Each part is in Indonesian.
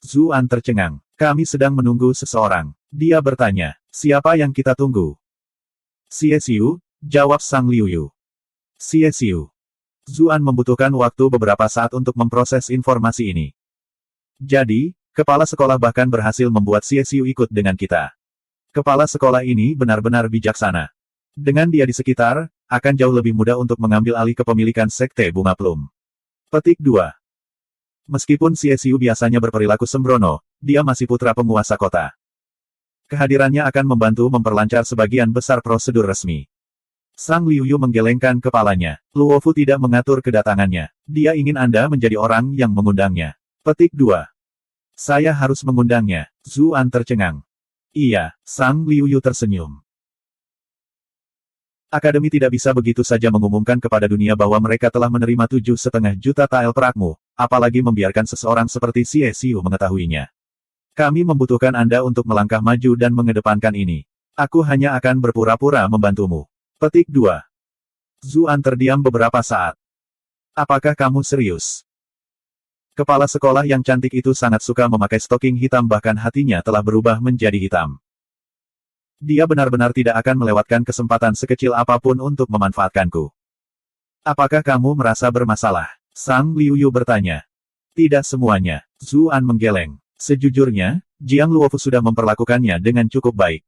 Zuan tercengang. Kami sedang menunggu seseorang. Dia bertanya, siapa yang kita tunggu? Xie Xiu, jawab Sang Liuyu. Xie Xiu. Zuan membutuhkan waktu beberapa saat untuk memproses informasi ini. Jadi, kepala sekolah bahkan berhasil membuat Xie Xiu ikut dengan kita. Kepala sekolah ini benar-benar bijaksana. Dengan dia di sekitar, akan jauh lebih mudah untuk mengambil alih kepemilikan Sekte Bunga Plum. Petik 2. Meskipun Xie Xiu biasanya berperilaku sembrono, dia masih putra penguasa kota. Kehadirannya akan membantu memperlancar sebagian besar prosedur resmi. Sang Liuyu menggelengkan kepalanya. Luofu tidak mengatur kedatangannya. Dia ingin Anda menjadi orang yang mengundangnya. Petik 2. Saya harus mengundangnya. Zuan tercengang. Iya, Sang Liuyu tersenyum. Akademi tidak bisa begitu saja mengumumkan kepada dunia bahwa mereka telah menerima 7,5 juta tael perakmu, apalagi membiarkan seseorang seperti Xie Xiu mengetahuinya. Kami membutuhkan Anda untuk melangkah maju dan mengedepankan ini. Aku hanya akan berpura-pura membantumu. Petik 2. Zuan terdiam beberapa saat. Apakah kamu serius? Kepala sekolah yang cantik itu sangat suka memakai stoking hitam, bahkan hatinya telah berubah menjadi hitam. Dia benar-benar tidak akan melewatkan kesempatan sekecil apapun untuk memanfaatkanku. Apakah kamu merasa bermasalah? Sang Liuyu bertanya. Tidak semuanya. Zuan menggeleng. Sejujurnya, Jiang Luofu sudah memperlakukannya dengan cukup baik.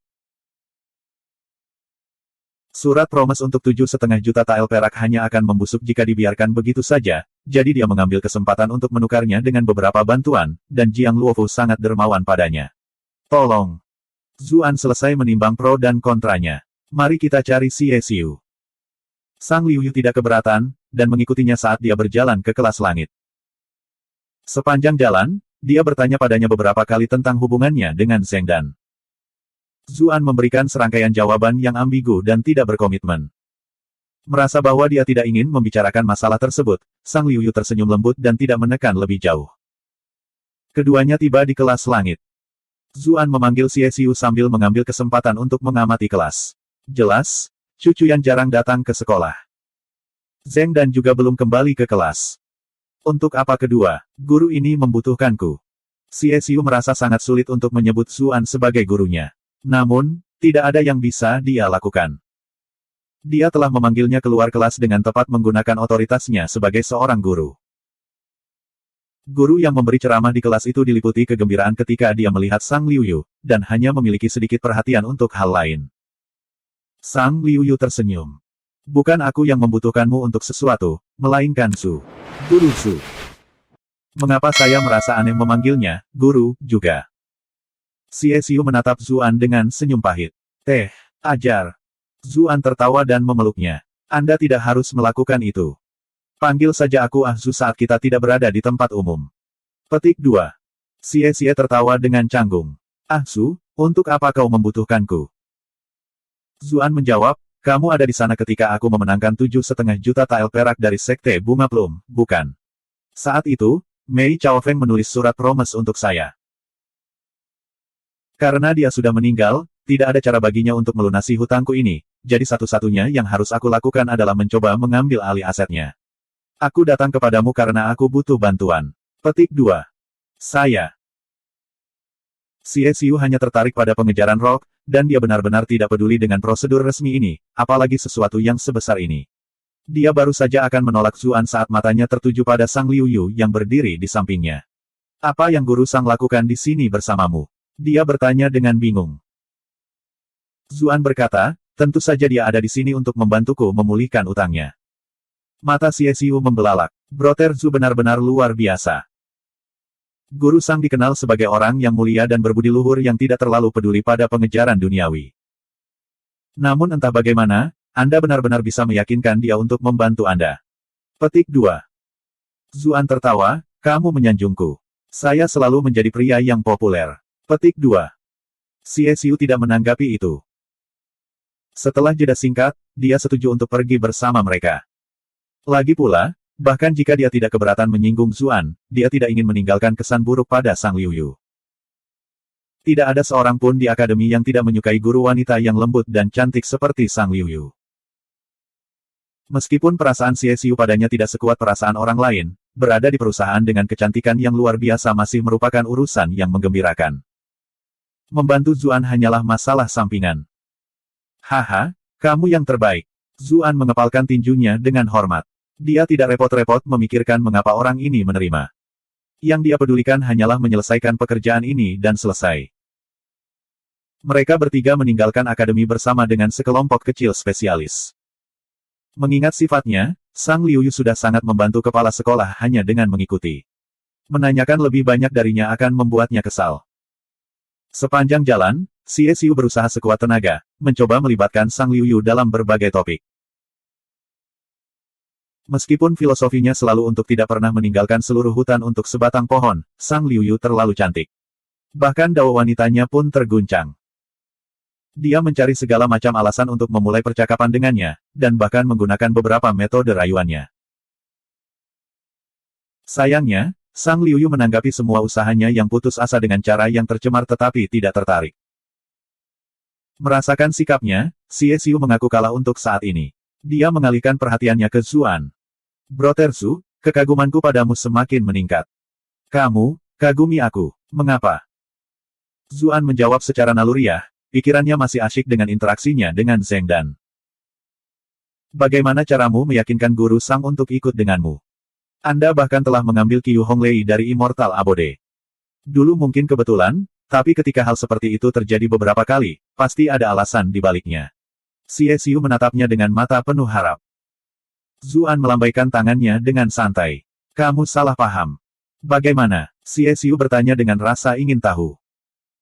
Surat promes untuk 7,5 juta tael perak hanya akan membusuk jika dibiarkan begitu saja, jadi dia mengambil kesempatan untuk menukarnya dengan beberapa bantuan, dan Jiang Luofu sangat dermawan padanya. Tolong. Zuan selesai menimbang pro dan kontranya. Mari kita cari Xie Xiu. Sang Liuyu tidak keberatan, dan mengikutinya saat dia berjalan ke kelas langit. Sepanjang jalan, dia bertanya padanya beberapa kali tentang hubungannya dengan Zheng Dan. Zuan memberikan serangkaian jawaban yang ambigu dan tidak berkomitmen. Merasa bahwa dia tidak ingin membicarakan masalah tersebut, Sang Liuyu tersenyum lembut dan tidak menekan lebih jauh. Keduanya tiba di kelas langit. Zuan memanggil Xie Xiu sambil mengambil kesempatan untuk mengamati kelas. Jelas, Cucuyan jarang datang ke sekolah. Zheng Dan juga belum kembali ke kelas. Untuk apa kedua, guru ini membutuhkanku? Xie Xiu merasa sangat sulit untuk menyebut Zuan sebagai gurunya. Namun, tidak ada yang bisa dia lakukan. Dia telah memanggilnya keluar kelas dengan tepat menggunakan otoritasnya sebagai seorang guru. Guru yang memberi ceramah di kelas itu diliputi kegembiraan ketika dia melihat Sang Liuyu, dan hanya memiliki sedikit perhatian untuk hal lain. Sang Liuyu tersenyum. Bukan aku yang membutuhkanmu untuk sesuatu, melainkan Su. Guru Su. Mengapa saya merasa aneh memanggilnya, guru, juga? Xie Xiu menatap Zuan dengan senyum pahit. Ajar. Zuan tertawa dan memeluknya. Anda tidak harus melakukan itu. Panggil saja aku Ahzu saat kita tidak berada di tempat umum. Petik 2. Xie tertawa dengan canggung. Ahzu, untuk apa kau membutuhkanku? Zuan menjawab, kamu ada di sana ketika aku memenangkan 7,5 juta tael perak dari Sekte Bunga Plum, bukan? Saat itu, Mei Chaofeng menulis surat promes untuk saya. Karena dia sudah meninggal, tidak ada cara baginya untuk melunasi hutangku ini, jadi satu-satunya yang harus aku lakukan adalah mencoba mengambil alih asetnya. Aku datang kepadamu karena aku butuh bantuan. Petik 2. Saya. Xie Xiu hanya tertarik pada pengejaran rock, dan dia benar-benar tidak peduli dengan prosedur resmi ini, apalagi sesuatu yang sebesar ini. Dia baru saja akan menolak Zuan saat matanya tertuju pada Sang Liuyu yang berdiri di sampingnya. Apa yang Guru Sang lakukan di sini bersamamu? Dia bertanya dengan bingung. Zuan berkata, tentu saja dia ada di sini untuk membantuku memulihkan utangnya. Mata Xie Xiu membelalak. Brother Zhu benar-benar luar biasa. Guru Sang dikenal sebagai orang yang mulia dan berbudi luhur yang tidak terlalu peduli pada pengejaran duniawi. Namun entah bagaimana, Anda benar-benar bisa meyakinkan dia untuk membantu Anda. Petik 2. Zuan tertawa, kamu menyanjungku. Saya selalu menjadi pria yang populer. Petik 2. Xie Xiu tidak menanggapi itu. Setelah jeda singkat, dia setuju untuk pergi bersama mereka. Lagi pula, bahkan jika dia tidak keberatan menyinggung Zuan, dia tidak ingin meninggalkan kesan buruk pada Sang Liuyu. Tidak ada seorang pun di akademi yang tidak menyukai guru wanita yang lembut dan cantik seperti Sang Liuyu. Meskipun perasaan Xie Xiu padanya tidak sekuat perasaan orang lain, berada di perusahaan dengan kecantikan yang luar biasa masih merupakan urusan yang menggembirakan. Membantu Zuan hanyalah masalah sampingan. Haha, kamu yang terbaik. Zuan mengepalkan tinjunya dengan hormat. Dia tidak repot-repot memikirkan mengapa orang ini menerima. Yang dia pedulikan hanyalah menyelesaikan pekerjaan ini dan selesai. Mereka bertiga meninggalkan akademi bersama dengan sekelompok kecil spesialis. Mengingat sifatnya, Sang Liuyu sudah sangat membantu kepala sekolah hanya dengan mengikuti. Menanyakan lebih banyak darinya akan membuatnya kesal. Sepanjang jalan, Xie Xiu berusaha sekuat tenaga, mencoba melibatkan Sang Liuyu dalam berbagai topik. Meskipun filosofinya selalu untuk tidak pernah meninggalkan seluruh hutan untuk sebatang pohon, Sang Liuyu terlalu cantik. Bahkan dawa wanitanya pun terguncang. Dia mencari segala macam alasan untuk memulai percakapan dengannya, dan bahkan menggunakan beberapa metode rayuannya. Sayangnya, Sang Liuyu menanggapi semua usahanya yang putus asa dengan cara yang tercemar tetapi tidak tertarik. Merasakan sikapnya, Xie Xiu mengaku kalah untuk saat ini. Dia mengalihkan perhatiannya ke Zuan. Brotersu, kekagumanku padamu semakin meningkat. Kamu, kagumi aku. Mengapa? Zuan menjawab secara naluriah. Pikirannya masih asyik dengan interaksinya dengan Zheng Dan. Bagaimana caramu meyakinkan guru Sang untuk ikut denganmu? Anda bahkan telah mengambil Qiu Honglei dari Immortal Abode. Dulu mungkin kebetulan, tapi ketika hal seperti itu terjadi beberapa kali, pasti ada alasan di baliknya. Xie Xiu menatapnya dengan mata penuh harap. Zuan melambaikan tangannya dengan santai. Kamu salah paham. Bagaimana? Xie Xiu bertanya dengan rasa ingin tahu.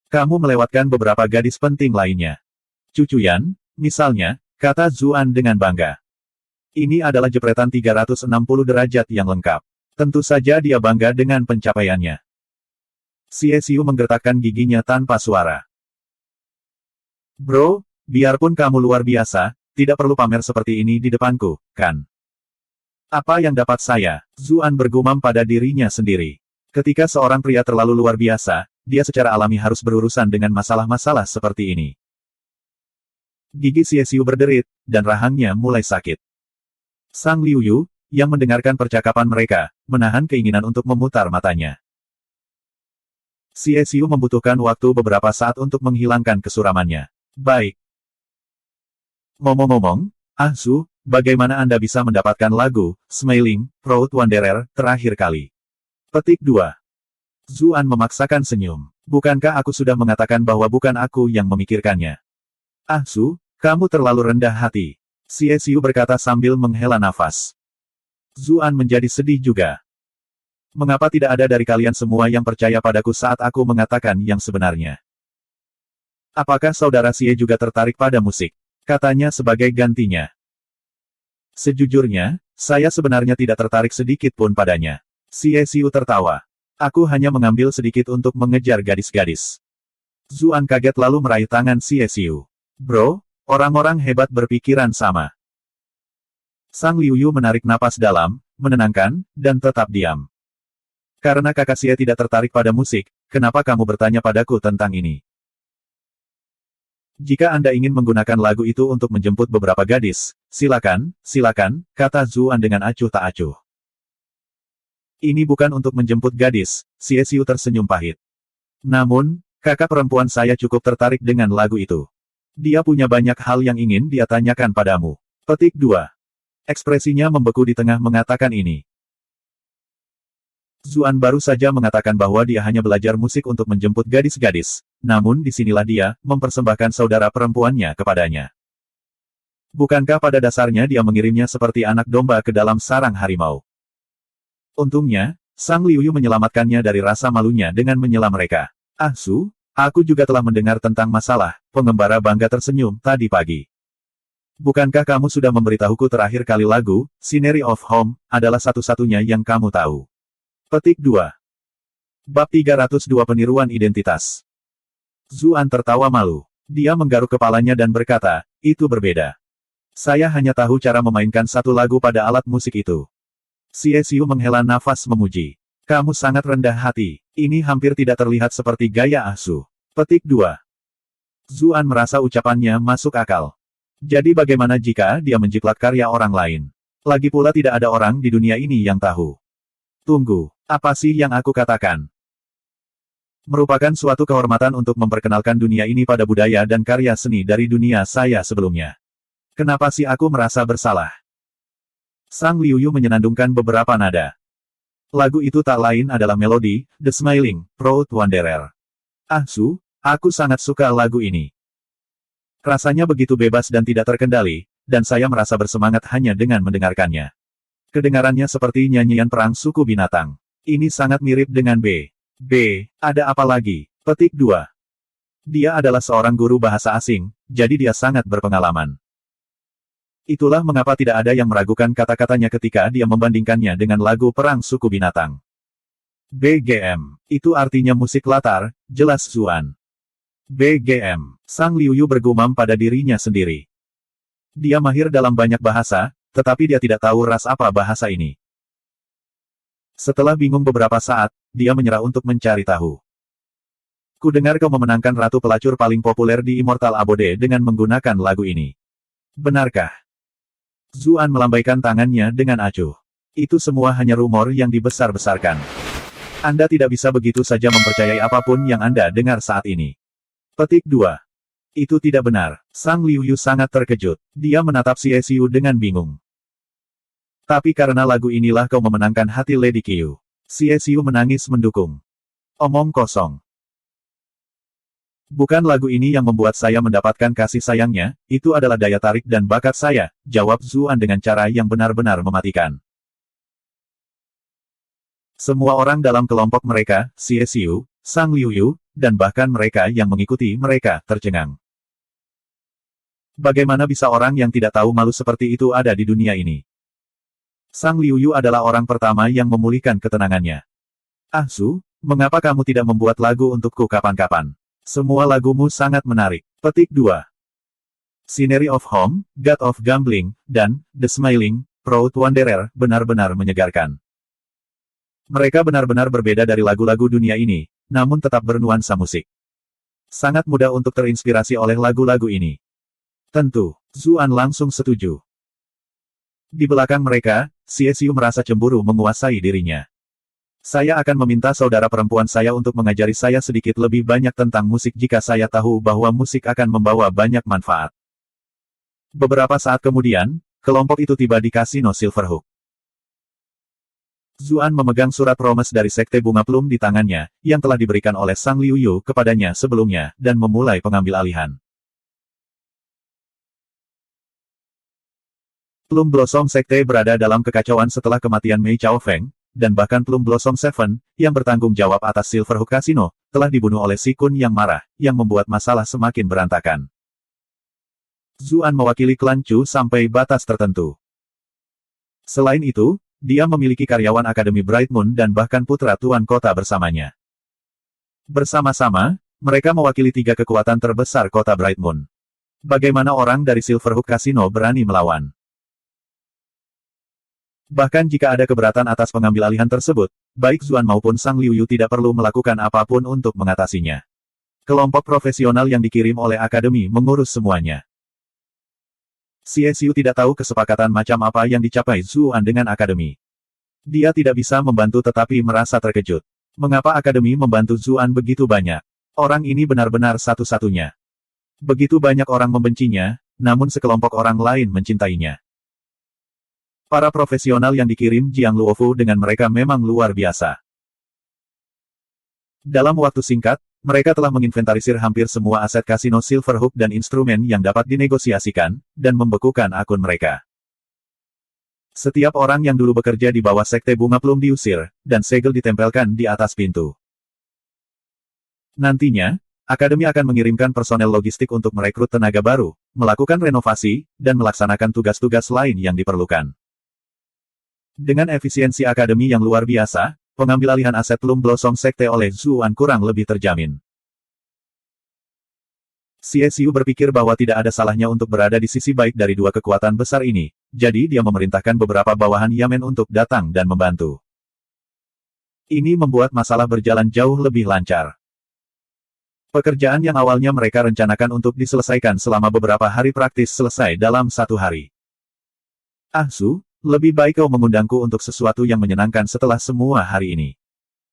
Kamu melewatkan beberapa gadis penting lainnya. Cucuyan, misalnya, kata Zuan dengan bangga. Ini adalah jepretan 360 derajat yang lengkap. Tentu saja dia bangga dengan pencapaiannya. Xie Xiu menggertakkan giginya tanpa suara. Bro, biarpun kamu luar biasa, tidak perlu pamer seperti ini di depanku, kan? Apa yang dapat saya? Zuan bergumam pada dirinya sendiri. Ketika seorang pria terlalu luar biasa, dia secara alami harus berurusan dengan masalah-masalah seperti ini. Gigi Xie Xiu berderit, dan rahangnya mulai sakit. Sang Liuyu, yang mendengarkan percakapan mereka, menahan keinginan untuk memutar matanya. Xie Xiu membutuhkan waktu beberapa saat untuk menghilangkan kesuramannya. Baik. Ngomong-ngomong, Ah Su, bagaimana Anda bisa mendapatkan lagu, Smiling, Proud Wanderer, terakhir kali? Petik 2. Zuan memaksakan senyum. Bukankah aku sudah mengatakan bahwa bukan aku yang memikirkannya? Ah Su, kamu terlalu rendah hati. Xie Xiu berkata sambil menghela nafas. Zuan menjadi sedih juga. Mengapa tidak ada dari kalian semua yang percaya padaku saat aku mengatakan yang sebenarnya? Apakah saudara Xie juga tertarik pada musik? Katanya sebagai gantinya. Sejujurnya, saya sebenarnya tidak tertarik sedikit pun padanya. Xie Xiu tertawa. Aku hanya mengambil sedikit untuk mengejar gadis-gadis. Zuan kaget lalu meraih tangan Xie Xiu. Bro, orang-orang hebat berpikiran sama. Sang Liuyu menarik napas dalam, menenangkan, dan tetap diam. Karena kakak Xie tidak tertarik pada musik, kenapa kamu bertanya padaku tentang ini? Jika Anda ingin menggunakan lagu itu untuk menjemput beberapa gadis, silakan, kata Zuan dengan acuh tak acuh. Ini bukan untuk menjemput gadis, Xie Xiu tersenyum pahit. Namun, kakak perempuan saya cukup tertarik dengan lagu itu. Dia punya banyak hal yang ingin dia tanyakan padamu. Petik 2. Ekspresinya membeku di tengah mengatakan ini. Zuan baru saja mengatakan bahwa dia hanya belajar musik untuk menjemput gadis-gadis, namun disinilah dia, mempersembahkan saudara perempuannya kepadanya. Bukankah pada dasarnya dia mengirimnya seperti anak domba ke dalam sarang harimau? Untungnya, Sang Liuyu menyelamatkannya dari rasa malunya dengan menyela mereka. Ah Su, aku juga telah mendengar tentang masalah, pengembara bangga tersenyum tadi pagi. Bukankah kamu sudah memberitahuku terakhir kali lagu, Scenery of Home, adalah satu-satunya yang kamu tahu? Petik 2. Bab 302 Peniruan Identitas. Zuan tertawa malu. Dia menggaruk kepalanya dan berkata, itu berbeda. Saya hanya tahu cara memainkan satu lagu pada alat musik itu. Xie Xiu menghela nafas memuji. Kamu sangat rendah hati. Ini hampir tidak terlihat seperti gaya Ah Su. Petik 2. Zuan merasa ucapannya masuk akal. Jadi bagaimana jika dia menjiplak karya orang lain? Lagi pula tidak ada orang di dunia ini yang tahu. Tunggu, apa sih yang aku katakan? Merupakan suatu kehormatan untuk memperkenalkan dunia ini pada budaya dan karya seni dari dunia saya sebelumnya. Kenapa sih aku merasa bersalah? Sang Liuyu menyenandungkan beberapa nada. Lagu itu tak lain adalah melodi, The Smiling, Proud Wanderer. Ah Su, aku sangat suka lagu ini. Rasanya begitu bebas dan tidak terkendali, dan saya merasa bersemangat hanya dengan mendengarkannya. Kedengarannya seperti nyanyian perang suku binatang. Ini sangat mirip dengan B. Ada apa lagi? Petik 2. Dia adalah seorang guru bahasa asing, jadi dia sangat berpengalaman. Itulah mengapa tidak ada yang meragukan kata-katanya ketika dia membandingkannya dengan lagu perang suku binatang. BGM, itu artinya musik latar, jelas Zuan. BGM, Sang Liuyu bergumam pada dirinya sendiri. Dia mahir dalam banyak bahasa, tetapi dia tidak tahu ras apa bahasa ini. Setelah bingung beberapa saat, dia menyerah untuk mencari tahu. Ku dengar kau memenangkan ratu pelacur paling populer di Immortal Abode dengan menggunakan lagu ini. Benarkah? Zuan melambaikan tangannya dengan acuh. Itu semua hanya rumor yang dibesar-besarkan. Anda tidak bisa begitu saja mempercayai apapun yang Anda dengar saat ini. Petik 2. Itu tidak benar. Sang Liuyu sangat terkejut. Dia menatap Xiesiu dengan bingung. Tapi karena lagu inilah kau memenangkan hati Lady Qiu. Xiesiu menangis mendukung. Omong kosong. Bukan lagu ini yang membuat saya mendapatkan kasih sayangnya, itu adalah daya tarik dan bakat saya, jawab Zuan dengan cara yang benar-benar mematikan. Semua orang dalam kelompok mereka, Xiesiu, Sang Liuyu, dan bahkan mereka yang mengikuti mereka, tercengang. Bagaimana bisa orang yang tidak tahu malu seperti itu ada di dunia ini? Sang Liuyu adalah orang pertama yang memulihkan ketenangannya. Ah Su, mengapa kamu tidak membuat lagu untukku kapan-kapan? Semua lagumu sangat menarik. Petik 2. Scenery of Home, God of Gambling, dan The Smiling, Proud Wanderer benar-benar menyegarkan. Mereka benar-benar berbeda dari lagu-lagu dunia ini, namun tetap bernuansa musik. Sangat mudah untuk terinspirasi oleh lagu-lagu ini. Tentu, Zuan langsung setuju. Di belakang mereka, Xiesiu merasa cemburu menguasai dirinya. Saya akan meminta saudara perempuan saya untuk mengajari saya sedikit lebih banyak tentang musik jika saya tahu bahwa musik akan membawa banyak manfaat. Beberapa saat kemudian, kelompok itu tiba di kasino Silverhook. Zuan memegang surat promes dari Sekte Bunga Plum di tangannya, yang telah diberikan oleh Sang Liuyu kepadanya sebelumnya, dan memulai pengambil alihan. Plum Blossom Sekte berada dalam kekacauan setelah kematian Mei Chao Feng, dan bahkan Plum Blossom Seven, yang bertanggung jawab atas Silverhook Casino, telah dibunuh oleh Si Kun yang marah, yang membuat masalah semakin berantakan. Zuan mewakili klan Chu sampai batas tertentu. Selain itu, dia memiliki karyawan Akademi Bright Moon dan bahkan putra Tuan Kota bersamanya. Bersama-sama, mereka mewakili 3 kekuatan terbesar Kota Bright Moon. Bagaimana orang dari Silverhook Casino berani melawan? Bahkan jika ada keberatan atas pengambil alihan tersebut, baik Zuan maupun Sang Liuyu tidak perlu melakukan apapun untuk mengatasinya. Kelompok profesional yang dikirim oleh Akademi mengurus semuanya. Xiesiu tidak tahu kesepakatan macam apa yang dicapai Zuan dengan Akademi. Dia tidak bisa membantu tetapi merasa terkejut. Mengapa Akademi membantu Zuan begitu banyak? Orang ini benar-benar satu-satunya. Begitu banyak orang membencinya, namun sekelompok orang lain mencintainya. Para profesional yang dikirim Jiang Luofu dengan mereka memang luar biasa. Dalam waktu singkat, mereka telah menginventarisir hampir semua aset kasino Silverhook dan instrumen yang dapat dinegosiasikan, dan membekukan akun mereka. Setiap orang yang dulu bekerja di bawah Sekte Bunga Plum diusir, dan segel ditempelkan di atas pintu. Nantinya, Akademi akan mengirimkan personel logistik untuk merekrut tenaga baru, melakukan renovasi, dan melaksanakan tugas-tugas lain yang diperlukan. Dengan efisiensi Akademi yang luar biasa, pengambil alihan aset Plum Blossom Sekte oleh Zuan kurang lebih terjamin. Xiesiu berpikir bahwa tidak ada salahnya untuk berada di sisi baik dari 2 kekuatan besar ini, jadi dia memerintahkan beberapa bawahan Yamen untuk datang dan membantu. Ini membuat masalah berjalan jauh lebih lancar. Pekerjaan yang awalnya mereka rencanakan untuk diselesaikan selama beberapa hari praktis selesai dalam 1 hari. Ah Su, Lebih baik kau mengundangku untuk sesuatu yang menyenangkan setelah semua hari ini.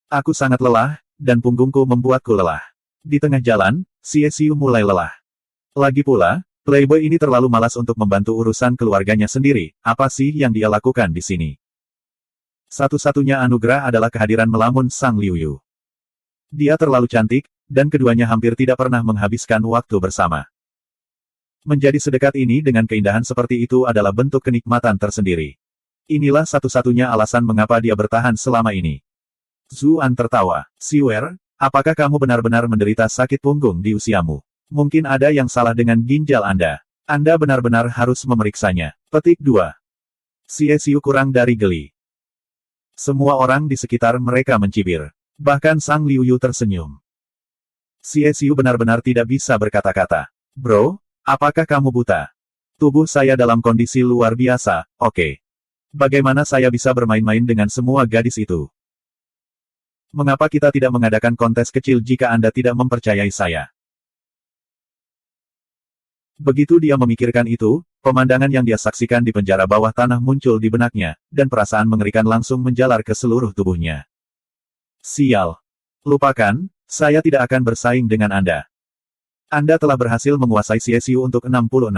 Aku sangat lelah, dan punggungku membuatku lelah. Di tengah jalan, Xie Xiu mulai lelah. Lagi pula, playboy ini terlalu malas untuk membantu urusan keluarganya sendiri. Apa sih yang dia lakukan di sini? Satu-satunya anugerah adalah kehadiran melamun Sang Liu Yu. Dia terlalu cantik, dan keduanya hampir tidak pernah menghabiskan waktu bersama. Menjadi sedekat ini dengan keindahan seperti itu adalah bentuk kenikmatan tersendiri. Inilah satu-satunya alasan mengapa dia bertahan selama ini. Zuan tertawa. Siwer, apakah kamu benar-benar menderita sakit punggung di usiamu? Mungkin ada yang salah dengan ginjal Anda. Anda benar-benar harus memeriksanya. Petik 2. Xie Xiu kurang dari geli. Semua orang di sekitar mereka mencibir. Bahkan Sang Liu Yu tersenyum. Xie Xiu benar-benar tidak bisa berkata-kata. Bro, apakah kamu buta? Tubuh saya dalam kondisi luar biasa, oke. Bagaimana saya bisa bermain-main dengan semua gadis itu? Mengapa kita tidak mengadakan kontes kecil jika Anda tidak mempercayai saya? Begitu dia memikirkan itu, pemandangan yang dia saksikan di penjara bawah tanah muncul di benaknya, dan perasaan mengerikan langsung menjalar ke seluruh tubuhnya. Sial. Lupakan, saya tidak akan bersaing dengan Anda. Anda telah berhasil menguasai Xie Xiu untuk 66.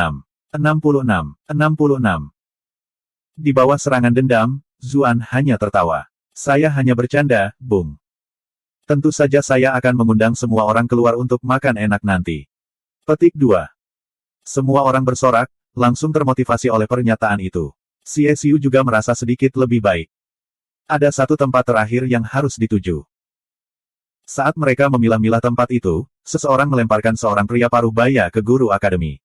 66. 66. Di bawah serangan dendam, Zuan hanya tertawa. Saya hanya bercanda, Bung. Tentu saja saya akan mengundang semua orang keluar untuk makan enak nanti. Petik 2. Semua orang bersorak, langsung termotivasi oleh pernyataan itu. Xie Xiu juga merasa sedikit lebih baik. Ada satu tempat terakhir yang harus dituju. Saat mereka memilah-milah tempat itu, seseorang melemparkan seorang pria paruh baya ke guru akademi.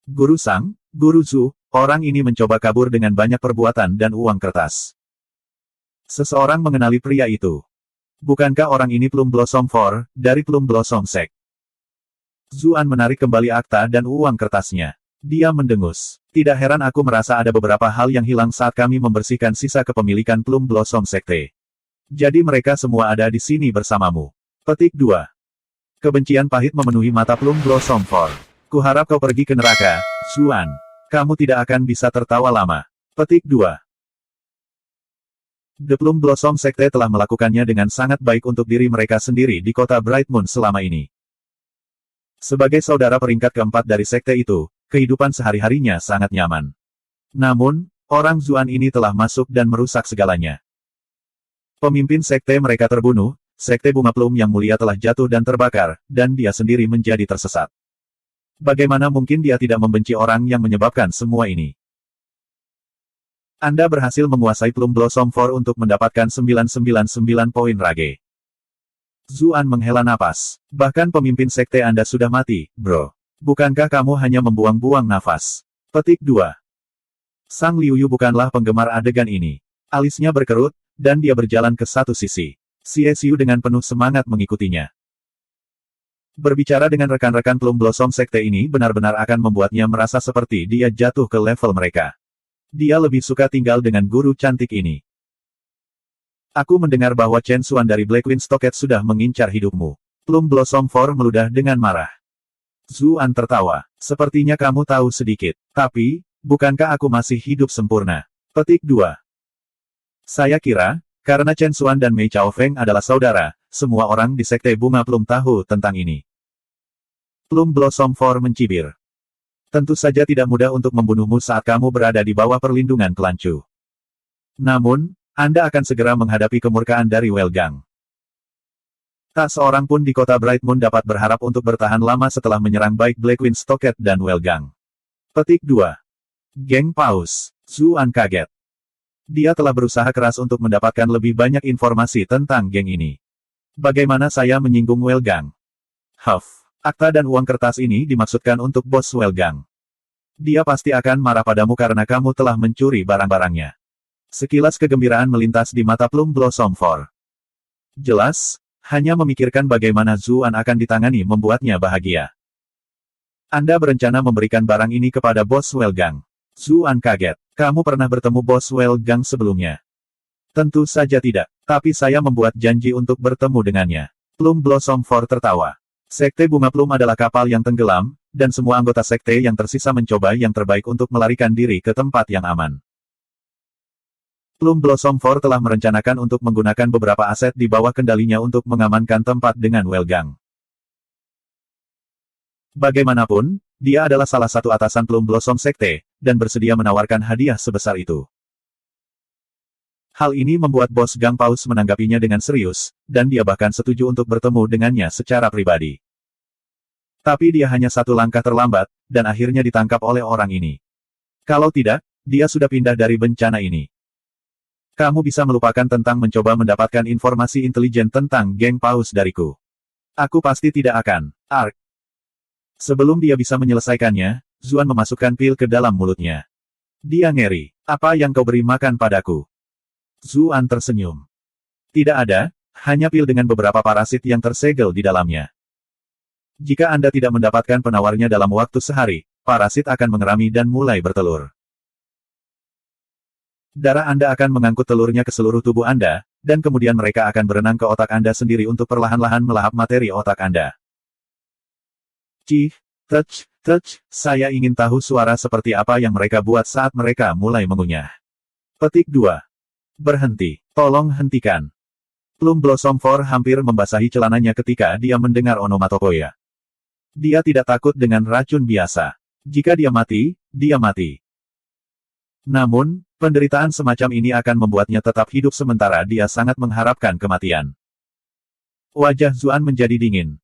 Guru Sang, Guru Zhu, orang ini mencoba kabur dengan banyak perbuatan dan uang kertas. Seseorang mengenali pria itu. Bukankah orang ini Plum Blossom 4, dari Plum Blossom Sect? Zuan menarik kembali akta dan uang kertasnya. Dia mendengus. Tidak heran aku merasa ada beberapa hal yang hilang saat kami membersihkan sisa kepemilikan Plum Blossom Sekte. Jadi mereka semua ada di sini bersamamu. Petik 2. Kebencian pahit memenuhi mata Plum Blossom 4. Kuharap kau pergi ke neraka, Zuan. Kamu tidak akan bisa tertawa lama. Petik 2. The Plum Blossom Sekte telah melakukannya dengan sangat baik untuk diri mereka sendiri di kota Bright Moon selama ini. Sebagai saudara peringkat keempat dari sekte itu, kehidupan sehari-harinya sangat nyaman. Namun, orang Zuan ini telah masuk dan merusak segalanya. Pemimpin sekte mereka terbunuh, sekte bunga plum yang mulia telah jatuh dan terbakar, dan dia sendiri menjadi tersesat. Bagaimana mungkin dia tidak membenci orang yang menyebabkan semua ini? Anda berhasil menguasai Plum Blossom 4 untuk mendapatkan 999 poin rage. Zuan menghela napas. Bahkan pemimpin sekte Anda sudah mati, bro. Bukankah kamu hanya membuang-buang nafas? Petik 2. Sang Liu Yu bukanlah penggemar adegan ini. Alisnya berkerut, dan dia berjalan ke satu sisi. Xie Xiu dengan penuh semangat mengikutinya. Berbicara dengan rekan-rekan Plum Blossom Sekte ini benar-benar akan membuatnya merasa seperti dia jatuh ke level mereka. Dia lebih suka tinggal dengan guru cantik ini. Aku mendengar bahwa Chen Xuan dari Blackwing Stocket sudah mengincar hidupmu. Plum Blossom 4 meludah dengan marah. Zuan tertawa. Sepertinya kamu tahu sedikit. Tapi, bukankah aku masih hidup sempurna? Petik 2. Saya kira, karena Chen Xuan dan Mei Chao Feng adalah saudara, semua orang di Sekte Bunga Plum tahu tentang ini. Plum Blossom 4 mencibir. Tentu saja tidak mudah untuk membunuhmu saat kamu berada di bawah perlindungan klan Chu. Namun, Anda akan segera menghadapi kemurkaan dari Welgang. Tak seorang pun di kota Bright Moon dapat berharap untuk bertahan lama setelah menyerang baik Blackwing Stocket dan Welgang. Petik 2. Geng Paus. Zuan kaget. Dia telah berusaha keras untuk mendapatkan lebih banyak informasi tentang geng ini. Bagaimana saya menyinggung Welgang? Huff. Akta dan uang kertas ini dimaksudkan untuk bos Welgang. Dia pasti akan marah padamu karena kamu telah mencuri barang-barangnya. Sekilas kegembiraan melintas di mata Plum Blossom 4. Jelas, hanya memikirkan bagaimana Zuan akan ditangani membuatnya bahagia. Anda berencana memberikan barang ini kepada bos Welgang. Zuan kaget. Kamu pernah bertemu bos Welgang sebelumnya? Tentu saja tidak, tapi saya membuat janji untuk bertemu dengannya. Plum Blossom 4 tertawa. Sekte Bunga Plum adalah kapal yang tenggelam, dan semua anggota sekte yang tersisa mencoba yang terbaik untuk melarikan diri ke tempat yang aman. Plum Blossom 4 telah merencanakan untuk menggunakan beberapa aset di bawah kendalinya untuk mengamankan tempat dengan Welgang. Bagaimanapun, dia adalah salah satu atasan Plum Blossom Sekte, dan bersedia menawarkan hadiah sebesar itu. Hal ini membuat bos Gang Paus menanggapinya dengan serius, dan dia bahkan setuju untuk bertemu dengannya secara pribadi. Tapi dia hanya satu langkah terlambat, dan akhirnya ditangkap oleh orang ini. Kalau tidak, dia sudah pindah dari bencana ini. Kamu bisa melupakan tentang mencoba mendapatkan informasi intelijen tentang geng Paus dariku. Aku pasti tidak akan. Ark. Sebelum dia bisa menyelesaikannya, Zuan memasukkan pil ke dalam mulutnya. Dia ngeri. Apa yang kau beri makan padaku? Zuan tersenyum. Tidak ada, hanya pil dengan beberapa parasit yang tersegel di dalamnya. Jika Anda tidak mendapatkan penawarnya dalam waktu sehari, parasit akan mengerami dan mulai bertelur. Darah Anda akan mengangkut telurnya ke seluruh tubuh Anda, dan kemudian mereka akan berenang ke otak Anda sendiri untuk perlahan-lahan melahap materi otak Anda. Cih, saya ingin tahu suara seperti apa yang mereka buat saat mereka mulai mengunyah. Petik 2. Berhenti. Tolong hentikan. Plum Blossom 4 hampir membasahi celananya ketika dia mendengar onomatopoeia. Dia tidak takut dengan racun biasa. Jika dia mati, dia mati. Namun, penderitaan semacam ini akan membuatnya tetap hidup sementara dia sangat mengharapkan kematian. Wajah Zuan menjadi dingin.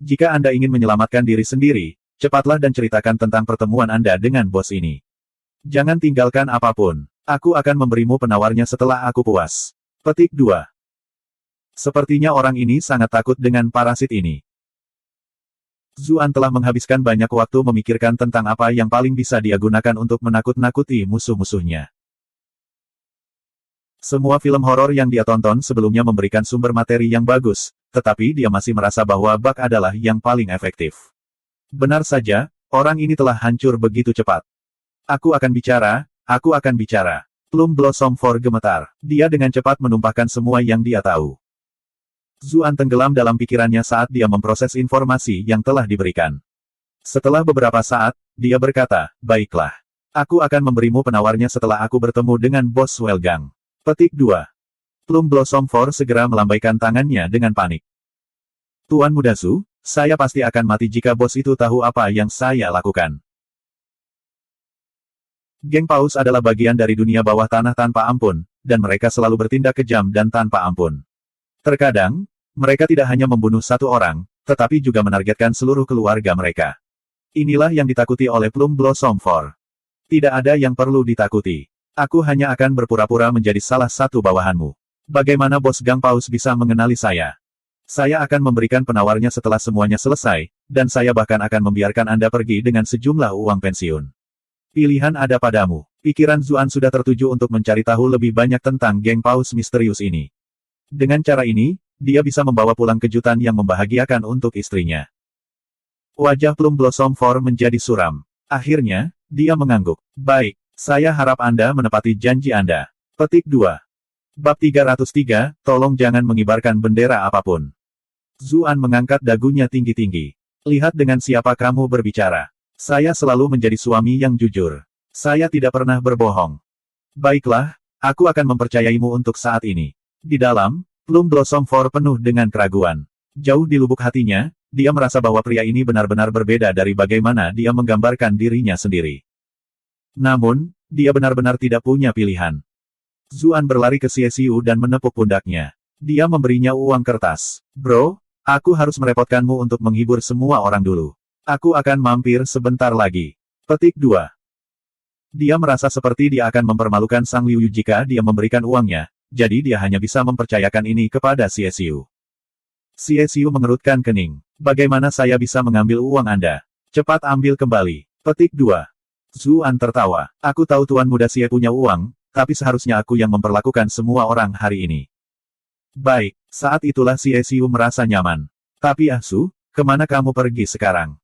Jika Anda ingin menyelamatkan diri sendiri, cepatlah dan ceritakan tentang pertemuan Anda dengan bos ini. Jangan tinggalkan apapun. Aku akan memberimu penawarnya setelah aku puas. Petik 2. Sepertinya orang ini sangat takut dengan parasit ini. Zuan telah menghabiskan banyak waktu memikirkan tentang apa yang paling bisa dia gunakan untuk menakut-nakuti musuh-musuhnya. Semua film horor yang dia tonton sebelumnya memberikan sumber materi yang bagus, tetapi dia masih merasa bahwa bak adalah yang paling efektif. Benar saja, orang ini telah hancur begitu cepat. Aku akan bicara, aku akan bicara. Plum Blossom 4 gemetar. Dia dengan cepat menumpahkan semua yang dia tahu. Zuan tenggelam dalam pikirannya saat dia memproses informasi yang telah diberikan. Setelah beberapa saat, dia berkata, baiklah. Aku akan memberimu penawarnya setelah aku bertemu dengan bos Welgang. Petik 2. Plum Blossom 4 segera melambaikan tangannya dengan panik. Tuan Muda Zu, saya pasti akan mati jika bos itu tahu apa yang saya lakukan. Geng Paus adalah bagian dari dunia bawah tanah tanpa ampun, dan mereka selalu bertindak kejam dan tanpa ampun. Terkadang, mereka tidak hanya membunuh satu orang, tetapi juga menargetkan seluruh keluarga mereka. Inilah yang ditakuti oleh Plum Blossom 4. Tidak ada yang perlu ditakuti. Aku hanya akan berpura-pura menjadi salah satu bawahanmu. Bagaimana bos Gang Paus bisa mengenali saya? Saya akan memberikan penawarnya setelah semuanya selesai, dan saya bahkan akan membiarkan Anda pergi dengan sejumlah uang pensiun. Pilihan ada padamu. Pikiran Zuan sudah tertuju untuk mencari tahu lebih banyak tentang geng Paus misterius ini. Dengan cara ini, dia bisa membawa pulang kejutan yang membahagiakan untuk istrinya. Wajah Plum Blossom 4 menjadi suram. Akhirnya, dia mengangguk. Baik, saya harap Anda menepati janji Anda. Petik 2. Bab 303, tolong jangan mengibarkan bendera apapun. Zuan mengangkat dagunya tinggi-tinggi. Lihat dengan siapa kamu berbicara. Saya selalu menjadi suami yang jujur. Saya tidak pernah berbohong. Baiklah, aku akan mempercayaimu untuk saat ini. Di dalam, Plum Blossom 4 penuh dengan keraguan. Jauh di lubuk hatinya, dia merasa bahwa pria ini benar-benar berbeda dari bagaimana dia menggambarkan dirinya sendiri. Namun, dia benar-benar tidak punya pilihan. Zuan berlari ke Xiesiu dan menepuk pundaknya. Dia memberinya uang kertas. Bro, aku harus merepotkanmu untuk menghibur semua orang dulu. Aku akan mampir sebentar lagi. Petik 2. Dia merasa seperti dia akan mempermalukan Sang Liu Yu jika dia memberikan uangnya, jadi dia hanya bisa mempercayakan ini kepada Xiesiu. Xiesiu mengerutkan kening. Bagaimana saya bisa mengambil uang Anda? Cepat ambil kembali. Petik 2. Zuan tertawa. Aku tahu Tuan Muda Xie punya uang, tapi seharusnya aku yang memperlakukan semua orang hari ini. Baik, saat itulah Xiesiu merasa nyaman. Tapi Su, kemana kamu pergi sekarang?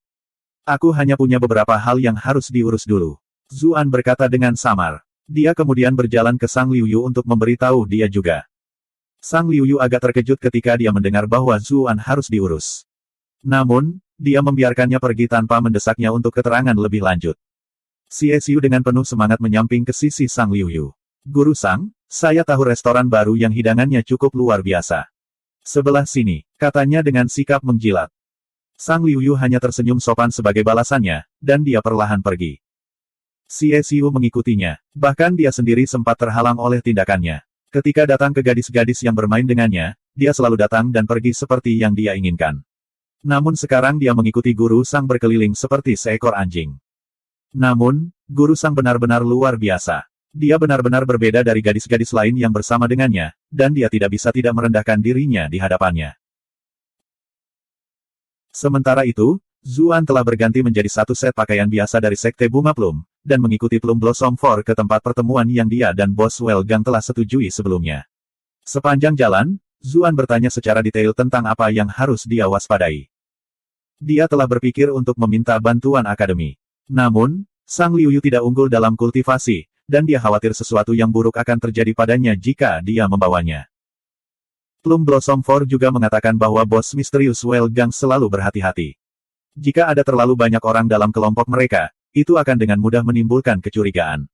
Aku hanya punya beberapa hal yang harus diurus dulu. Zuan berkata dengan samar. Dia kemudian berjalan ke Sang Liu Yu untuk memberitahu dia juga. Sang Liu Yu agak terkejut ketika dia mendengar bahwa Zuan harus diurus. Namun, dia membiarkannya pergi tanpa mendesaknya untuk keterangan lebih lanjut. Xiesiu dengan penuh semangat menyamping ke sisi Sang Liu Yu. Guru Sang, saya tahu restoran baru yang hidangannya cukup luar biasa. Sebelah sini, katanya dengan sikap menjilat. Sang Liuyu hanya tersenyum sopan sebagai balasannya, dan dia perlahan pergi. Xie Xiu mengikutinya, bahkan dia sendiri sempat terhalang oleh tindakannya. Ketika datang ke gadis-gadis yang bermain dengannya, dia selalu datang dan pergi seperti yang dia inginkan. Namun sekarang dia mengikuti Guru Sang berkeliling seperti seekor anjing. Namun, Guru Sang benar-benar luar biasa. Dia benar-benar berbeda dari gadis-gadis lain yang bersama dengannya, dan dia tidak bisa tidak merendahkan dirinya di hadapannya. Sementara itu, Zuan telah berganti menjadi satu set pakaian biasa dari Sekte Bunga Plum, dan mengikuti Plum Blossom 4 ke tempat pertemuan yang dia dan Bos Welgang telah setujui sebelumnya. Sepanjang jalan, Zuan bertanya secara detail tentang apa yang harus dia waspadai. Dia telah berpikir untuk meminta bantuan akademi. Namun, Sang Liuyu tidak unggul dalam kultivasi, dan dia khawatir sesuatu yang buruk akan terjadi padanya jika dia membawanya. Plum Blossom 4 juga mengatakan bahwa bos misterius Welgang selalu berhati-hati. Jika ada terlalu banyak orang dalam kelompok mereka, itu akan dengan mudah menimbulkan kecurigaan.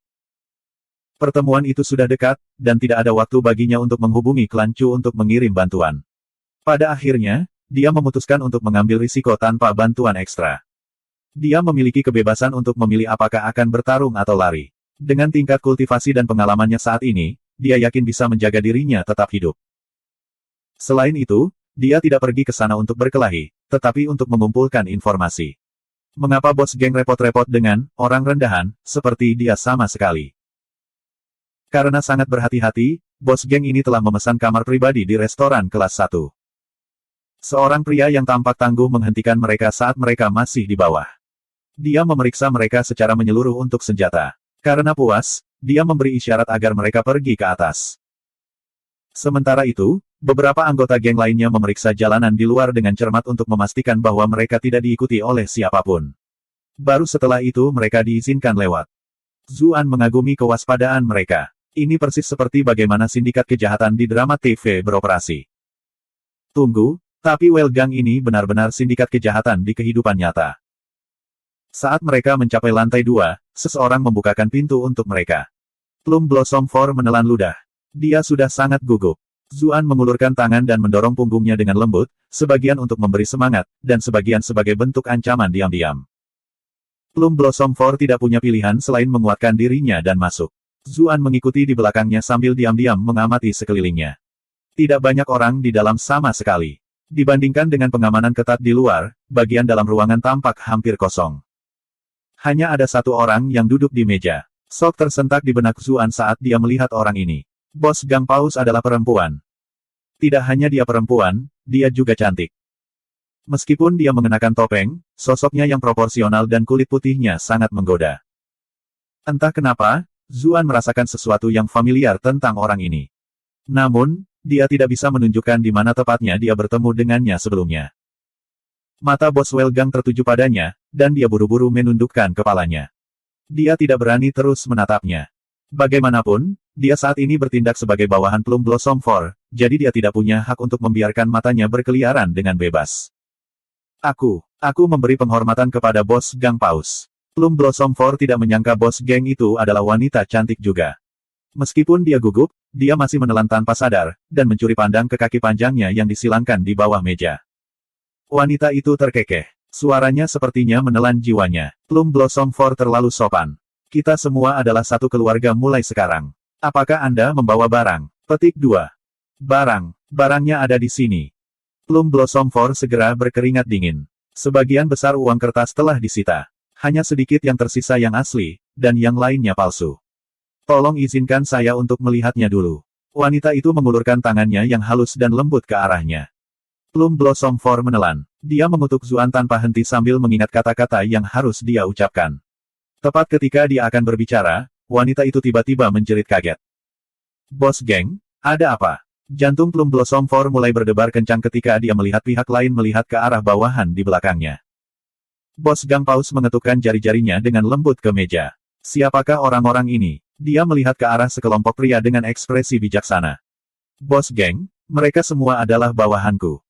Pertemuan itu sudah dekat, dan tidak ada waktu baginya untuk menghubungi klan Chu untuk mengirim bantuan. Pada akhirnya, dia memutuskan untuk mengambil risiko tanpa bantuan ekstra. Dia memiliki kebebasan untuk memilih apakah akan bertarung atau lari. Dengan tingkat kultivasi dan pengalamannya saat ini, dia yakin bisa menjaga dirinya tetap hidup. Selain itu, dia tidak pergi ke sana untuk berkelahi, tetapi untuk mengumpulkan informasi. Mengapa bos geng repot-repot dengan orang rendahan, seperti dia sama sekali? Karena sangat berhati-hati, bos geng ini telah memesan kamar pribadi di restoran kelas 1. Seorang pria yang tampak tangguh menghentikan mereka saat mereka masih di bawah. Dia memeriksa mereka secara menyeluruh untuk senjata. Karena puas, dia memberi isyarat agar mereka pergi ke atas. Sementara itu, beberapa anggota geng lainnya memeriksa jalanan di luar dengan cermat untuk memastikan bahwa mereka tidak diikuti oleh siapapun. Baru setelah itu mereka diizinkan lewat. Zuan mengagumi kewaspadaan mereka. Ini persis seperti bagaimana sindikat kejahatan di drama TV beroperasi. Tunggu, tapi Welgang ini benar-benar sindikat kejahatan di kehidupan nyata. Saat mereka mencapai lantai 2, seseorang membukakan pintu untuk mereka. Plum Blossom 4 menelan ludah. Dia sudah sangat gugup. Zuan mengulurkan tangan dan mendorong punggungnya dengan lembut, sebagian untuk memberi semangat, dan sebagian sebagai bentuk ancaman diam-diam. Plum Blossom 4 tidak punya pilihan selain menguatkan dirinya dan masuk. Zuan mengikuti di belakangnya sambil diam-diam mengamati sekelilingnya. Tidak banyak orang di dalam sama sekali. Dibandingkan dengan pengamanan ketat di luar, bagian dalam ruangan tampak hampir kosong. Hanya ada satu orang yang duduk di meja. Sok tersentak di benak Zuan saat dia melihat orang ini. Bos Gang Paus adalah perempuan. Tidak hanya dia perempuan, dia juga cantik. Meskipun dia mengenakan topeng, sosoknya yang proporsional dan kulit putihnya sangat menggoda. Entah kenapa, Zuan merasakan sesuatu yang familiar tentang orang ini. Namun, dia tidak bisa menunjukkan di mana tepatnya dia bertemu dengannya sebelumnya. Mata bos Welgang tertuju padanya, dan dia buru-buru menundukkan kepalanya. Dia tidak berani terus menatapnya. Bagaimanapun, dia saat ini bertindak sebagai bawahan Plum Blossom 4, jadi dia tidak punya hak untuk membiarkan matanya berkeliaran dengan bebas. Aku memberi penghormatan kepada bos Gang Paus. Plum Blossom 4 tidak menyangka bos geng itu adalah wanita cantik juga. Meskipun dia gugup, dia masih menelan tanpa sadar, dan mencuri pandang ke kaki panjangnya yang disilangkan di bawah meja. Wanita itu terkekeh. Suaranya sepertinya menelan jiwanya. Plum Blossom 4 terlalu sopan. Kita semua adalah satu keluarga mulai sekarang. Apakah Anda membawa barang? Petik 2. Barangnya ada di sini. Plum Blossom 4 segera berkeringat dingin. Sebagian besar uang kertas telah disita. Hanya sedikit yang tersisa yang asli, dan yang lainnya palsu. Tolong izinkan saya untuk melihatnya dulu. Wanita itu mengulurkan tangannya yang halus dan lembut ke arahnya. Plum Blossom 4 menelan. Dia mengutuk Zuan tanpa henti sambil mengingat kata-kata yang harus dia ucapkan. Tepat ketika dia akan berbicara, wanita itu tiba-tiba menjerit kaget. Bos geng, ada apa? Jantung Plum Blossom 4 mulai berdebar kencang ketika dia melihat pihak lain melihat ke arah bawahan di belakangnya. Bos Gang Paus mengetukkan jari-jarinya dengan lembut ke meja. Siapakah orang-orang ini? Dia melihat ke arah sekelompok pria dengan ekspresi bijaksana. Bos geng, mereka semua adalah bawahanku.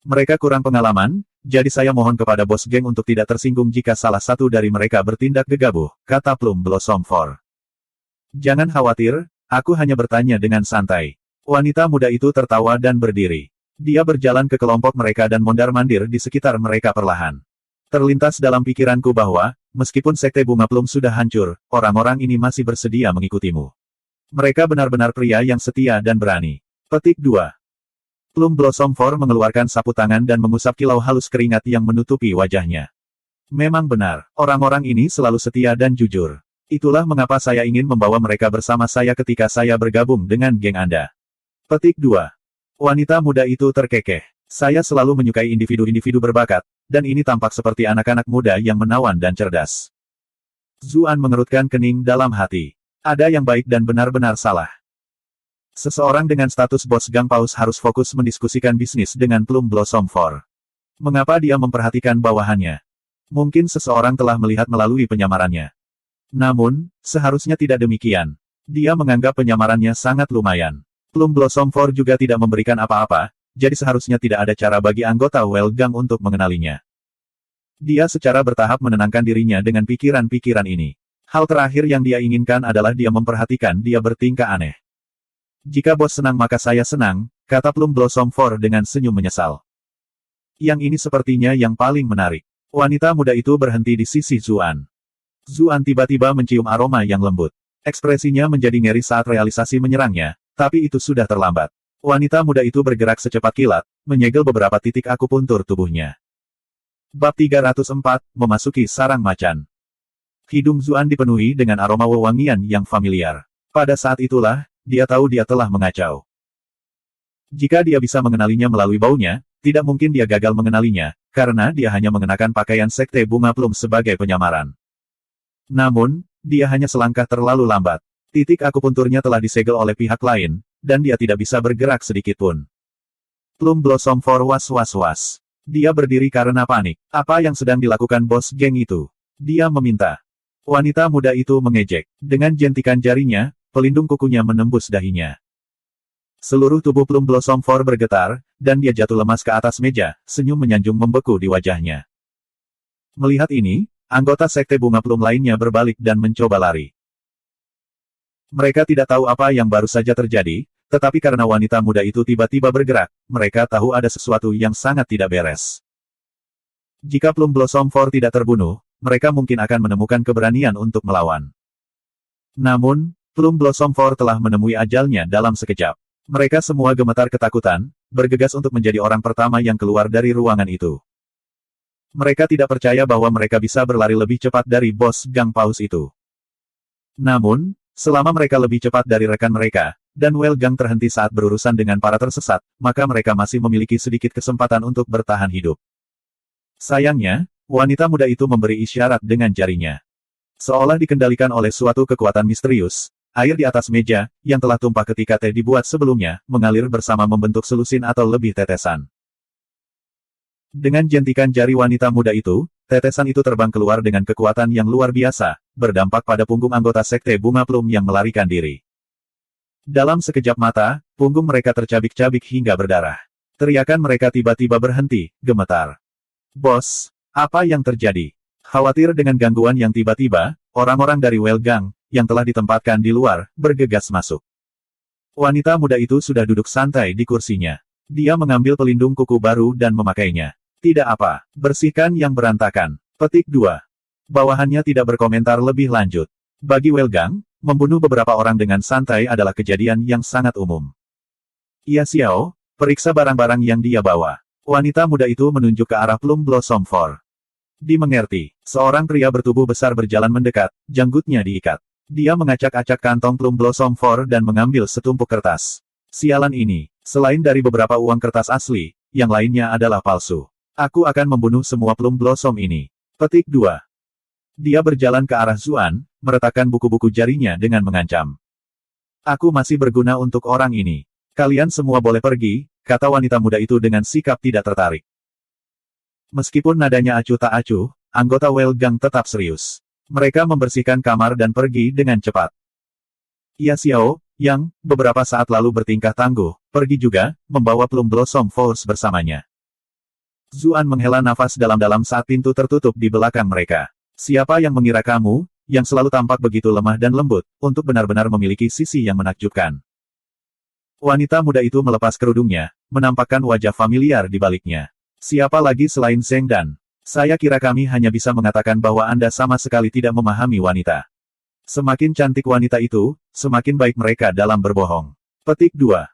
Mereka kurang pengalaman, jadi saya mohon kepada bos geng untuk tidak tersinggung jika salah satu dari mereka bertindak gegabah, kata Plum Blossom 4. Jangan khawatir, Aku hanya bertanya dengan santai. Wanita muda itu tertawa dan berdiri. Dia berjalan ke kelompok mereka dan mondar-mandir di sekitar mereka perlahan. Terlintas dalam pikiranku bahwa, meskipun Sekte Bunga Plum sudah hancur, orang-orang ini masih bersedia mengikutimu. Mereka benar-benar pria yang setia dan berani. Petik 2. Plum Blossom 4 mengeluarkan sapu tangan dan mengusap kilau halus keringat yang menutupi wajahnya. Memang benar, orang-orang ini selalu setia dan jujur. Itulah mengapa saya ingin membawa mereka bersama saya ketika saya bergabung dengan geng Anda. Petik 2. Wanita muda itu terkekeh. Saya selalu menyukai individu-individu berbakat, dan ini tampak seperti anak-anak muda yang menawan dan cerdas. Zuan mengerutkan kening dalam hati. Ada yang baik dan benar-benar salah. Seseorang dengan status bos Gang Paus harus fokus mendiskusikan bisnis dengan Plum Blossom 4. Mengapa dia memperhatikan bawahannya? Mungkin seseorang telah melihat melalui penyamarannya. Namun, seharusnya tidak demikian. Dia menganggap penyamarannya sangat lumayan. Plum Blossom 4 juga tidak memberikan apa-apa, jadi seharusnya tidak ada cara bagi anggota Well Gang untuk mengenalinya. Dia secara bertahap menenangkan dirinya dengan pikiran-pikiran ini. Hal terakhir yang dia inginkan adalah dia memperhatikan dia bertingkah aneh. Jika bos senang maka saya senang, kata Plum Blossom 4 dengan senyum menyesal. Yang ini sepertinya yang paling menarik. Wanita muda itu berhenti di sisi Zuan. Zuan tiba-tiba mencium aroma yang lembut. Ekspresinya menjadi ngeri saat realisasi menyerangnya, tapi itu sudah terlambat. Wanita muda itu bergerak secepat kilat, menyegel beberapa titik akupuntur tubuhnya. Bab 304, memasuki sarang macan. Hidung Zuan dipenuhi dengan aroma wewangian yang familiar. Pada saat itulah, dia tahu dia telah mengacau. Jika dia bisa mengenalinya melalui baunya, tidak mungkin dia gagal mengenalinya, karena dia hanya mengenakan pakaian Sekte Bunga Plum sebagai penyamaran. Namun, dia hanya selangkah terlalu lambat. Titik akupunturnya telah disegel oleh pihak lain, dan dia tidak bisa bergerak sedikitpun. Plum Blossom 4 was-was-was. Dia berdiri karena panik. Apa yang sedang dilakukan bos geng itu? Dia meminta. Wanita muda itu mengejek. Dengan jentikan jarinya, pelindung kukunya menembus dahinya. Seluruh tubuh Plum Blossom 4 bergetar, dan dia jatuh lemas ke atas meja, senyum menyanjung membeku di wajahnya. Melihat ini, anggota Sekte Bunga Plum lainnya berbalik dan mencoba lari. Mereka tidak tahu apa yang baru saja terjadi, tetapi karena wanita muda itu tiba-tiba bergerak, mereka tahu ada sesuatu yang sangat tidak beres. Jika Plum Blossom 4 tidak terbunuh, mereka mungkin akan menemukan keberanian untuk melawan. Namun, Plum Blossom 4 telah menemui ajalnya dalam sekejap. Mereka semua gemetar ketakutan, bergegas untuk menjadi orang pertama yang keluar dari ruangan itu. Mereka tidak percaya bahwa mereka bisa berlari lebih cepat dari bos Gang Paus itu. Namun, selama mereka lebih cepat dari rekan mereka, dan Well Gang terhenti saat berurusan dengan para tersesat, maka mereka masih memiliki sedikit kesempatan untuk bertahan hidup. Sayangnya, wanita muda itu memberi isyarat dengan jarinya. Seolah dikendalikan oleh suatu kekuatan misterius, air di atas meja, yang telah tumpah ketika teh dibuat sebelumnya, mengalir bersama membentuk selusin atau lebih tetesan. Dengan jentikan jari wanita muda itu, tetesan itu terbang keluar dengan kekuatan yang luar biasa, berdampak pada punggung anggota Sekte Bunga Plum yang melarikan diri. Dalam sekejap mata, punggung mereka tercabik-cabik hingga berdarah. Teriakan mereka tiba-tiba berhenti, gemetar. Bos, apa yang terjadi? Khawatir dengan gangguan yang tiba-tiba, orang-orang dari Well Gang, yang telah ditempatkan di luar, bergegas masuk. Wanita muda itu sudah duduk santai di kursinya. Dia mengambil pelindung kuku baru dan memakainya. Tidak apa, bersihkan yang berantakan. Petik 2. Bawahannya tidak berkomentar lebih lanjut. Bagi Well Gang, membunuh beberapa orang dengan santai adalah kejadian yang sangat umum. Ia Xiao, periksa barang-barang yang dia bawa. Wanita muda itu menunjuk ke arah Plum Blossom 4. Dimengerti, seorang pria bertubuh besar berjalan mendekat, janggutnya diikat. Dia mengacak-acak kantong Plum Blossom 4 dan mengambil setumpuk kertas. Sialan ini, selain dari beberapa uang kertas asli, yang lainnya adalah palsu. Aku akan membunuh semua Plum Blossom ini. Petik 2. Dia berjalan ke arah Zuan, meletakkan buku-buku jarinya dengan mengancam. Aku masih berguna untuk orang ini. Kalian semua boleh pergi, kata wanita muda itu dengan sikap tidak tertarik. Meskipun nadanya acuh tak acuh, anggota Well Gang tetap serius. Mereka membersihkan kamar dan pergi dengan cepat. Ia Xiao, yang beberapa saat lalu bertingkah tangguh, pergi juga, membawa Plum Blossom Force bersamanya. Zuan menghela nafas dalam-dalam saat pintu tertutup di belakang mereka. Siapa yang mengira kamu, yang selalu tampak begitu lemah dan lembut, untuk benar-benar memiliki sisi yang menakjubkan. Wanita muda itu melepas kerudungnya, menampakkan wajah familiar di baliknya. Siapa lagi selain Zheng Dan? Saya kira kami hanya bisa mengatakan bahwa Anda sama sekali tidak memahami wanita. Semakin cantik wanita itu, semakin baik mereka dalam berbohong. Petik 2.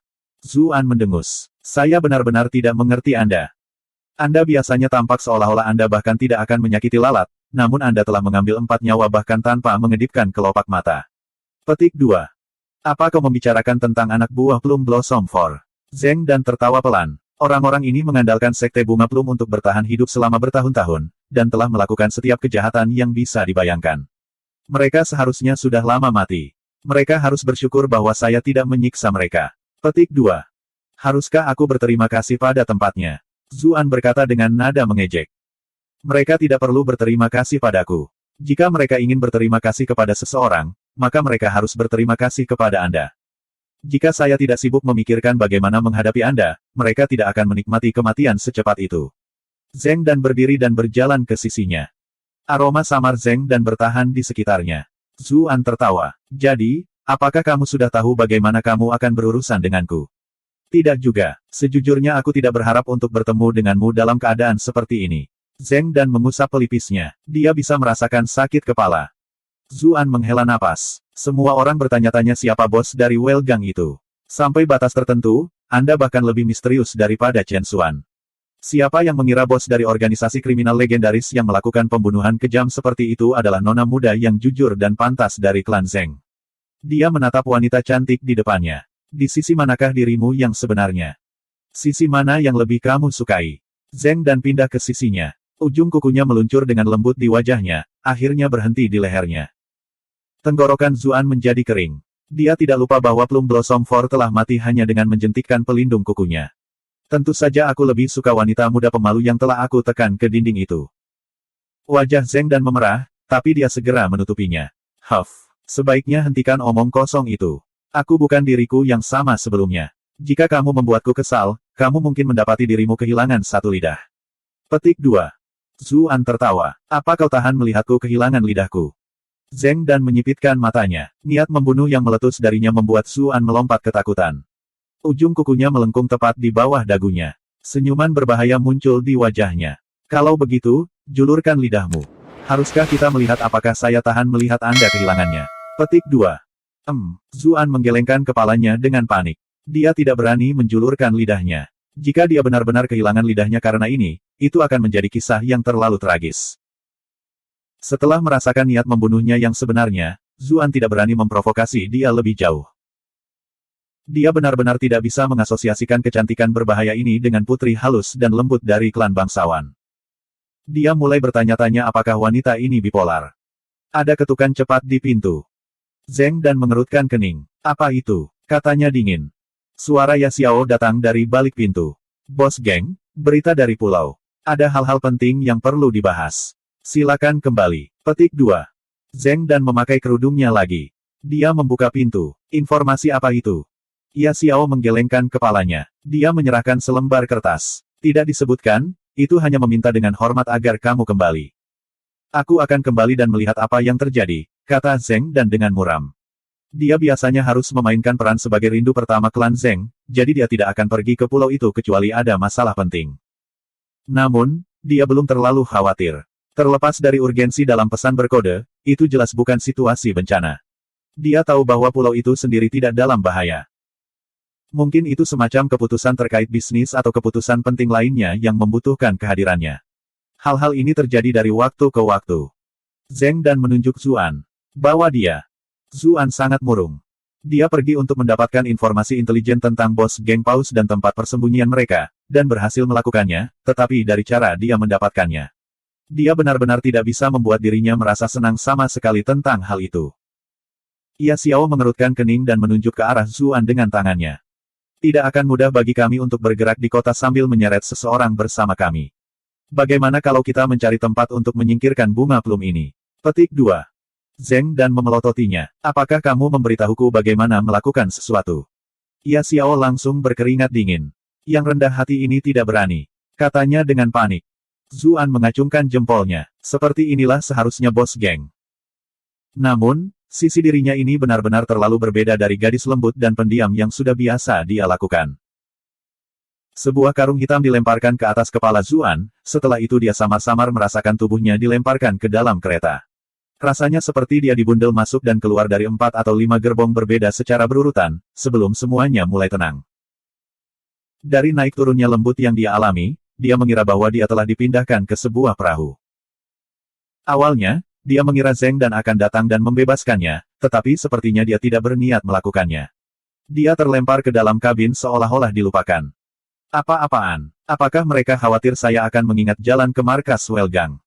Zuan mendengus. Saya benar-benar tidak mengerti Anda. Anda biasanya tampak seolah-olah Anda bahkan tidak akan menyakiti lalat, namun Anda telah mengambil 4 nyawa bahkan tanpa mengedipkan kelopak mata. Petik 2. Apa kau membicarakan tentang anak buah Plum Blossom 4? Zheng Dan tertawa pelan. Orang-orang ini mengandalkan sekte bunga plum untuk bertahan hidup selama bertahun-tahun, dan telah melakukan setiap kejahatan yang bisa dibayangkan. Mereka seharusnya sudah lama mati. Mereka harus bersyukur bahwa saya tidak menyiksa mereka. Petik 2. Haruskah aku berterima kasih pada tempatnya? Zuan berkata dengan nada mengejek. Mereka tidak perlu berterima kasih padaku. Jika mereka ingin berterima kasih kepada seseorang, maka mereka harus berterima kasih kepada Anda. Jika saya tidak sibuk memikirkan bagaimana menghadapi Anda, mereka tidak akan menikmati kematian secepat itu. Zheng Dan berdiri dan berjalan ke sisinya. Aroma samar Zheng Dan bertahan di sekitarnya. Zuan tertawa. Jadi, apakah kamu sudah tahu bagaimana kamu akan berurusan denganku? Tidak juga. Sejujurnya aku tidak berharap untuk bertemu denganmu dalam keadaan seperti ini. Zheng Dan mengusap pelipisnya. Dia bisa merasakan sakit kepala. Zuan menghela napas. Semua orang bertanya-tanya siapa bos dari Welgang itu. Sampai batas tertentu, Anda bahkan lebih misterius daripada Chen Xuan. Siapa yang mengira bos dari organisasi kriminal legendaris yang melakukan pembunuhan kejam seperti itu adalah nona muda yang jujur dan pantas dari klan Zheng? Dia menatap wanita cantik di depannya. Di sisi manakah dirimu yang sebenarnya? Sisi mana yang lebih kamu sukai? Zheng Dan pindah ke sisinya. Ujung kukunya meluncur dengan lembut di wajahnya, akhirnya berhenti di lehernya. Tenggorokan Zuan menjadi kering. Dia tidak lupa bahwa Plum Blossom 4 telah mati hanya dengan menjentikkan pelindung kukunya. Tentu saja aku lebih suka wanita muda pemalu yang telah aku tekan ke dinding itu. Wajah Zheng Dan memerah, tapi dia segera menutupinya. Huff, sebaiknya hentikan omong kosong itu. Aku bukan diriku yang sama sebelumnya. Jika kamu membuatku kesal, kamu mungkin mendapati dirimu kehilangan satu lidah. Petik 2. Zuan tertawa. Apa kau tahan melihatku kehilangan lidahku? Zheng Dan menyipitkan matanya. Niat membunuh yang meletus darinya membuat Zuan melompat ketakutan. Ujung kukunya melengkung tepat di bawah dagunya. Senyuman berbahaya muncul di wajahnya. Kalau begitu, julurkan lidahmu. Haruskah kita melihat apakah saya tahan melihat Anda kehilangannya? Petik 2. Zuan menggelengkan kepalanya dengan panik. Dia tidak berani menjulurkan lidahnya. Jika dia benar-benar kehilangan lidahnya karena ini, itu akan menjadi kisah yang terlalu tragis. Setelah merasakan niat membunuhnya yang sebenarnya, Zuan tidak berani memprovokasi dia lebih jauh. Dia benar-benar tidak bisa mengasosiasikan kecantikan berbahaya ini dengan putri halus dan lembut dari klan bangsawan. Dia mulai bertanya-tanya apakah wanita ini bipolar. Ada ketukan cepat di pintu. Zheng Dan mengerutkan kening. Apa itu? Katanya dingin. Suara Ya Xiao datang dari balik pintu. Bos geng, berita dari pulau. Ada hal-hal penting yang perlu dibahas. Silakan kembali. Petik 2. Zheng Dan memakai kerudungnya lagi. Dia membuka pintu. Informasi apa itu? Ya Xiao menggelengkan kepalanya. Dia menyerahkan selembar kertas. Tidak disebutkan, itu hanya meminta dengan hormat agar kamu kembali. Aku akan kembali dan melihat apa yang terjadi, kata Zheng Dan dengan muram. Dia biasanya harus memainkan peran sebagai rindu pertama klan Zheng, jadi dia tidak akan pergi ke pulau itu kecuali ada masalah penting. Namun, dia belum terlalu khawatir. Terlepas dari urgensi dalam pesan berkode, itu jelas bukan situasi bencana. Dia tahu bahwa pulau itu sendiri tidak dalam bahaya. Mungkin itu semacam keputusan terkait bisnis atau keputusan penting lainnya yang membutuhkan kehadirannya. Hal-hal ini terjadi dari waktu ke waktu. Zheng Dan menunjuk Zuan. Bawa dia. Zuan sangat murung. Dia pergi untuk mendapatkan informasi intelijen tentang bos geng Paus dan tempat persembunyian mereka, dan berhasil melakukannya, tetapi dari cara dia mendapatkannya. Dia benar-benar tidak bisa membuat dirinya merasa senang sama sekali tentang hal itu. Ya Xiao mengerutkan kening dan menunjuk ke arah Zuan dengan tangannya. Tidak akan mudah bagi kami untuk bergerak di kota sambil menyeret seseorang bersama kami. Bagaimana kalau kita mencari tempat untuk menyingkirkan bunga plum ini? Petik 2. Zheng Dan memelototinya. Apakah kamu memberitahuku bagaimana melakukan sesuatu? Ya Xiao langsung berkeringat dingin. Yang rendah hati ini tidak berani. Katanya dengan panik. Zuan mengacungkan jempolnya. Seperti inilah seharusnya bos geng. Namun, sisi dirinya ini benar-benar terlalu berbeda dari gadis lembut dan pendiam yang sudah biasa dia lakukan. Sebuah karung hitam dilemparkan ke atas kepala Zuan, setelah itu dia samar-samar merasakan tubuhnya dilemparkan ke dalam kereta. Rasanya seperti dia dibundel masuk dan keluar dari 4 atau 5 gerbong berbeda secara berurutan, sebelum semuanya mulai tenang. Dari naik turunnya lembut yang dia alami, dia mengira bahwa dia telah dipindahkan ke sebuah perahu. Awalnya, dia mengira Zeng Dan akan datang dan membebaskannya, tetapi sepertinya dia tidak berniat melakukannya. Dia terlempar ke dalam kabin seolah-olah dilupakan. Apa-apaan? Apakah mereka khawatir saya akan mengingat jalan ke markas Welgang?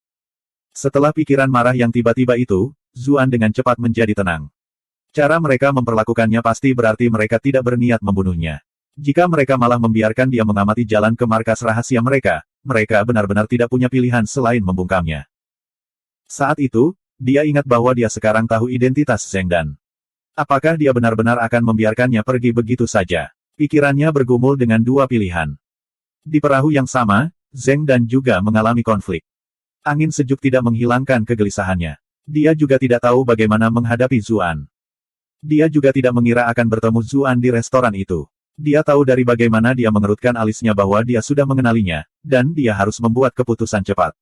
Setelah pikiran marah yang tiba-tiba itu, Zuan dengan cepat menjadi tenang. Cara mereka memperlakukannya pasti berarti mereka tidak berniat membunuhnya. Jika mereka malah membiarkan dia mengamati jalan ke markas rahasia mereka, mereka benar-benar tidak punya pilihan selain membungkamnya. Saat itu, dia ingat bahwa dia sekarang tahu identitas Zeng Dan. Apakah dia benar-benar akan membiarkannya pergi begitu saja? Pikirannya bergumul dengan dua pilihan. Di perahu yang sama, Zeng Dan juga mengalami konflik. Angin sejuk tidak menghilangkan kegelisahannya. Dia juga tidak tahu bagaimana menghadapi Zuan. Dia juga tidak mengira akan bertemu Zuan di restoran itu. Dia tahu dari bagaimana dia mengerutkan alisnya bahwa dia sudah mengenalinya, dan dia harus membuat keputusan cepat.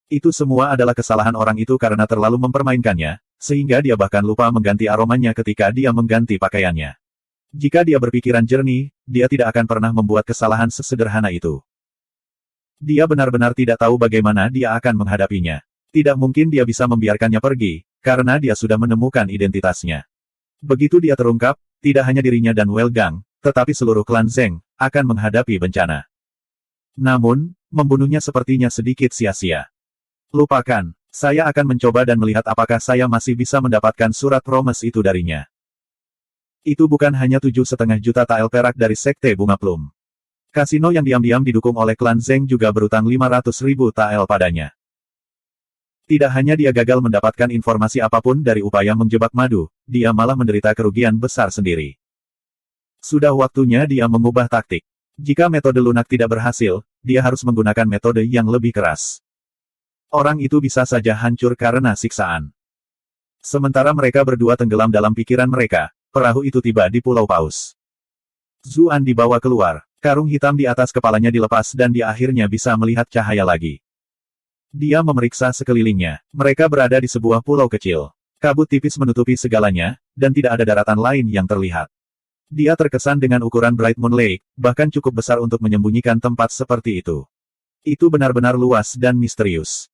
Itu semua adalah kesalahan orang itu karena terlalu mempermainkannya, sehingga dia bahkan lupa mengganti aromanya ketika dia mengganti pakaiannya. Jika dia berpikiran jernih, dia tidak akan pernah membuat kesalahan sesederhana itu. Dia benar-benar tidak tahu bagaimana dia akan menghadapinya. Tidak mungkin dia bisa membiarkannya pergi, karena dia sudah menemukan identitasnya. Begitu dia terungkap, tidak hanya dirinya dan Welgang, tetapi seluruh klan Zeng, akan menghadapi bencana. Namun, membunuhnya sepertinya sedikit sia-sia. Lupakan, saya akan mencoba dan melihat apakah saya masih bisa mendapatkan surat promes itu darinya. Itu bukan hanya 7,5 juta tael perak dari Sekte Bunga Plum. Kasino yang diam-diam didukung oleh klan Zeng juga berutang 500.000 tael padanya. Tidak hanya dia gagal mendapatkan informasi apapun dari upaya menjebak Madu, dia malah menderita kerugian besar sendiri. Sudah waktunya dia mengubah taktik. Jika metode lunak tidak berhasil, dia harus menggunakan metode yang lebih keras. Orang itu bisa saja hancur karena siksaan. Sementara mereka berdua tenggelam dalam pikiran mereka, perahu itu tiba di Pulau Paus. Zuan dibawa keluar, karung hitam di atas kepalanya dilepas dan dia akhirnya bisa melihat cahaya lagi. Dia memeriksa sekelilingnya, mereka berada di sebuah pulau kecil. Kabut tipis menutupi segalanya, dan tidak ada daratan lain yang terlihat. Dia terkesan dengan ukuran Bright Moon Lake, bahkan cukup besar untuk menyembunyikan tempat seperti itu. Itu benar-benar luas dan misterius.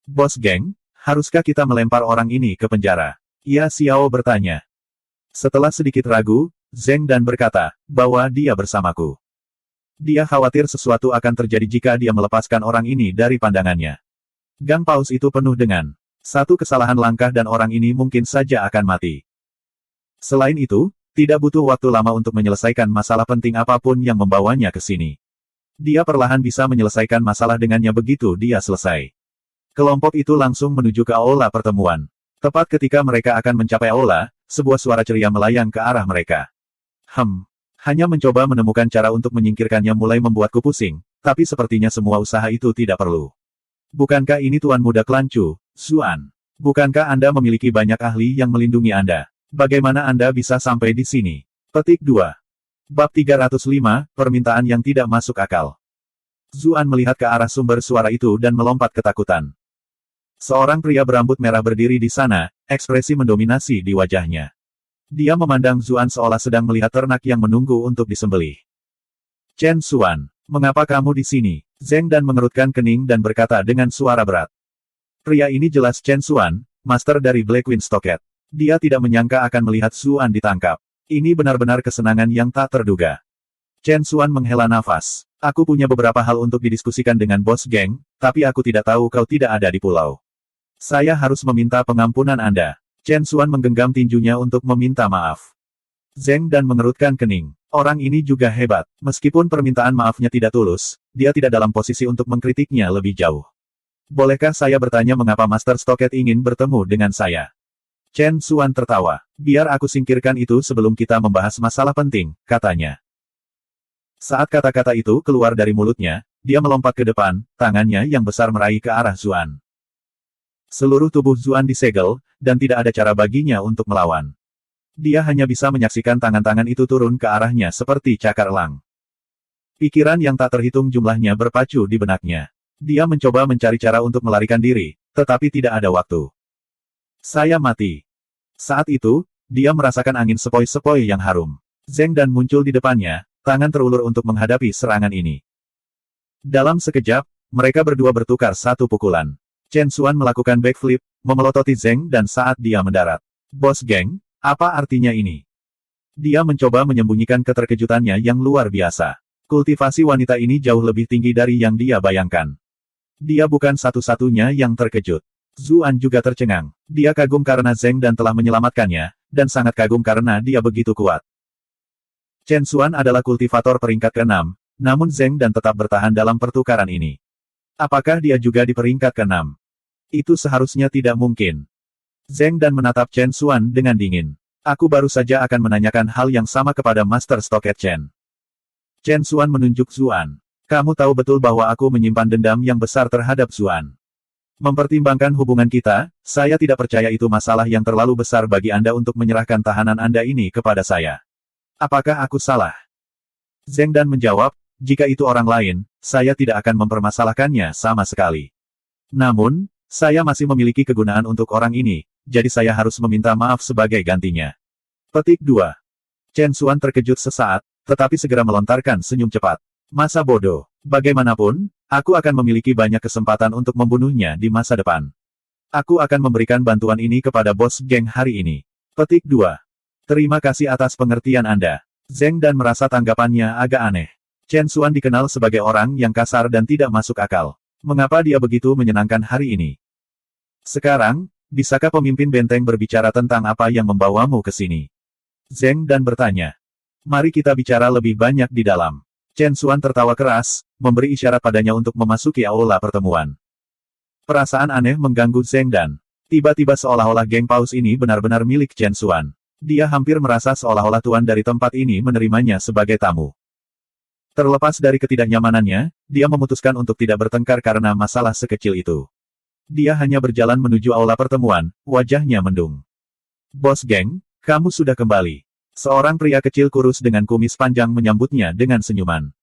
Bos geng, haruskah kita melempar orang ini ke penjara? Ya Xiao bertanya. Setelah sedikit ragu, Zeng Dan berkata, bahwa dia bersamaku. Dia khawatir sesuatu akan terjadi jika dia melepaskan orang ini dari pandangannya. Gang Paus itu penuh dengan satu kesalahan langkah dan orang ini mungkin saja akan mati. Selain itu, tidak butuh waktu lama untuk menyelesaikan masalah penting apapun yang membawanya ke sini. Dia perlahan bisa menyelesaikan masalah dengannya begitu dia selesai. Kelompok itu langsung menuju ke aula pertemuan. Tepat ketika mereka akan mencapai aula, sebuah suara ceria melayang ke arah mereka. Hanya mencoba menemukan cara untuk menyingkirkannya mulai membuatku pusing, tapi sepertinya semua usaha itu tidak perlu. Bukankah ini Tuan Muda Klan Chu, Zuan? Bukankah Anda memiliki banyak ahli yang melindungi Anda? Bagaimana Anda bisa sampai di sini? Petik 2. Bab 305, permintaan yang tidak masuk akal. Zuan melihat ke arah sumber suara itu dan melompat ketakutan. Seorang pria berambut merah berdiri di sana, ekspresi mendominasi di wajahnya. Dia memandang Zuan seolah sedang melihat ternak yang menunggu untuk disembelih. Chen Xuan, mengapa kamu di sini? Zeng Dan mengerutkan kening dan berkata dengan suara berat. Pria ini jelas Chen Xuan, master dari Blackwing Stockade. Dia tidak menyangka akan melihat Zuan ditangkap. Ini benar-benar kesenangan yang tak terduga. Chen Xuan menghela nafas. Aku punya beberapa hal untuk didiskusikan dengan bos geng, tapi aku tidak tahu kau tidak ada di pulau. Saya harus meminta pengampunan Anda. Chen Xuan menggenggam tinjunya untuk meminta maaf. Zeng Dan mengerutkan kening. Orang ini juga hebat. Meskipun permintaan maafnya tidak tulus, dia tidak dalam posisi untuk mengkritiknya lebih jauh. Bolehkah saya bertanya mengapa Master Stockade ingin bertemu dengan saya? Chen Xuan tertawa. Biar aku singkirkan itu sebelum kita membahas masalah penting, katanya. Saat kata-kata itu keluar dari mulutnya, dia melompat ke depan, tangannya yang besar meraih ke arah Zuan. Seluruh tubuh Zuan disegel, dan tidak ada cara baginya untuk melawan. Dia hanya bisa menyaksikan tangan-tangan itu turun ke arahnya seperti cakar elang. Pikiran yang tak terhitung jumlahnya berpacu di benaknya. Dia mencoba mencari cara untuk melarikan diri, tetapi tidak ada waktu. Saya mati. Saat itu, dia merasakan angin sepoi-sepoi yang harum. Zeng Dan muncul di depannya, tangan terulur untuk menghadapi serangan ini. Dalam sekejap, mereka berdua bertukar satu pukulan. Chen Xuan melakukan backflip, memelototi Zeng Dan saat dia mendarat. Bos geng, apa artinya ini? Dia mencoba menyembunyikan keterkejutannya yang luar biasa. Kultivasi wanita ini jauh lebih tinggi dari yang dia bayangkan. Dia bukan satu-satunya yang terkejut. Zuan juga tercengang. Dia kagum karena Zeng Dan telah menyelamatkannya, dan sangat kagum karena dia begitu kuat. Chen Xuan adalah kultivator peringkat ke-6, namun Zeng Dan tetap bertahan dalam pertukaran ini. Apakah dia juga di peringkat ke-6? Itu seharusnya tidak mungkin. Zeng Dan menatap Chen Xuan dengan dingin. Aku baru saja akan menanyakan hal yang sama kepada Master Stocket Chen. Chen Xuan menunjuk Zuan. Kamu tahu betul bahwa aku menyimpan dendam yang besar terhadap Zuan. Mempertimbangkan hubungan kita, saya tidak percaya itu masalah yang terlalu besar bagi Anda untuk menyerahkan tahanan Anda ini kepada saya. Apakah aku salah? Zeng Dan menjawab, jika itu orang lain, saya tidak akan mempermasalahkannya sama sekali. Namun, saya masih memiliki kegunaan untuk orang ini, jadi saya harus meminta maaf sebagai gantinya. Petik 2. Chen Xuan terkejut sesaat, tetapi segera melontarkan senyum cepat. Masa bodoh. Bagaimanapun, aku akan memiliki banyak kesempatan untuk membunuhnya di masa depan. Aku akan memberikan bantuan ini kepada bos geng hari ini. Petik 2. Terima kasih atas pengertian Anda. Zeng Dan merasa tanggapannya agak aneh. Chen Xuan dikenal sebagai orang yang kasar dan tidak masuk akal. Mengapa dia begitu menyenangkan hari ini? Sekarang, bisakah pemimpin benteng berbicara tentang apa yang membawamu ke sini? Zeng Dan bertanya. Mari kita bicara lebih banyak di dalam. Chen Xuan tertawa keras, memberi isyarat padanya untuk memasuki aula pertemuan. Perasaan aneh mengganggu Zeng Dan. Tiba-tiba seolah-olah geng paus ini benar-benar milik Chen Xuan. Dia hampir merasa seolah-olah tuan dari tempat ini menerimanya sebagai tamu. Terlepas dari ketidaknyamanannya, dia memutuskan untuk tidak bertengkar karena masalah sekecil itu. Dia hanya berjalan menuju aula pertemuan, wajahnya mendung. Bos geng, kamu sudah kembali. Seorang pria kecil kurus dengan kumis panjang menyambutnya dengan senyuman.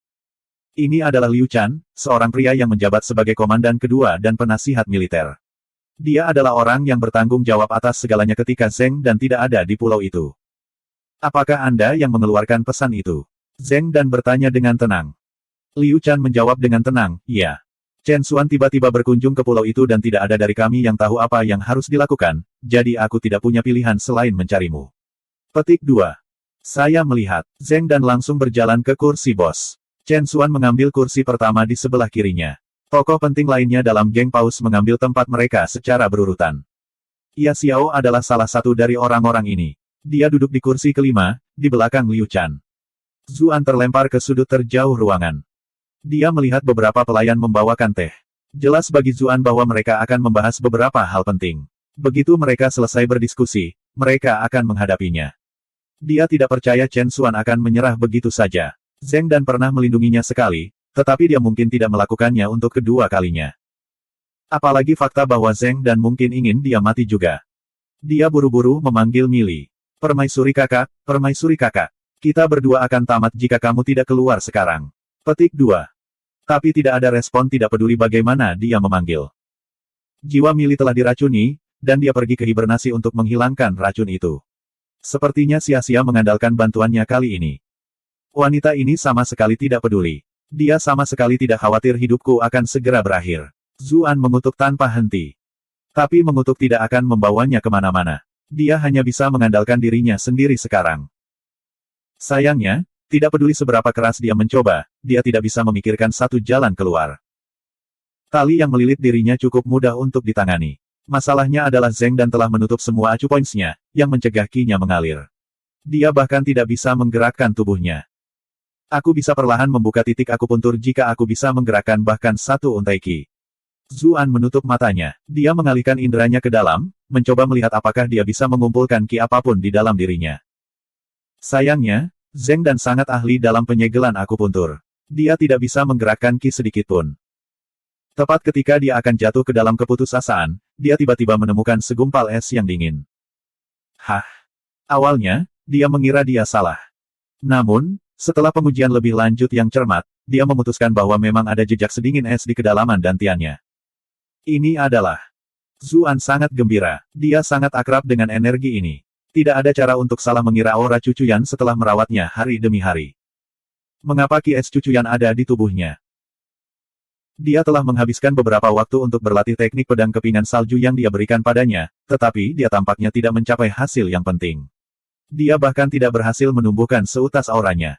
Ini adalah Liu Chan, seorang pria yang menjabat sebagai komandan kedua dan penasihat militer. Dia adalah orang yang bertanggung jawab atas segalanya ketika Zeng Dan tidak ada di pulau itu. Apakah Anda yang mengeluarkan pesan itu? Zeng Dan bertanya dengan tenang. Liu Chan menjawab dengan tenang, ya. Chen Xuan tiba-tiba berkunjung ke pulau itu dan tidak ada dari kami yang tahu apa yang harus dilakukan, jadi aku tidak punya pilihan selain mencarimu. Petik 2. Saya melihat. Zeng Dan langsung berjalan ke kursi bos. Chen Xuan mengambil kursi pertama di sebelah kirinya. Tokoh penting lainnya dalam geng paus mengambil tempat mereka secara berurutan. Ia Xiao adalah salah satu dari orang-orang ini. Dia duduk di kursi kelima, di belakang Liu Chan. Zuan terlempar ke sudut terjauh ruangan. Dia melihat beberapa pelayan membawakan teh. Jelas bagi Zuan bahwa mereka akan membahas beberapa hal penting. Begitu mereka selesai berdiskusi, mereka akan menghadapinya. Dia tidak percaya Chen Xuan akan menyerah begitu saja. Zeng Dan pernah melindunginya sekali, tetapi dia mungkin tidak melakukannya untuk kedua kalinya. Apalagi fakta bahwa Zeng Dan mungkin ingin dia mati juga. Dia buru-buru memanggil Mili. Permaisuri kakak, permaisuri kakak. Kita berdua akan tamat jika kamu tidak keluar sekarang. Petik 2. Tapi tidak ada respon tidak peduli bagaimana dia memanggil. Jiwa Mili telah diracuni, dan dia pergi ke hibernasi untuk menghilangkan racun itu. Sepertinya sia-sia mengandalkan bantuannya kali ini. Wanita ini sama sekali tidak peduli. Dia sama sekali tidak khawatir hidupku akan segera berakhir. Zuan mengutuk tanpa henti. Tapi mengutuk tidak akan membawanya kemana-mana. Dia hanya bisa mengandalkan dirinya sendiri sekarang. Sayangnya, tidak peduli seberapa keras dia mencoba, dia tidak bisa memikirkan satu jalan keluar. Tali yang melilit dirinya cukup mudah untuk ditangani. Masalahnya adalah Zeng Dan telah menutup semua acu pointsnya, yang mencegah ki-nya mengalir. Dia bahkan tidak bisa menggerakkan tubuhnya. Aku bisa perlahan membuka titik akupuntur jika aku bisa menggerakkan bahkan satu untai ki. Zuan menutup matanya. Dia mengalihkan inderanya ke dalam, mencoba melihat apakah dia bisa mengumpulkan ki apapun di dalam dirinya. Sayangnya, Zeng Dan sangat ahli dalam penyegelan akupuntur. Dia tidak bisa menggerakkan ki sedikitpun. Tepat ketika dia akan jatuh ke dalam keputusasaan, dia tiba-tiba menemukan segumpal es yang dingin. Hah? Awalnya, dia mengira dia salah. Namun, setelah pengujian lebih lanjut yang cermat, dia memutuskan bahwa memang ada jejak sedingin es di kedalaman dantiannya. Ini adalah Zuan sangat gembira. Dia sangat akrab dengan energi ini. Tidak ada cara untuk salah mengira aura Cucuyan setelah merawatnya hari demi hari. Mengapa Ki es Cucuyan ada di tubuhnya? Dia telah menghabiskan beberapa waktu untuk berlatih teknik pedang kepingan salju yang dia berikan padanya, tetapi dia tampaknya tidak mencapai hasil yang penting. Dia bahkan tidak berhasil menumbuhkan seutas auranya.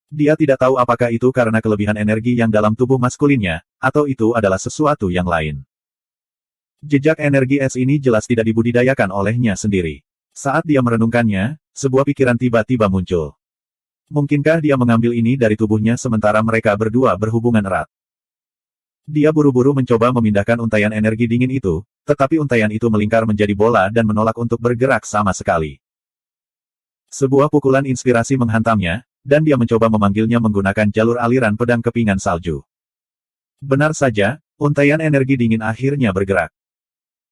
Dia tidak tahu apakah itu karena kelebihan energi yang dalam tubuh maskulinnya, atau itu adalah sesuatu yang lain. Jejak energi es ini jelas tidak dibudidayakan olehnya sendiri. Saat dia merenungkannya, sebuah pikiran tiba-tiba muncul. Mungkinkah dia mengambil ini dari tubuhnya sementara mereka berdua berhubungan erat? Dia buru-buru mencoba memindahkan untaian energi dingin itu, tetapi untaian itu melingkar menjadi bola dan menolak untuk bergerak sama sekali. Sebuah pukulan inspirasi menghantamnya, dan dia mencoba memanggilnya menggunakan jalur aliran pedang kepingan salju. Benar saja, untaian energi dingin akhirnya bergerak.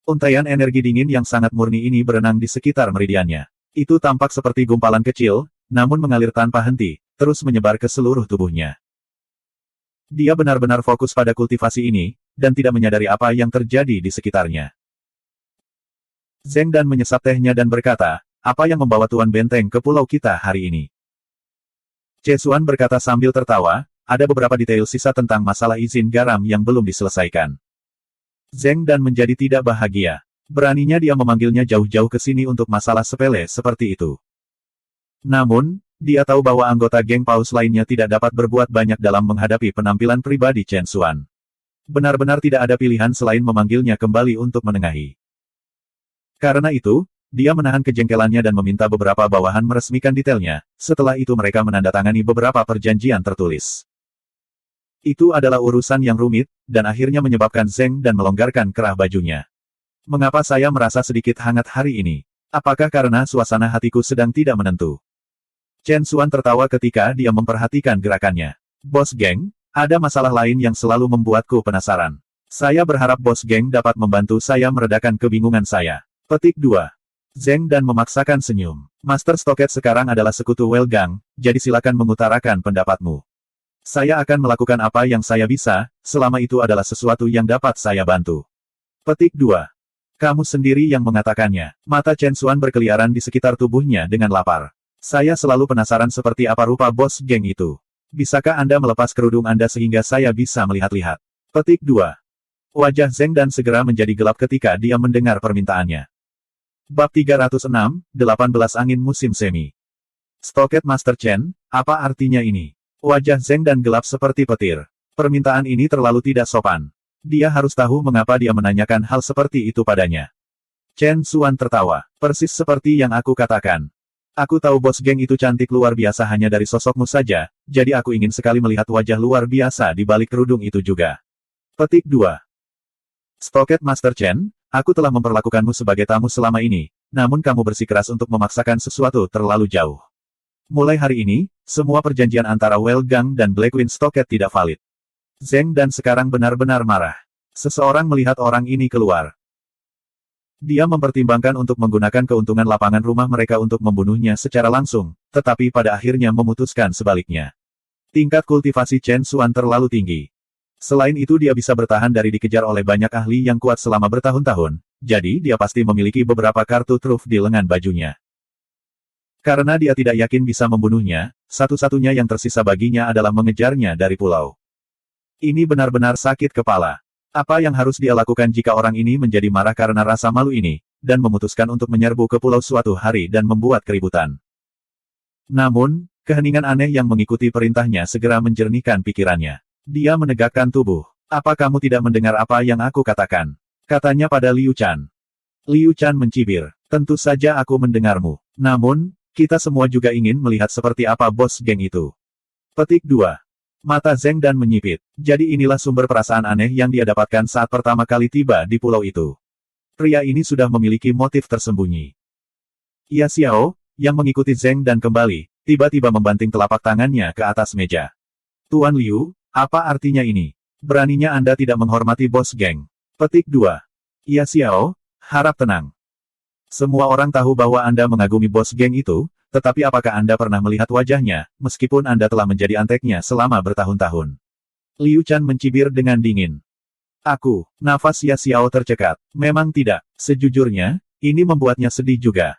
Untaian energi dingin yang sangat murni ini berenang di sekitar meridiannya. Itu tampak seperti gumpalan kecil, namun mengalir tanpa henti, terus menyebar ke seluruh tubuhnya. Dia benar-benar fokus pada kultivasi ini, dan tidak menyadari apa yang terjadi di sekitarnya. Zheng Dan menyesap tehnya dan berkata, apa yang membawa Tuan Benteng ke pulau kita hari ini? Cesuan berkata sambil tertawa, ada beberapa detail sisa tentang masalah izin garam yang belum diselesaikan. Zheng Dan menjadi tidak bahagia. Beraninya dia memanggilnya jauh-jauh ke sini untuk masalah sepele seperti itu. Namun, dia tahu bahwa anggota geng paus lainnya tidak dapat berbuat banyak dalam menghadapi penampilan pribadi Chen Xuan. Benar-benar tidak ada pilihan selain memanggilnya kembali untuk menengahi. Karena itu, dia menahan kejengkelannya dan meminta beberapa bawahan meresmikan detailnya, setelah itu mereka menandatangani beberapa perjanjian tertulis. Itu adalah urusan yang rumit, dan akhirnya menyebabkan Zheng Dan melonggarkan kerah bajunya. Mengapa saya merasa sedikit hangat hari ini? Apakah karena suasana hatiku sedang tidak menentu? Chen Xuan tertawa ketika dia memperhatikan gerakannya. Bos geng, ada masalah lain yang selalu membuatku penasaran. Saya berharap bos geng dapat membantu saya meredakan kebingungan saya. Petik 2. Zheng Dan memaksakan senyum. Master Stocket sekarang adalah sekutu Welgang, jadi silakan mengutarakan pendapatmu. Saya akan melakukan apa yang saya bisa, selama itu adalah sesuatu yang dapat saya bantu. Petik 2. Kamu sendiri yang mengatakannya. Mata Chen Xuan berkeliaran di sekitar tubuhnya dengan lapar. Saya selalu penasaran seperti apa rupa bos geng itu. Bisakah Anda melepas kerudung Anda sehingga saya bisa melihat-lihat? Petik 2. Wajah Zheng Dan segera menjadi gelap ketika dia mendengar permintaannya. Bab 306, 18 Angin Musim Semi. Stocket Master Chen, apa artinya ini? Wajah Zheng Dan gelap seperti petir. Permintaan ini terlalu tidak sopan. Dia harus tahu mengapa dia menanyakan hal seperti itu padanya. Chen Xuan tertawa. Persis seperti yang aku katakan. Aku tahu bos geng itu cantik luar biasa hanya dari sosokmu saja, jadi aku ingin sekali melihat wajah luar biasa di balik kerudung itu juga. Petik 2. Stocket Master Chen, aku telah memperlakukanmu sebagai tamu selama ini, namun kamu bersikeras untuk memaksakan sesuatu terlalu jauh. Mulai hari ini, semua perjanjian antara Welgang dan Blackwing Stocket tidak valid. Zheng Dan sekarang benar-benar marah. Seseorang melihat orang ini keluar. Dia mempertimbangkan untuk menggunakan keuntungan lapangan rumah mereka untuk membunuhnya secara langsung, tetapi pada akhirnya memutuskan sebaliknya. Tingkat kultivasi Chen Xuan terlalu tinggi. Selain itu dia bisa bertahan dari dikejar oleh banyak ahli yang kuat selama bertahun-tahun, jadi dia pasti memiliki beberapa kartu truf di lengan bajunya. Karena dia tidak yakin bisa membunuhnya, satu-satunya yang tersisa baginya adalah mengejarnya dari pulau. Ini benar-benar sakit kepala. Apa yang harus dia lakukan jika orang ini menjadi marah karena rasa malu ini, dan memutuskan untuk menyerbu ke pulau suatu hari dan membuat keributan? Namun, keheningan aneh yang mengikuti perintahnya segera menjernihkan pikirannya. Dia menegakkan tubuh. Apa kamu tidak mendengar apa yang aku katakan? Katanya pada Liu Chan. Liu Chan mencibir. Tentu saja aku mendengarmu. Namun, kita semua juga ingin melihat seperti apa bos geng itu. Petik 2. Mata Zheng Dan menyipit. Jadi inilah sumber perasaan aneh yang dia dapatkan saat pertama kali tiba di pulau itu. Pria ini sudah memiliki motif tersembunyi. Ia Xiao, yang mengikuti Zheng Dan kembali, tiba-tiba membanting telapak tangannya ke atas meja. Tuan Liu, apa artinya ini? Beraninya Anda tidak menghormati bos geng. Petik 2. Iya Xiao, harap tenang. Semua orang tahu bahwa Anda mengagumi bos geng itu, tetapi apakah Anda pernah melihat wajahnya, meskipun Anda telah menjadi anteknya selama bertahun-tahun? Liu Chan mencibir dengan dingin. Nafas Ya Xiao tercekat. Memang tidak. Sejujurnya, ini membuatnya sedih juga.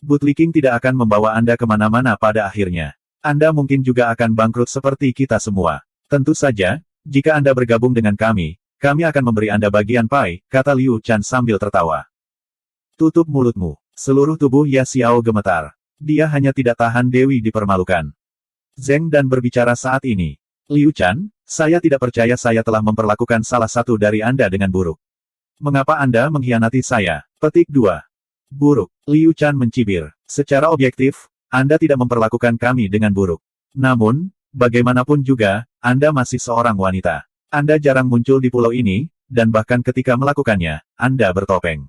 Bootlicking tidak akan membawa Anda kemana-mana pada akhirnya. Anda mungkin juga akan bangkrut seperti kita semua. Tentu saja, jika Anda bergabung dengan kami akan memberi Anda bagian pai, kata Liu Chan sambil tertawa. Tutup mulutmu. Seluruh tubuh Ya Xiao gemetar. Dia hanya tidak tahan Dewi dipermalukan. Zeng dan berbicara saat ini. Liu Chan, saya tidak percaya saya telah memperlakukan salah satu dari Anda dengan buruk. Mengapa Anda mengkhianati saya? Petik 2. Buruk. Liu Chan mencibir. Secara objektif, Anda tidak memperlakukan kami dengan buruk. Namun, bagaimanapun juga, Anda masih seorang wanita. Anda jarang muncul di pulau ini, dan bahkan ketika melakukannya, Anda bertopeng.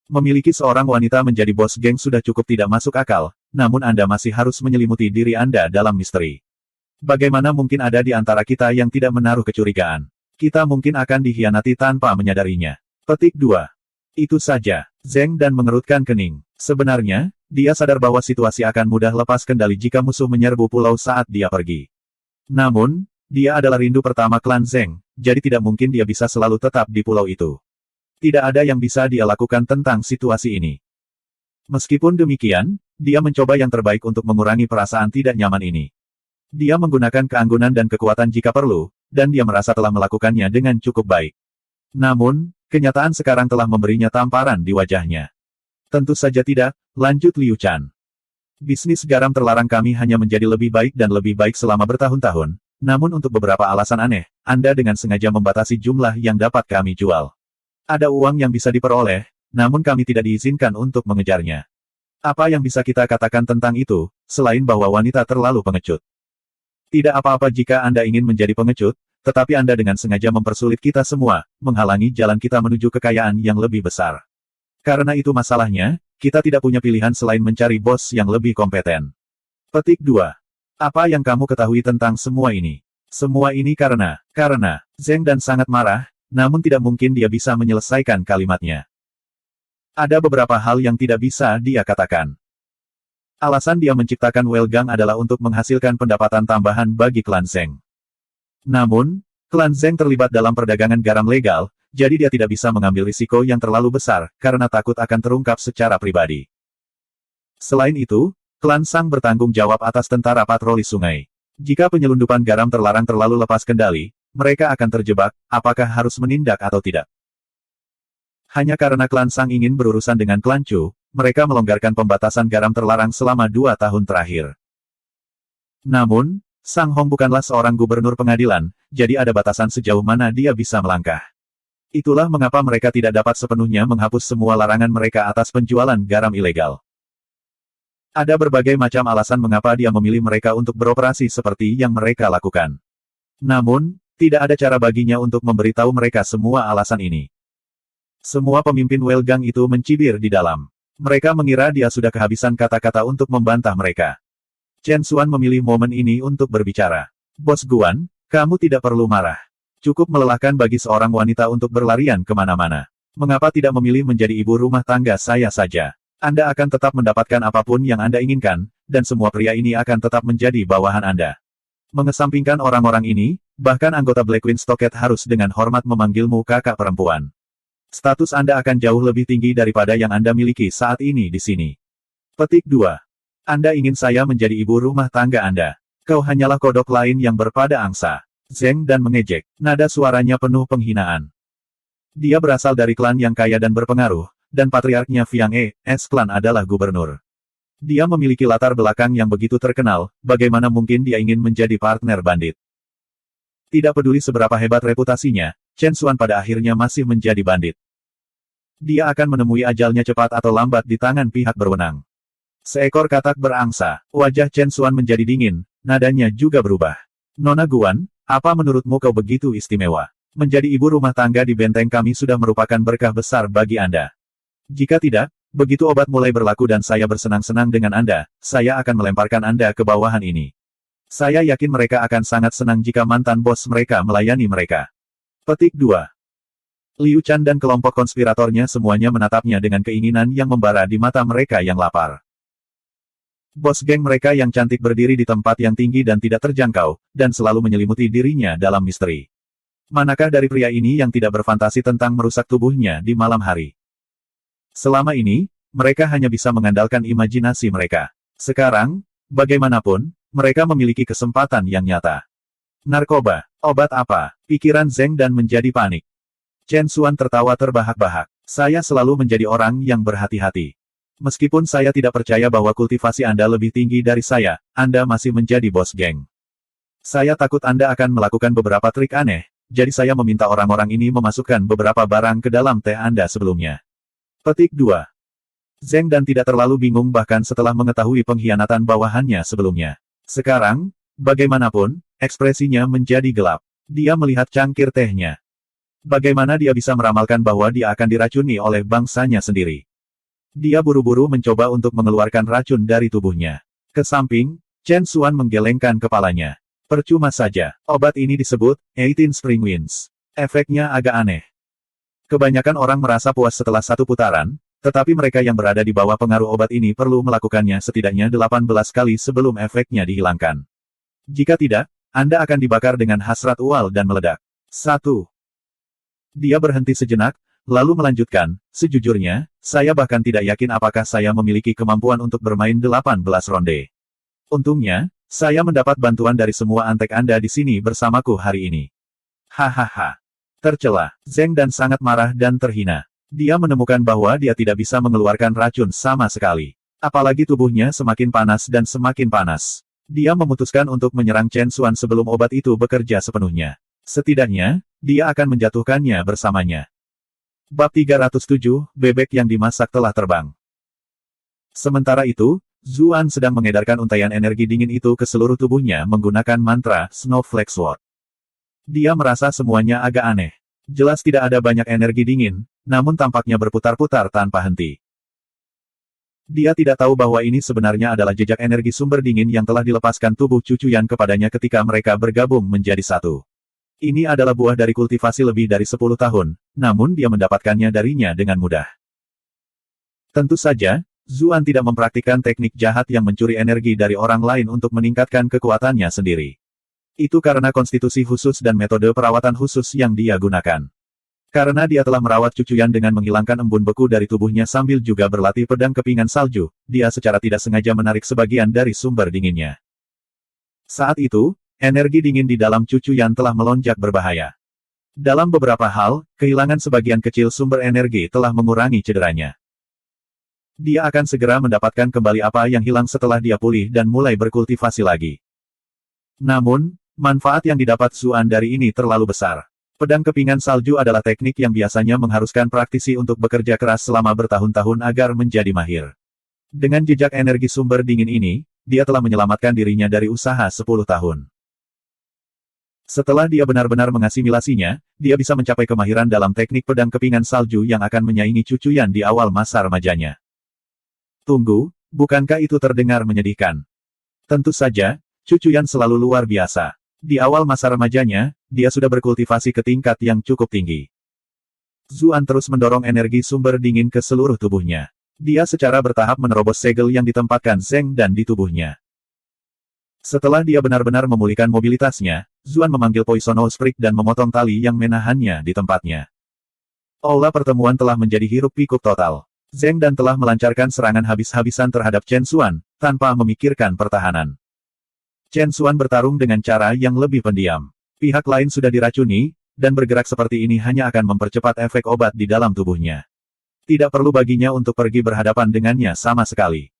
Memiliki seorang wanita menjadi bos geng sudah cukup tidak masuk akal, namun Anda masih harus menyelimuti diri Anda dalam misteri. Bagaimana mungkin ada di antara kita yang tidak menaruh kecurigaan? Kita mungkin akan dikhianati tanpa menyadarinya. Petik 2. Itu saja. Zeng dan mengerutkan kening. Sebenarnya, dia sadar bahwa situasi akan mudah lepas kendali jika musuh menyerbu pulau saat dia pergi. Namun, dia adalah rindu pertama klan Zeng, jadi tidak mungkin dia bisa selalu tetap di pulau itu. Tidak ada yang bisa dia lakukan tentang situasi ini. Meskipun demikian, dia mencoba yang terbaik untuk mengurangi perasaan tidak nyaman ini. Dia menggunakan keanggunan dan kekuatan jika perlu, dan dia merasa telah melakukannya dengan cukup baik. Namun, kenyataan sekarang telah memberinya tamparan di wajahnya. Tentu saja tidak, lanjut Liu Chan. Bisnis garam terlarang kami hanya menjadi lebih baik dan lebih baik selama bertahun-tahun, namun untuk beberapa alasan aneh, Anda dengan sengaja membatasi jumlah yang dapat kami jual. Ada uang yang bisa diperoleh, namun kami tidak diizinkan untuk mengejarnya. Apa yang bisa kita katakan tentang itu, selain bahwa wanita terlalu pengecut? Tidak apa-apa jika Anda ingin menjadi pengecut, tetapi Anda dengan sengaja mempersulit kita semua, menghalangi jalan kita menuju kekayaan yang lebih besar. Karena itu masalahnya, kita tidak punya pilihan selain mencari bos yang lebih kompeten. Petik 2. Apa yang kamu ketahui tentang semua ini? Semua ini karena Zeng dan sangat marah, namun tidak mungkin dia bisa menyelesaikan kalimatnya. Ada beberapa hal yang tidak bisa dia katakan. Alasan dia menciptakan Welgang adalah untuk menghasilkan pendapatan tambahan bagi klan Zeng. Namun, klan Zeng terlibat dalam perdagangan garam legal, jadi dia tidak bisa mengambil risiko yang terlalu besar, karena takut akan terungkap secara pribadi. Selain itu, klan Sang bertanggung jawab atas tentara patroli sungai. Jika penyelundupan garam terlarang terlalu lepas kendali, mereka akan terjebak, apakah harus menindak atau tidak. Hanya karena klan Sang ingin berurusan dengan klan Chu, mereka melonggarkan pembatasan garam terlarang selama 2 tahun terakhir. Namun, Sang Hong bukanlah seorang gubernur pengadilan, jadi ada batasan sejauh mana dia bisa melangkah. Itulah mengapa mereka tidak dapat sepenuhnya menghapus semua larangan mereka atas penjualan garam ilegal. Ada berbagai macam alasan mengapa dia memilih mereka untuk beroperasi seperti yang mereka lakukan. Namun, tidak ada cara baginya untuk memberitahu mereka semua alasan ini. Semua pemimpin Welgang itu mencibir di dalam. Mereka mengira dia sudah kehabisan kata-kata untuk membantah mereka. Chen Xuan memilih momen ini untuk berbicara. Bos Guan, kamu tidak perlu marah. Cukup melelahkan bagi seorang wanita untuk berlarian kemana-mana. Mengapa tidak memilih menjadi ibu rumah tangga saya saja? Anda akan tetap mendapatkan apapun yang Anda inginkan, dan semua pria ini akan tetap menjadi bawahan Anda. Mengesampingkan orang-orang ini, bahkan anggota Black Queen Stockade harus dengan hormat memanggilmu kakak perempuan. Status Anda akan jauh lebih tinggi daripada yang Anda miliki saat ini di sini. Petik 2. Anda ingin saya menjadi ibu rumah tangga Anda. Kau hanyalah kodok lain yang berpada angsa. Zeng dan mengejek. Nada suaranya penuh penghinaan. Dia berasal dari klan yang kaya dan berpengaruh, dan patriarknya Fiang Es klan adalah gubernur. Dia memiliki latar belakang yang begitu terkenal, bagaimana mungkin dia ingin menjadi partner bandit? Tidak peduli seberapa hebat reputasinya, Chen Xuan pada akhirnya masih menjadi bandit. Dia akan menemui ajalnya cepat atau lambat di tangan pihak berwenang. Seekor katak berangsa, wajah Chen Xuan menjadi dingin, nadanya juga berubah. Nona Guan, apa menurutmu kau begitu istimewa? Menjadi ibu rumah tangga di benteng kami sudah merupakan berkah besar bagi Anda. Jika tidak, begitu obat mulai berlaku dan saya bersenang-senang dengan Anda, saya akan melemparkan Anda ke bawahan ini. Saya yakin mereka akan sangat senang jika mantan bos mereka melayani mereka. Petik 2. Liu Chan dan kelompok konspiratornya semuanya menatapnya dengan keinginan yang membara di mata mereka yang lapar. Bos geng mereka yang cantik berdiri di tempat yang tinggi dan tidak terjangkau, dan selalu menyelimuti dirinya dalam misteri. Manakah dari pria ini yang tidak berfantasi tentang merusak tubuhnya di malam hari? Selama ini, mereka hanya bisa mengandalkan imajinasi mereka. Sekarang, bagaimanapun, mereka memiliki kesempatan yang nyata. Narkoba, obat apa? Pikiran Zeng Dan menjadi panik. Chen Xuan tertawa terbahak-bahak. Saya selalu menjadi orang yang berhati-hati. Meskipun saya tidak percaya bahwa kultivasi Anda lebih tinggi dari saya, Anda masih menjadi bos geng. Saya takut Anda akan melakukan beberapa trik aneh, jadi saya meminta orang-orang ini memasukkan beberapa barang ke dalam teh Anda sebelumnya. Petik 2. Zeng Dan tidak terlalu bingung bahkan setelah mengetahui pengkhianatan bawahannya sebelumnya. Sekarang, bagaimanapun, ekspresinya menjadi gelap. Dia melihat cangkir tehnya. Bagaimana dia bisa meramalkan bahwa dia akan diracuni oleh bangsanya sendiri? Dia buru-buru mencoba untuk mengeluarkan racun dari tubuhnya. Ke samping, Chen Xuan menggelengkan kepalanya. Percuma saja, obat ini disebut 18 Spring Winds. Efeknya agak aneh. Kebanyakan orang merasa puas setelah satu putaran, tetapi mereka yang berada di bawah pengaruh obat ini perlu melakukannya setidaknya 18 kali sebelum efeknya dihilangkan. Jika tidak, Anda akan dibakar dengan hasrat ual dan meledak. 1. Dia berhenti sejenak, lalu melanjutkan, sejujurnya, saya bahkan tidak yakin apakah saya memiliki kemampuan untuk bermain 18 ronde. Untungnya, saya mendapat bantuan dari semua antek Anda di sini bersamaku hari ini. Hahaha. Tercela, Zeng Dan sangat marah dan terhina. Dia menemukan bahwa dia tidak bisa mengeluarkan racun sama sekali. Apalagi tubuhnya semakin panas dan semakin panas. Dia memutuskan untuk menyerang Chen Xuan sebelum obat itu bekerja sepenuhnya. Setidaknya, dia akan menjatuhkannya bersamanya. Bab 307, bebek yang dimasak telah terbang. Sementara itu, Zuan sedang mengedarkan untaian energi dingin itu ke seluruh tubuhnya menggunakan mantra Snowflake Sword. Dia merasa semuanya agak aneh. Jelas tidak ada banyak energi dingin, namun tampaknya berputar-putar tanpa henti. Dia tidak tahu bahwa ini sebenarnya adalah jejak energi sumber dingin yang telah dilepaskan tubuh cucuyan kepadanya ketika mereka bergabung menjadi satu. Ini adalah buah dari kultivasi lebih dari 10 tahun, namun dia mendapatkannya darinya dengan mudah. Tentu saja, Zuan tidak mempraktikkan teknik jahat yang mencuri energi dari orang lain untuk meningkatkan kekuatannya sendiri. Itu karena konstitusi khusus dan metode perawatan khusus yang dia gunakan. Karena dia telah merawat cucuyan dengan menghilangkan embun beku dari tubuhnya sambil juga berlatih pedang kepingan salju, dia secara tidak sengaja menarik sebagian dari sumber dinginnya. Saat itu, energi dingin di dalam cucuyan telah melonjak berbahaya. Dalam beberapa hal, kehilangan sebagian kecil sumber energi telah mengurangi cederanya. Dia akan segera mendapatkan kembali apa yang hilang setelah dia pulih dan mulai berkultivasi lagi. Namun, manfaat yang didapat Zuan dari ini terlalu besar. Pedang kepingan salju adalah teknik yang biasanya mengharuskan praktisi untuk bekerja keras selama bertahun-tahun agar menjadi mahir. Dengan jejak energi sumber dingin ini, dia telah menyelamatkan dirinya dari usaha 10 tahun. Setelah dia benar-benar mengasimilasinya, dia bisa mencapai kemahiran dalam teknik pedang kepingan salju yang akan menyaingi cucuyan di awal masa remajanya. Tunggu, bukankah itu terdengar menyedihkan? Tentu saja, cucuyan selalu luar biasa. Di awal masa remajanya, dia sudah berkultivasi ke tingkat yang cukup tinggi. Zuan terus mendorong energi sumber dingin ke seluruh tubuhnya. Dia secara bertahap menerobos segel yang ditempatkan Zeng Dan di tubuhnya. Setelah dia benar-benar memulihkan mobilitasnya, Zuan memanggil Poisonous Sprig dan memotong tali yang menahannya di tempatnya. Aula pertemuan telah menjadi hiruk-pikuk total. Zeng Dan telah melancarkan serangan habis-habisan terhadap Chen Xuan, tanpa memikirkan pertahanan. Chen Xuan bertarung dengan cara yang lebih pendiam. Pihak lain sudah diracuni, dan bergerak seperti ini hanya akan mempercepat efek obat di dalam tubuhnya. Tidak perlu baginya untuk pergi berhadapan dengannya sama sekali.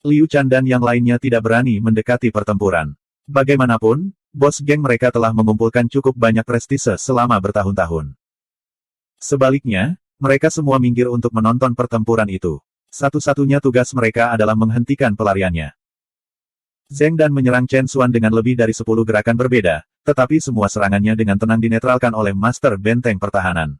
Liu Chan dan yang lainnya tidak berani mendekati pertempuran. Bagaimanapun, bos geng mereka telah mengumpulkan cukup banyak prestise selama bertahun-tahun. Sebaliknya, mereka semua minggir untuk menonton pertempuran itu. Satu-satunya tugas mereka adalah menghentikan pelariannya. Zeng Dan menyerang Chen Xuan dengan lebih dari 10 gerakan berbeda, tetapi semua serangannya dengan tenang dinetralkan oleh Master Benteng Pertahanan.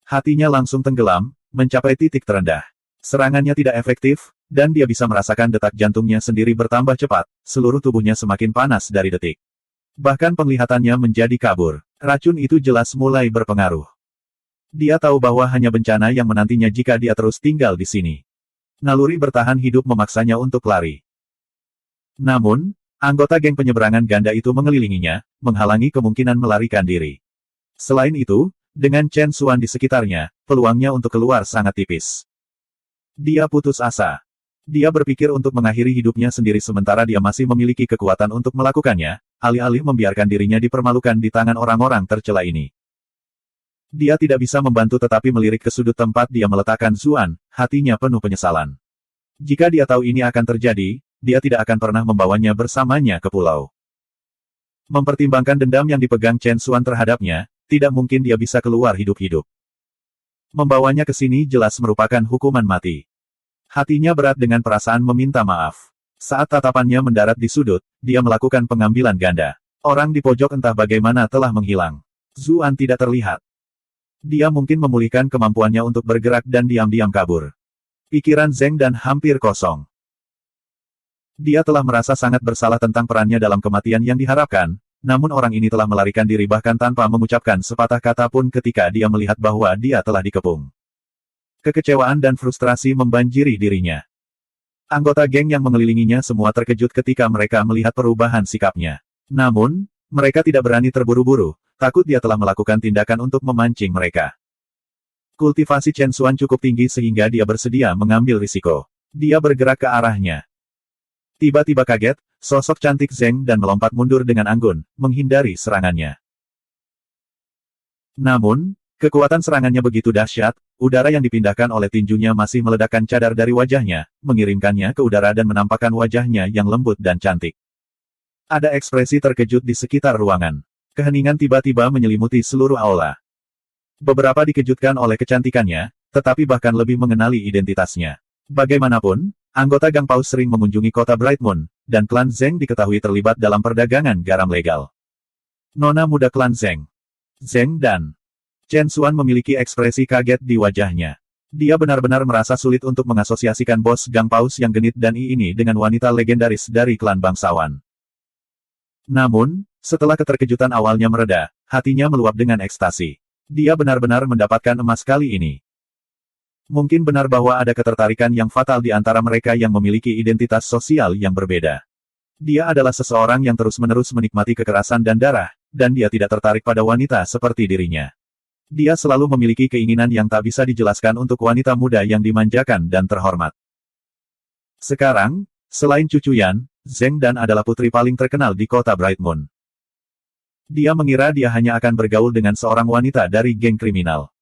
Hatinya langsung tenggelam, mencapai titik terendah. Serangannya tidak efektif, dan dia bisa merasakan detak jantungnya sendiri bertambah cepat, seluruh tubuhnya semakin panas dari detik. Bahkan penglihatannya menjadi kabur. Racun itu jelas mulai berpengaruh. Dia tahu bahwa hanya bencana yang menantinya jika dia terus tinggal di sini. Naluri bertahan hidup memaksanya untuk lari. Namun, anggota geng penyeberangan ganda itu mengelilinginya, menghalangi kemungkinan melarikan diri. Selain itu, dengan Chen Xuan di sekitarnya, peluangnya untuk keluar sangat tipis. Dia putus asa. Dia berpikir untuk mengakhiri hidupnya sendiri sementara dia masih memiliki kekuatan untuk melakukannya, alih-alih membiarkan dirinya dipermalukan di tangan orang-orang tercela ini. Dia tidak bisa membantu tetapi melirik ke sudut tempat dia meletakkan Zuan, hatinya penuh penyesalan. Jika dia tahu ini akan terjadi, dia tidak akan pernah membawanya bersamanya ke pulau. Mempertimbangkan dendam yang dipegang Chen Xuan terhadapnya, tidak mungkin dia bisa keluar hidup-hidup. Membawanya ke sini jelas merupakan hukuman mati. Hatinya berat dengan perasaan meminta maaf. Saat tatapannya mendarat di sudut, dia melakukan pengambilan ganda. Orang di pojok entah bagaimana telah menghilang. Zuan tidak terlihat. Dia mungkin memulihkan kemampuannya untuk bergerak dan diam-diam kabur. Pikiran Zeng dan hampir kosong. Dia telah merasa sangat bersalah tentang perannya dalam kematian yang diharapkan, namun orang ini telah melarikan diri bahkan tanpa mengucapkan sepatah kata pun ketika dia melihat bahwa dia telah dikepung. Kekecewaan dan frustrasi membanjiri dirinya. Anggota geng yang mengelilinginya semua terkejut ketika mereka melihat perubahan sikapnya. Namun, mereka tidak berani terburu-buru, takut dia telah melakukan tindakan untuk memancing mereka. Kultivasi Chen Xuan cukup tinggi sehingga dia bersedia mengambil risiko. Dia bergerak ke arahnya. Tiba-tiba kaget, sosok cantik Zeng dan melompat mundur dengan anggun, menghindari serangannya. Namun, kekuatan serangannya begitu dahsyat, udara yang dipindahkan oleh tinjunya masih meledakkan cadar dari wajahnya, mengirimkannya ke udara dan menampakkan wajahnya yang lembut dan cantik. Ada ekspresi terkejut di sekitar ruangan. Keheningan tiba-tiba menyelimuti seluruh aula. Beberapa dikejutkan oleh kecantikannya, tetapi bahkan lebih mengenali identitasnya. Bagaimanapun, anggota Gang Paus sering mengunjungi kota Bright Moon, dan klan Zeng diketahui terlibat dalam perdagangan garam legal. Nona muda klan Zeng. Zeng dan Chen Xuan memiliki ekspresi kaget di wajahnya. Dia benar-benar merasa sulit untuk mengasosiasikan bos Gang Paus yang genit dan ini dengan wanita legendaris dari klan bangsawan. Namun, setelah keterkejutan awalnya mereda, hatinya meluap dengan ekstasi. Dia benar-benar mendapatkan emas kali ini. Mungkin benar bahwa ada ketertarikan yang fatal di antara mereka yang memiliki identitas sosial yang berbeda. Dia adalah seseorang yang terus-menerus menikmati kekerasan dan darah, dan dia tidak tertarik pada wanita seperti dirinya. Dia selalu memiliki keinginan yang tak bisa dijelaskan untuk wanita muda yang dimanjakan dan terhormat. Sekarang, selain Cucu Yan, Zeng Dan adalah putri paling terkenal di kota Bright Moon. Dia mengira dia hanya akan bergaul dengan seorang wanita dari geng kriminal.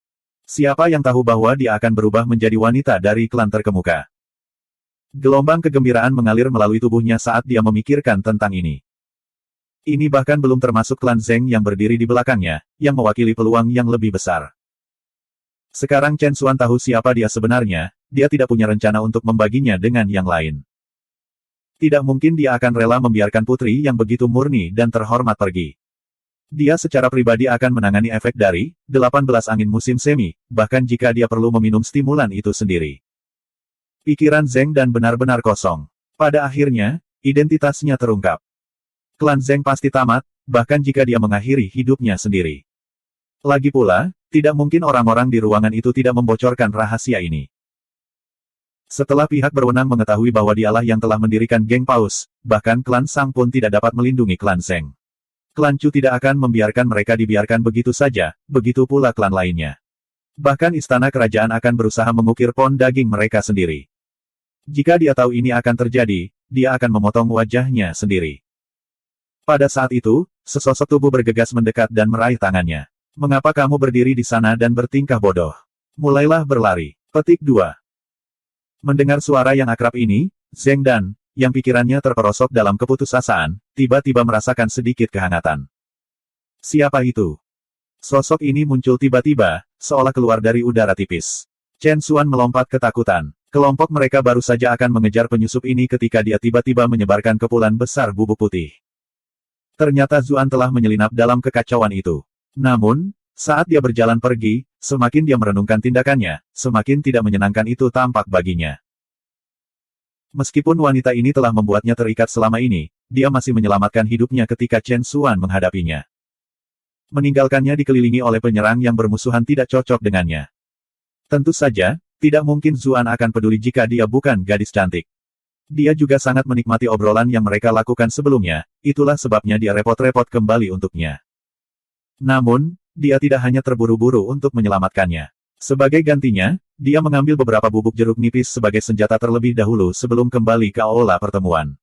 Siapa yang tahu bahwa dia akan berubah menjadi wanita dari klan terkemuka. Gelombang kegembiraan mengalir melalui tubuhnya saat dia memikirkan tentang ini. Ini bahkan belum termasuk klan Zeng yang berdiri di belakangnya, yang mewakili peluang yang lebih besar. Sekarang Chen Xuan tahu siapa dia sebenarnya, dia tidak punya rencana untuk membaginya dengan yang lain. Tidak mungkin dia akan rela membiarkan putri yang begitu murni dan terhormat pergi. Dia secara pribadi akan menangani efek dari 18 angin musim semi, bahkan jika dia perlu meminum stimulan itu sendiri. Pikiran Zeng Dan benar-benar kosong. Pada akhirnya, identitasnya terungkap. Klan Zeng pasti tamat, bahkan jika dia mengakhiri hidupnya sendiri. Lagi pula, tidak mungkin orang-orang di ruangan itu tidak membocorkan rahasia ini. Setelah pihak berwenang mengetahui bahwa dialah yang telah mendirikan geng Paus, bahkan klan Sang pun tidak dapat melindungi klan Zeng. Klan Chu tidak akan membiarkan mereka dibiarkan begitu saja, begitu pula klan lainnya. Bahkan istana kerajaan akan berusaha mengukir pon daging mereka sendiri. Jika dia tahu ini akan terjadi, dia akan memotong wajahnya sendiri. Pada saat itu, sesosok tubuh bergegas mendekat dan meraih tangannya. Mengapa kamu berdiri di sana dan bertingkah bodoh? Mulailah berlari. Petik 2. Mendengar suara yang akrab ini, Zeng Dan, yang pikirannya terperosok dalam keputusasaan, tiba-tiba merasakan sedikit kehangatan. Siapa itu? Sosok ini muncul tiba-tiba, seolah keluar dari udara tipis. Chen Xuan melompat ketakutan. Kelompok mereka baru saja akan mengejar penyusup ini ketika dia tiba-tiba menyebarkan kepulan besar bubuk putih. Ternyata Zuan telah menyelinap dalam kekacauan itu. Namun, saat dia berjalan pergi, semakin dia merenungkan tindakannya, semakin tidak menyenangkan itu tampak baginya. Meskipun wanita ini telah membuatnya terikat selama ini, dia masih menyelamatkan hidupnya ketika Chen Xuan menghadapinya. Meninggalkannya dikelilingi oleh penyerang yang bermusuhan tidak cocok dengannya. Tentu saja, tidak mungkin Zuan akan peduli jika dia bukan gadis cantik. Dia juga sangat menikmati obrolan yang mereka lakukan sebelumnya, itulah sebabnya dia repot-repot kembali untuknya. Namun, dia tidak hanya terburu-buru untuk menyelamatkannya. Sebagai gantinya, dia mengambil beberapa bubuk jeruk nipis sebagai senjata terlebih dahulu sebelum kembali ke aula pertemuan.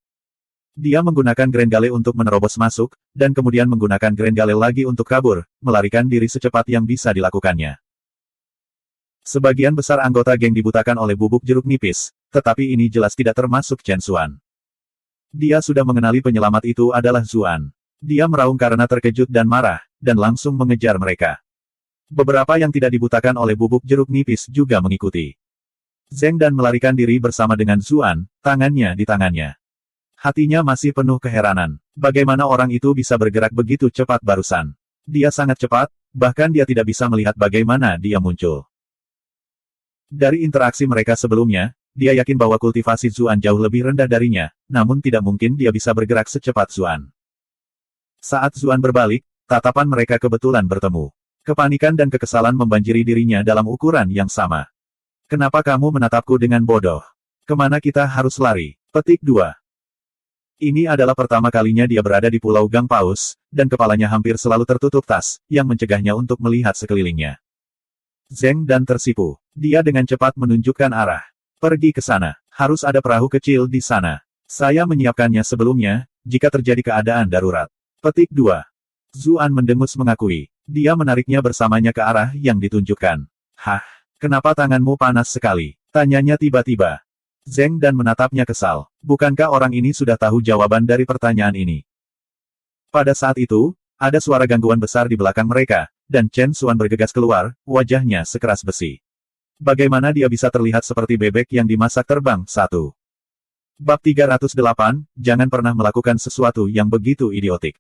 Dia menggunakan Grenggale untuk menerobos masuk, dan kemudian menggunakan Grenggale lagi untuk kabur, melarikan diri secepat yang bisa dilakukannya. Sebagian besar anggota geng dibutakan oleh bubuk jeruk nipis, tetapi ini jelas tidak termasuk Chen Xuan. Dia sudah mengenali penyelamat itu adalah Zuan. Dia meraung karena terkejut dan marah, dan langsung mengejar mereka. Beberapa yang tidak dibutakan oleh bubuk jeruk nipis juga mengikuti. Zheng Dan melarikan diri bersama dengan Zuan, tangannya di tangannya. Hatinya masih penuh keheranan. Bagaimana orang itu bisa bergerak begitu cepat barusan? Dia sangat cepat, bahkan dia tidak bisa melihat bagaimana dia muncul. Dari interaksi mereka sebelumnya, dia yakin bahwa kultivasi Zuan jauh lebih rendah darinya, namun tidak mungkin dia bisa bergerak secepat Zuan. Saat Zuan berbalik, tatapan mereka kebetulan bertemu. Kepanikan dan kekesalan membanjiri dirinya dalam ukuran yang sama. Kenapa kamu menatapku dengan bodoh? Kemana kita harus lari? Petik 2. Ini adalah pertama kalinya dia berada di Pulau Gang Paus, dan kepalanya hampir selalu tertutup tas, yang mencegahnya untuk melihat sekelilingnya. Zheng Dan tersipu. Dia dengan cepat menunjukkan arah. Pergi ke sana. Harus ada perahu kecil di sana. Saya menyiapkannya sebelumnya, jika terjadi keadaan darurat. Petik 2. Zuan mendengus mengakui. Dia menariknya bersamanya ke arah yang ditunjukkan. Hah? Kenapa tanganmu panas sekali? Tanyanya tiba-tiba. Zheng Dan menatapnya kesal. Bukankah orang ini sudah tahu jawaban dari pertanyaan ini? Pada saat itu, ada suara gangguan besar di belakang mereka, dan Chen Xuan bergegas keluar, wajahnya sekeras besi. Bagaimana dia bisa terlihat seperti bebek yang dimasak terbang? 1. Bab 308, jangan pernah melakukan sesuatu yang begitu idiotik.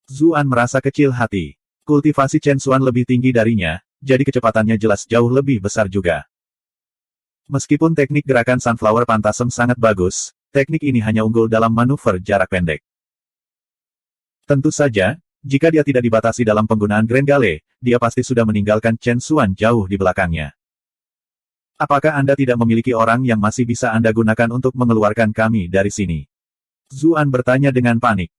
Zuan merasa kecil hati. Kultivasi Chen Xuan lebih tinggi darinya, jadi kecepatannya jelas jauh lebih besar juga. Meskipun teknik gerakan Sunflower Phantasm sangat bagus, teknik ini hanya unggul dalam manuver jarak pendek. Tentu saja, jika dia tidak dibatasi dalam penggunaan Grenggale, dia pasti sudah meninggalkan Chen Xuan jauh di belakangnya. Apakah Anda tidak memiliki orang yang masih bisa Anda gunakan untuk mengeluarkan kami dari sini? Zuan bertanya dengan panik.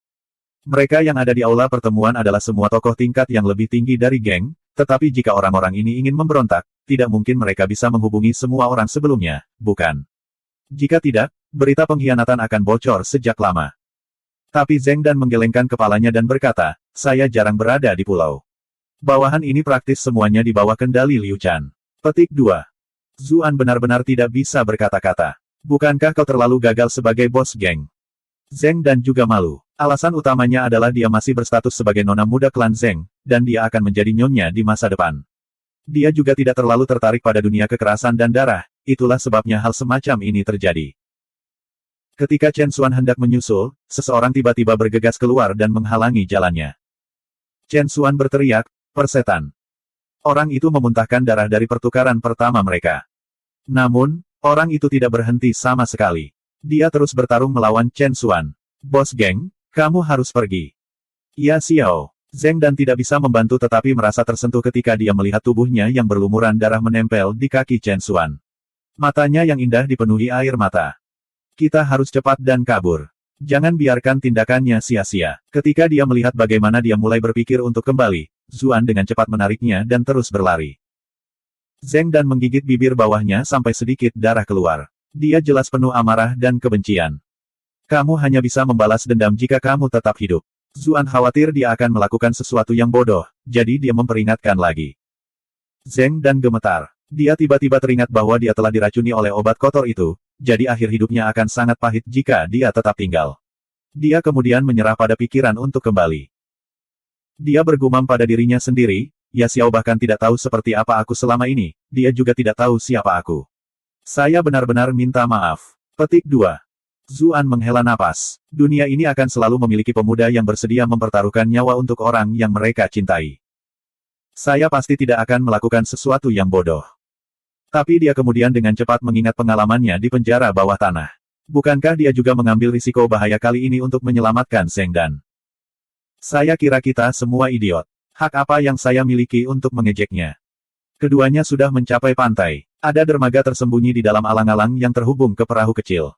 Mereka yang ada di aula pertemuan adalah semua tokoh tingkat yang lebih tinggi dari geng, tetapi jika orang-orang ini ingin memberontak, tidak mungkin mereka bisa menghubungi semua orang sebelumnya, bukan? Jika tidak, berita pengkhianatan akan bocor sejak lama. Tapi Zheng Dan menggelengkan kepalanya dan berkata, saya jarang berada di pulau. Bawahan ini praktis semuanya di bawah kendali Liu Chan. Petik 2. Zuan benar-benar tidak bisa berkata-kata. Bukankah kau terlalu gagal sebagai bos geng? Zheng Dan juga malu. Alasan utamanya adalah dia masih berstatus sebagai nona muda klan Zheng, dan dia akan menjadi nyonya di masa depan. Dia juga tidak terlalu tertarik pada dunia kekerasan dan darah, itulah sebabnya hal semacam ini terjadi. Ketika Chen Xuan hendak menyusul, seseorang tiba-tiba bergegas keluar dan menghalangi jalannya. Chen Xuan berteriak, persetan. Orang itu memuntahkan darah dari pertukaran pertama mereka. Namun, orang itu tidak berhenti sama sekali. Dia terus bertarung melawan Chen Xuan. Bos geng, kamu harus pergi. Ya Xiao. Zheng Dan tidak bisa membantu tetapi merasa tersentuh ketika dia melihat tubuhnya yang berlumuran darah menempel di kaki Chen Xuan. Matanya yang indah dipenuhi air mata. Kita harus cepat dan kabur. Jangan biarkan tindakannya sia-sia. Ketika dia melihat bagaimana dia mulai berpikir untuk kembali, Zuan dengan cepat menariknya dan terus berlari. Zheng Dan menggigit bibir bawahnya sampai sedikit darah keluar. Dia jelas penuh amarah dan kebencian. Kamu hanya bisa membalas dendam jika kamu tetap hidup. Zuan khawatir dia akan melakukan sesuatu yang bodoh, jadi dia memperingatkan lagi. Zheng Dan gemetar. Dia tiba-tiba teringat bahwa dia telah diracuni oleh obat kotor itu, jadi akhir hidupnya akan sangat pahit jika dia tetap tinggal. Dia kemudian menyerah pada pikiran untuk kembali. Dia bergumam pada dirinya sendiri, Ya Xiao bahkan tidak tahu seperti apa aku selama ini, dia juga tidak tahu siapa aku. Saya benar-benar minta maaf. Petik 2. Zuan menghela napas. Dunia ini akan selalu memiliki pemuda yang bersedia mempertaruhkan nyawa untuk orang yang mereka cintai. Saya pasti tidak akan melakukan sesuatu yang bodoh. Tapi dia kemudian dengan cepat mengingat pengalamannya di penjara bawah tanah. Bukankah dia juga mengambil risiko bahaya kali ini untuk menyelamatkan Zheng Dan? Saya kira kita semua idiot. Hak apa yang saya miliki untuk mengejeknya? Keduanya sudah mencapai pantai. Ada dermaga tersembunyi di dalam alang-alang yang terhubung ke perahu kecil.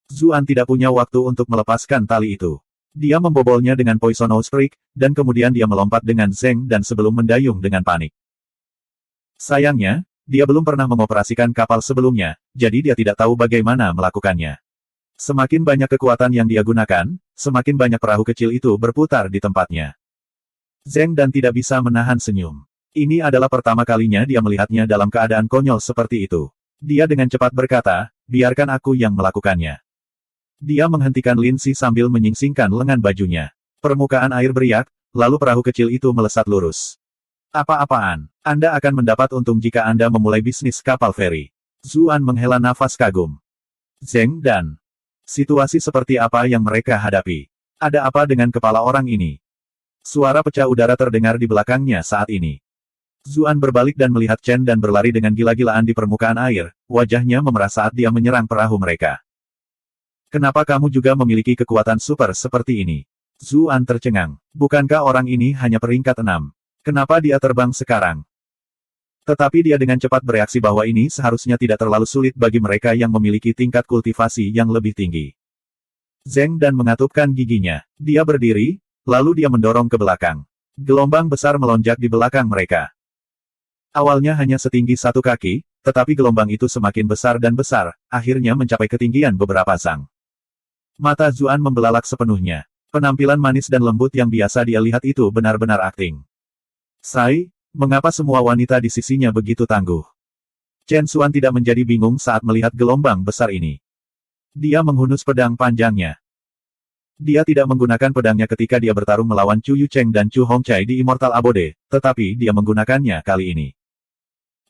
Zuan tidak punya waktu untuk melepaskan tali itu. Dia membobolnya dengan Poisonous Streak, dan kemudian dia melompat dengan Zeng dan sebelum mendayung dengan panik. Sayangnya, dia belum pernah mengoperasikan kapal sebelumnya, jadi dia tidak tahu bagaimana melakukannya. Semakin banyak kekuatan yang dia gunakan, semakin banyak perahu kecil itu berputar di tempatnya. Zeng dan tidak bisa menahan senyum. Ini adalah pertama kalinya dia melihatnya dalam keadaan konyol seperti itu. Dia dengan cepat berkata, biarkan aku yang melakukannya. Dia menghentikan Lindsay sambil menyingsingkan lengan bajunya. Permukaan air beriak, lalu perahu kecil itu melesat lurus. Apa-apaan? Anda akan mendapat untung jika Anda memulai bisnis kapal feri. Zuan menghela nafas kagum. Zeng dan... Situasi seperti apa yang mereka hadapi? Ada apa dengan kepala orang ini? Suara pecah udara terdengar di belakangnya saat ini. Zuan berbalik dan melihat Chen dan berlari dengan gila-gilaan di permukaan air, wajahnya memerah saat dia menyerang perahu mereka. Kenapa kamu juga memiliki kekuatan super seperti ini? Zuan tercengang. Bukankah orang ini hanya peringkat 6? Kenapa dia terbang sekarang? Tetapi dia dengan cepat bereaksi bahwa ini seharusnya tidak terlalu sulit bagi mereka yang memiliki tingkat kultivasi yang lebih tinggi. Zeng dan mengatupkan giginya. Dia berdiri, lalu dia mendorong ke belakang. Gelombang besar melonjak di belakang mereka. Awalnya hanya setinggi 1 kaki, tetapi gelombang itu semakin besar dan besar, akhirnya mencapai ketinggian beberapa sang. Mata Zuan membelalak sepenuhnya. Penampilan manis dan lembut yang biasa dia lihat itu benar-benar akting. Sai, mengapa semua wanita di sisinya begitu tangguh? Chen Xuan tidak menjadi bingung saat melihat gelombang besar ini. Dia menghunus pedang panjangnya. Dia tidak menggunakan pedangnya ketika dia bertarung melawan Chu Yucheng dan Chu Hongchai di Immortal Abode, tetapi dia menggunakannya kali ini.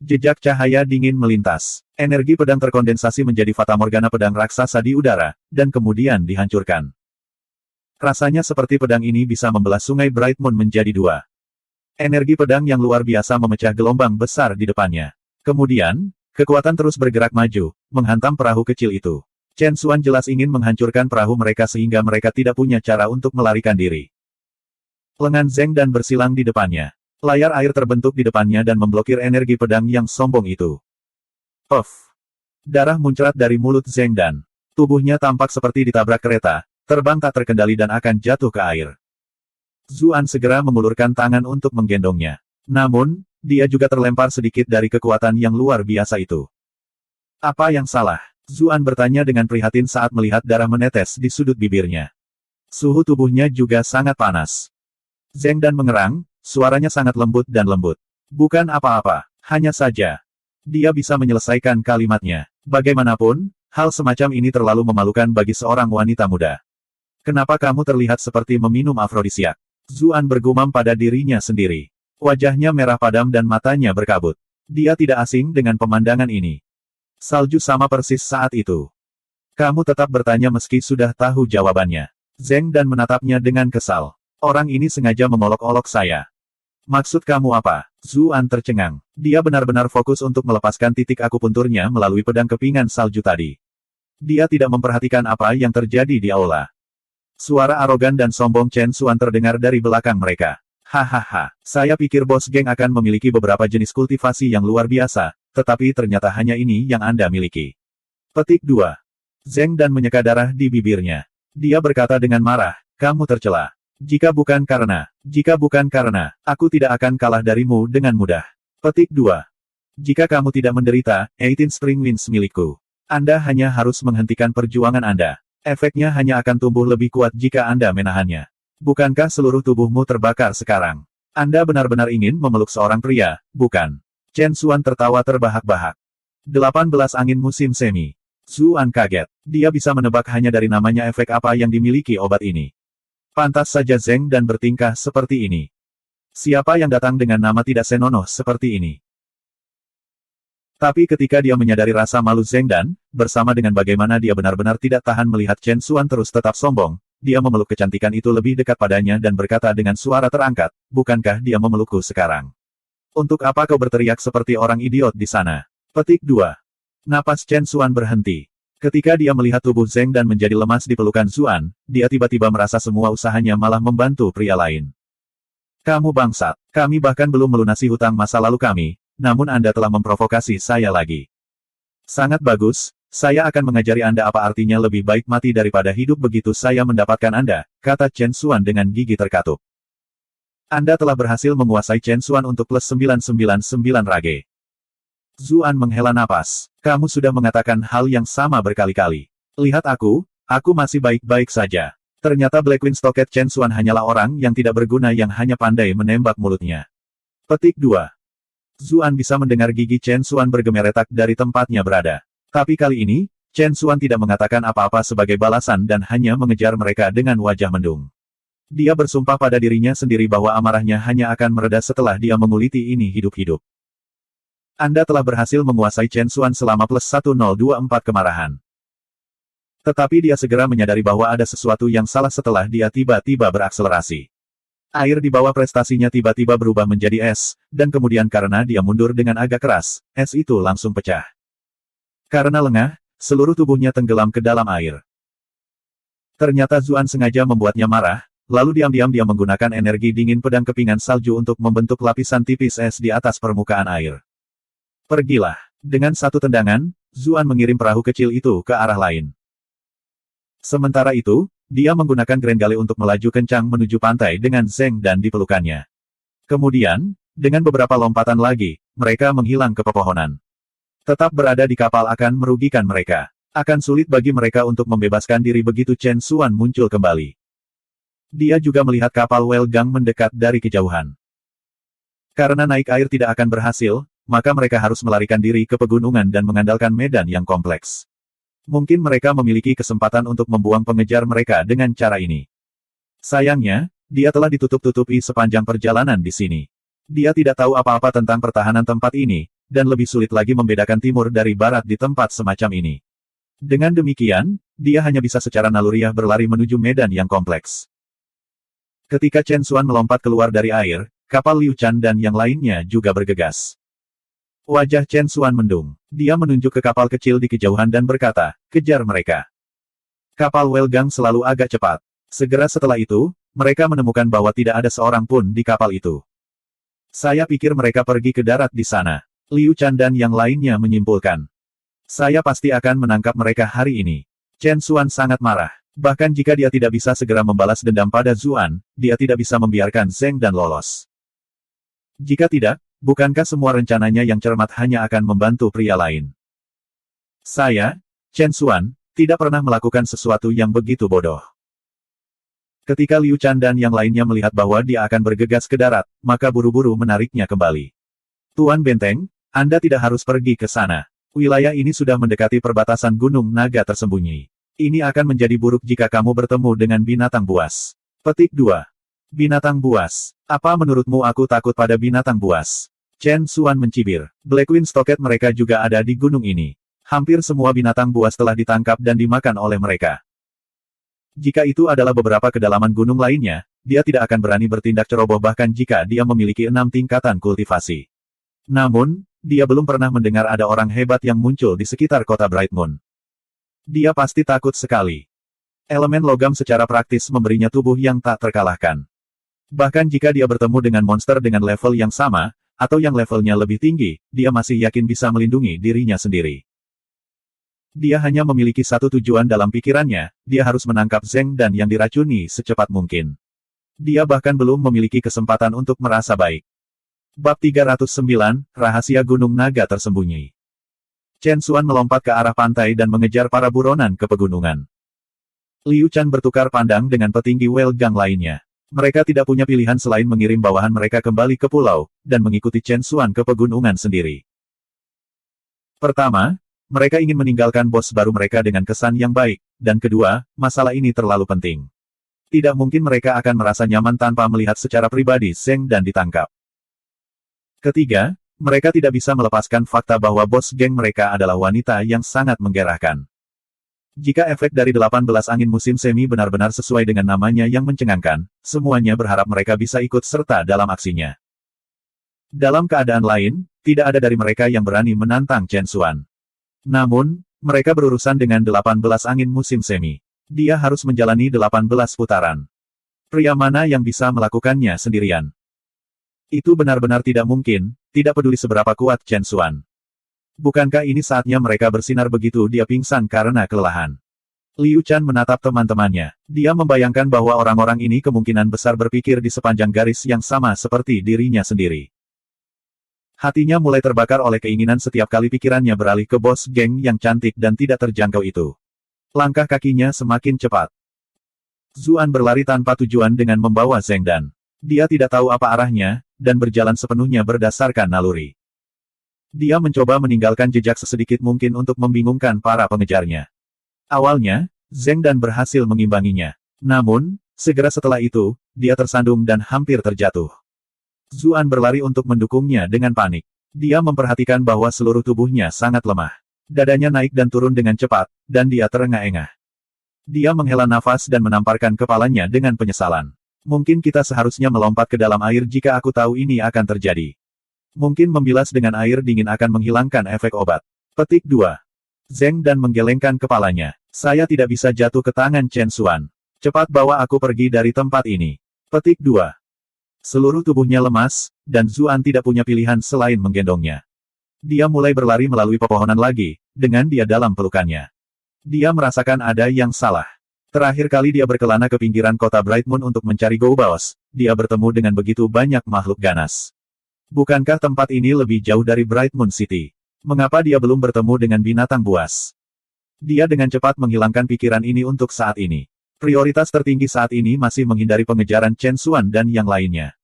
Jejak cahaya dingin melintas. Energi pedang terkondensasi menjadi fatamorgana pedang raksasa di udara, dan kemudian dihancurkan. Rasanya seperti pedang ini bisa membelah sungai Bright Moon menjadi 2. Energi pedang yang luar biasa memecah gelombang besar di depannya. Kemudian, kekuatan terus bergerak maju, menghantam perahu kecil itu. Chen Xuan jelas ingin menghancurkan perahu mereka sehingga mereka tidak punya cara untuk melarikan diri. Lengan Zeng dan bersilang di depannya. Layar air terbentuk di depannya dan memblokir energi pedang yang sombong itu. Puff! Darah muncrat dari mulut Zeng dan tubuhnya tampak seperti ditabrak kereta, terbang tak terkendali dan akan jatuh ke air. Zuan segera mengulurkan tangan untuk menggendongnya. Namun, dia juga terlempar sedikit dari kekuatan yang luar biasa itu. Apa yang salah? Zuan bertanya dengan prihatin saat melihat darah menetes di sudut bibirnya. Suhu tubuhnya juga sangat panas. Zeng dan mengerang, suaranya sangat lembut dan lembut. Bukan apa-apa, hanya saja. Dia bisa menyelesaikan kalimatnya. Bagaimanapun, hal semacam ini terlalu memalukan bagi seorang wanita muda. Kenapa kamu terlihat seperti meminum afrodisiak? Zuan bergumam pada dirinya sendiri. Wajahnya merah padam dan matanya berkabut. Dia tidak asing dengan pemandangan ini. Salju sama persis saat itu. Kamu tetap bertanya meski sudah tahu jawabannya. Zeng dan menatapnya dengan kesal. Orang ini sengaja mengolok-olok saya. Maksud kamu apa? Zuan tercengang. Dia benar-benar fokus untuk melepaskan titik akupunturnya melalui pedang kepingan salju tadi. Dia tidak memperhatikan apa yang terjadi di aula. Suara arogan dan sombong Chen Xuan terdengar dari belakang mereka. Hahaha, saya pikir bos geng akan memiliki beberapa jenis kultivasi yang luar biasa, tetapi ternyata hanya ini yang Anda miliki. Petik 2. Zeng dan menyeka darah di bibirnya. Dia berkata dengan marah, kamu tercela. Jika bukan karena, aku tidak akan kalah darimu dengan mudah. Petik 2. Jika kamu tidak menderita, 18 Spring Winds milikku. Anda hanya harus menghentikan perjuangan Anda. Efeknya hanya akan tumbuh lebih kuat jika Anda menahannya. Bukankah seluruh tubuhmu terbakar sekarang? Anda benar-benar ingin memeluk seorang pria, bukan? Chen Xuan tertawa terbahak-bahak. 18 angin musim semi. Zuan kaget. Dia bisa menebak hanya dari namanya efek apa yang dimiliki obat ini. Pantas saja Zeng dan bertingkah seperti ini. Siapa yang datang dengan nama tidak senonoh seperti ini? Tapi ketika dia menyadari rasa malu Zeng dan, bersama dengan bagaimana dia benar-benar tidak tahan melihat Chen Xuan terus tetap sombong, dia memeluk kecantikan itu lebih dekat padanya dan berkata dengan suara terangkat, bukankah dia memelukku sekarang? Untuk apa kau berteriak seperti orang idiot di sana? Petik 2. Napas Chen Xuan berhenti. Ketika dia melihat tubuh Zeng dan menjadi lemas di pelukan Zuan, dia tiba-tiba merasa semua usahanya malah membantu pria lain. Kamu bangsat. Kami bahkan belum melunasi hutang masa lalu kami, namun Anda telah memprovokasi saya lagi. Sangat bagus, saya akan mengajari Anda apa artinya lebih baik mati daripada hidup begitu saya mendapatkan Anda, kata Chen Xuan dengan gigi terkatup. Anda telah berhasil menguasai Chen Xuan untuk plus 999 rage. Zuan menghela napas. Kamu sudah mengatakan hal yang sama berkali-kali. Lihat aku masih baik-baik saja. Ternyata Blackwing Stocket Chen Xuan hanyalah orang yang tidak berguna yang hanya pandai menembak mulutnya. Petik 2. Zuan bisa mendengar gigi Chen Xuan bergemeretak dari tempatnya berada. Tapi kali ini, Chen Xuan tidak mengatakan apa-apa sebagai balasan dan hanya mengejar mereka dengan wajah mendung. Dia bersumpah pada dirinya sendiri bahwa amarahnya hanya akan mereda setelah dia menguliti ini hidup-hidup. Anda telah berhasil menguasai Chen Xuan selama plus 1024 kemarahan. Tetapi dia segera menyadari bahwa ada sesuatu yang salah setelah dia tiba-tiba berakselerasi. Air di bawah prestasinya tiba-tiba berubah menjadi es, dan kemudian karena dia mundur dengan agak keras, es itu langsung pecah. Karena lengah, seluruh tubuhnya tenggelam ke dalam air. Ternyata Zuan sengaja membuatnya marah, lalu diam-diam dia menggunakan energi dingin pedang kepingan salju untuk membentuk lapisan tipis es di atas permukaan air. Pergilah. Dengan satu tendangan, Zuan mengirim perahu kecil itu ke arah lain. Sementara itu, dia menggunakan Grenggale untuk melaju kencang menuju pantai dengan Zeng dan dipelukannya. Kemudian, dengan beberapa lompatan lagi, mereka menghilang ke pepohonan. Tetap berada di kapal akan merugikan mereka. Akan sulit bagi mereka untuk membebaskan diri begitu Chen Xuan muncul kembali. Dia juga melihat kapal Welgang mendekat dari kejauhan. Karena naik air tidak akan berhasil, maka mereka harus melarikan diri ke pegunungan dan mengandalkan medan yang kompleks. Mungkin mereka memiliki kesempatan untuk membuang pengejar mereka dengan cara ini. Sayangnya, dia telah ditutup-tutupi sepanjang perjalanan di sini. Dia tidak tahu apa-apa tentang pertahanan tempat ini, dan lebih sulit lagi membedakan timur dari barat di tempat semacam ini. Dengan demikian, dia hanya bisa secara naluriah berlari menuju medan yang kompleks. Ketika Chen Xuan melompat keluar dari air, kapal Liu Chan dan yang lainnya juga bergegas. Wajah Chen Xuan mendung. Dia menunjuk ke kapal kecil di kejauhan dan berkata, kejar mereka. Kapal Welgang selalu agak cepat. Segera setelah itu, mereka menemukan bahwa tidak ada seorang pun di kapal itu. Saya pikir mereka pergi ke darat di sana. Liu Chan dan yang lainnya menyimpulkan. Saya pasti akan menangkap mereka hari ini. Chen Xuan sangat marah. Bahkan jika dia tidak bisa segera membalas dendam pada Zuan, dia tidak bisa membiarkan Zeng dan lolos. Jika tidak, bukankah semua rencananya yang cermat hanya akan membantu pria lain? Saya, Chen Xuan, tidak pernah melakukan sesuatu yang begitu bodoh. Ketika Liu Chan dan yang lainnya melihat bahwa dia akan bergegas ke darat, maka buru-buru menariknya kembali. Tuan Benteng, Anda tidak harus pergi ke sana. Wilayah ini sudah mendekati perbatasan Gunung Naga tersembunyi. Ini akan menjadi buruk jika kamu bertemu dengan binatang buas. Petik 2. Binatang buas. Apa menurutmu aku takut pada binatang buas? Chen Xuan mencibir. Blackwing Stocket mereka juga ada di gunung ini. Hampir semua binatang buas telah ditangkap dan dimakan oleh mereka. Jika itu adalah beberapa kedalaman gunung lainnya, dia tidak akan berani bertindak ceroboh bahkan jika dia memiliki 6 tingkatan kultivasi. Namun, dia belum pernah mendengar ada orang hebat yang muncul di sekitar kota Bright Moon. Dia pasti takut sekali. Elemen logam secara praktis memberinya tubuh yang tak terkalahkan. Bahkan jika dia bertemu dengan monster dengan level yang sama, atau yang levelnya lebih tinggi, dia masih yakin bisa melindungi dirinya sendiri. Dia hanya memiliki satu tujuan dalam pikirannya, dia harus menangkap Zeng dan yang diracuni secepat mungkin. Dia bahkan belum memiliki kesempatan untuk merasa baik. Bab 309, Rahasia Gunung Naga Tersembunyi. Chen Xuan melompat ke arah pantai dan mengejar para buronan ke pegunungan. Liu Chan bertukar pandang dengan petinggi Welgang lainnya. Mereka tidak punya pilihan selain mengirim bawahan mereka kembali ke pulau, dan mengikuti Chen Xuan ke pegunungan sendiri. Pertama, mereka ingin meninggalkan bos baru mereka dengan kesan yang baik, dan kedua, masalah ini terlalu penting. Tidak mungkin mereka akan merasa nyaman tanpa melihat secara pribadi Zeng dan ditangkap. Ketiga, mereka tidak bisa melepaskan fakta bahwa bos geng mereka adalah wanita yang sangat menggerahkan. Jika efek dari 18 angin musim semi benar-benar sesuai dengan namanya yang mencengangkan, semuanya berharap mereka bisa ikut serta dalam aksinya. Dalam keadaan lain, tidak ada dari mereka yang berani menantang Chen Xuan. Namun, mereka berurusan dengan 18 angin musim semi. Dia harus menjalani 18 putaran. Pria mana yang bisa melakukannya sendirian? Itu benar-benar tidak mungkin, tidak peduli seberapa kuat Chen Xuan. Bukankah ini saatnya mereka bersinar begitu dia pingsan karena kelelahan? Liu Chan menatap teman-temannya. Dia membayangkan bahwa orang-orang ini kemungkinan besar berpikir di sepanjang garis yang sama seperti dirinya sendiri. Hatinya mulai terbakar oleh keinginan setiap kali pikirannya beralih ke bos geng yang cantik dan tidak terjangkau itu. Langkah kakinya semakin cepat. Zuan berlari tanpa tujuan dengan membawa Zheng Dan. Dia tidak tahu apa arahnya, dan berjalan sepenuhnya berdasarkan naluri. Dia mencoba meninggalkan jejak sesedikit mungkin untuk membingungkan para pengejarnya. Awalnya, Zheng Dan berhasil mengimbanginya. Namun, segera setelah itu, dia tersandung dan hampir terjatuh. Zuan berlari untuk mendukungnya dengan panik. Dia memperhatikan bahwa seluruh tubuhnya sangat lemah. Dadanya naik dan turun dengan cepat, dan dia terengah-engah. Dia menghela nafas dan menamparkan kepalanya dengan penyesalan. Mungkin kita seharusnya melompat ke dalam air jika aku tahu ini akan terjadi. Mungkin membilas dengan air dingin akan menghilangkan efek obat. Petik 2. Zheng Dan menggelengkan kepalanya. Saya tidak bisa jatuh ke tangan Chen Xuan. Cepat bawa aku pergi dari tempat ini. Petik 2. Seluruh tubuhnya lemas, dan Zuan tidak punya pilihan selain menggendongnya. Dia mulai berlari melalui pepohonan lagi, dengan dia dalam pelukannya. Dia merasakan ada yang salah. Terakhir kali dia berkelana ke pinggiran kota Bright Moon untuk mencari Go Baos, dia bertemu dengan begitu banyak makhluk ganas. Bukankah tempat ini lebih jauh dari Bright Moon City? Mengapa dia belum bertemu dengan binatang buas? Dia dengan cepat menghilangkan pikiran ini untuk saat ini. Prioritas tertinggi saat ini masih menghindari pengejaran Chen Xuan dan yang lainnya.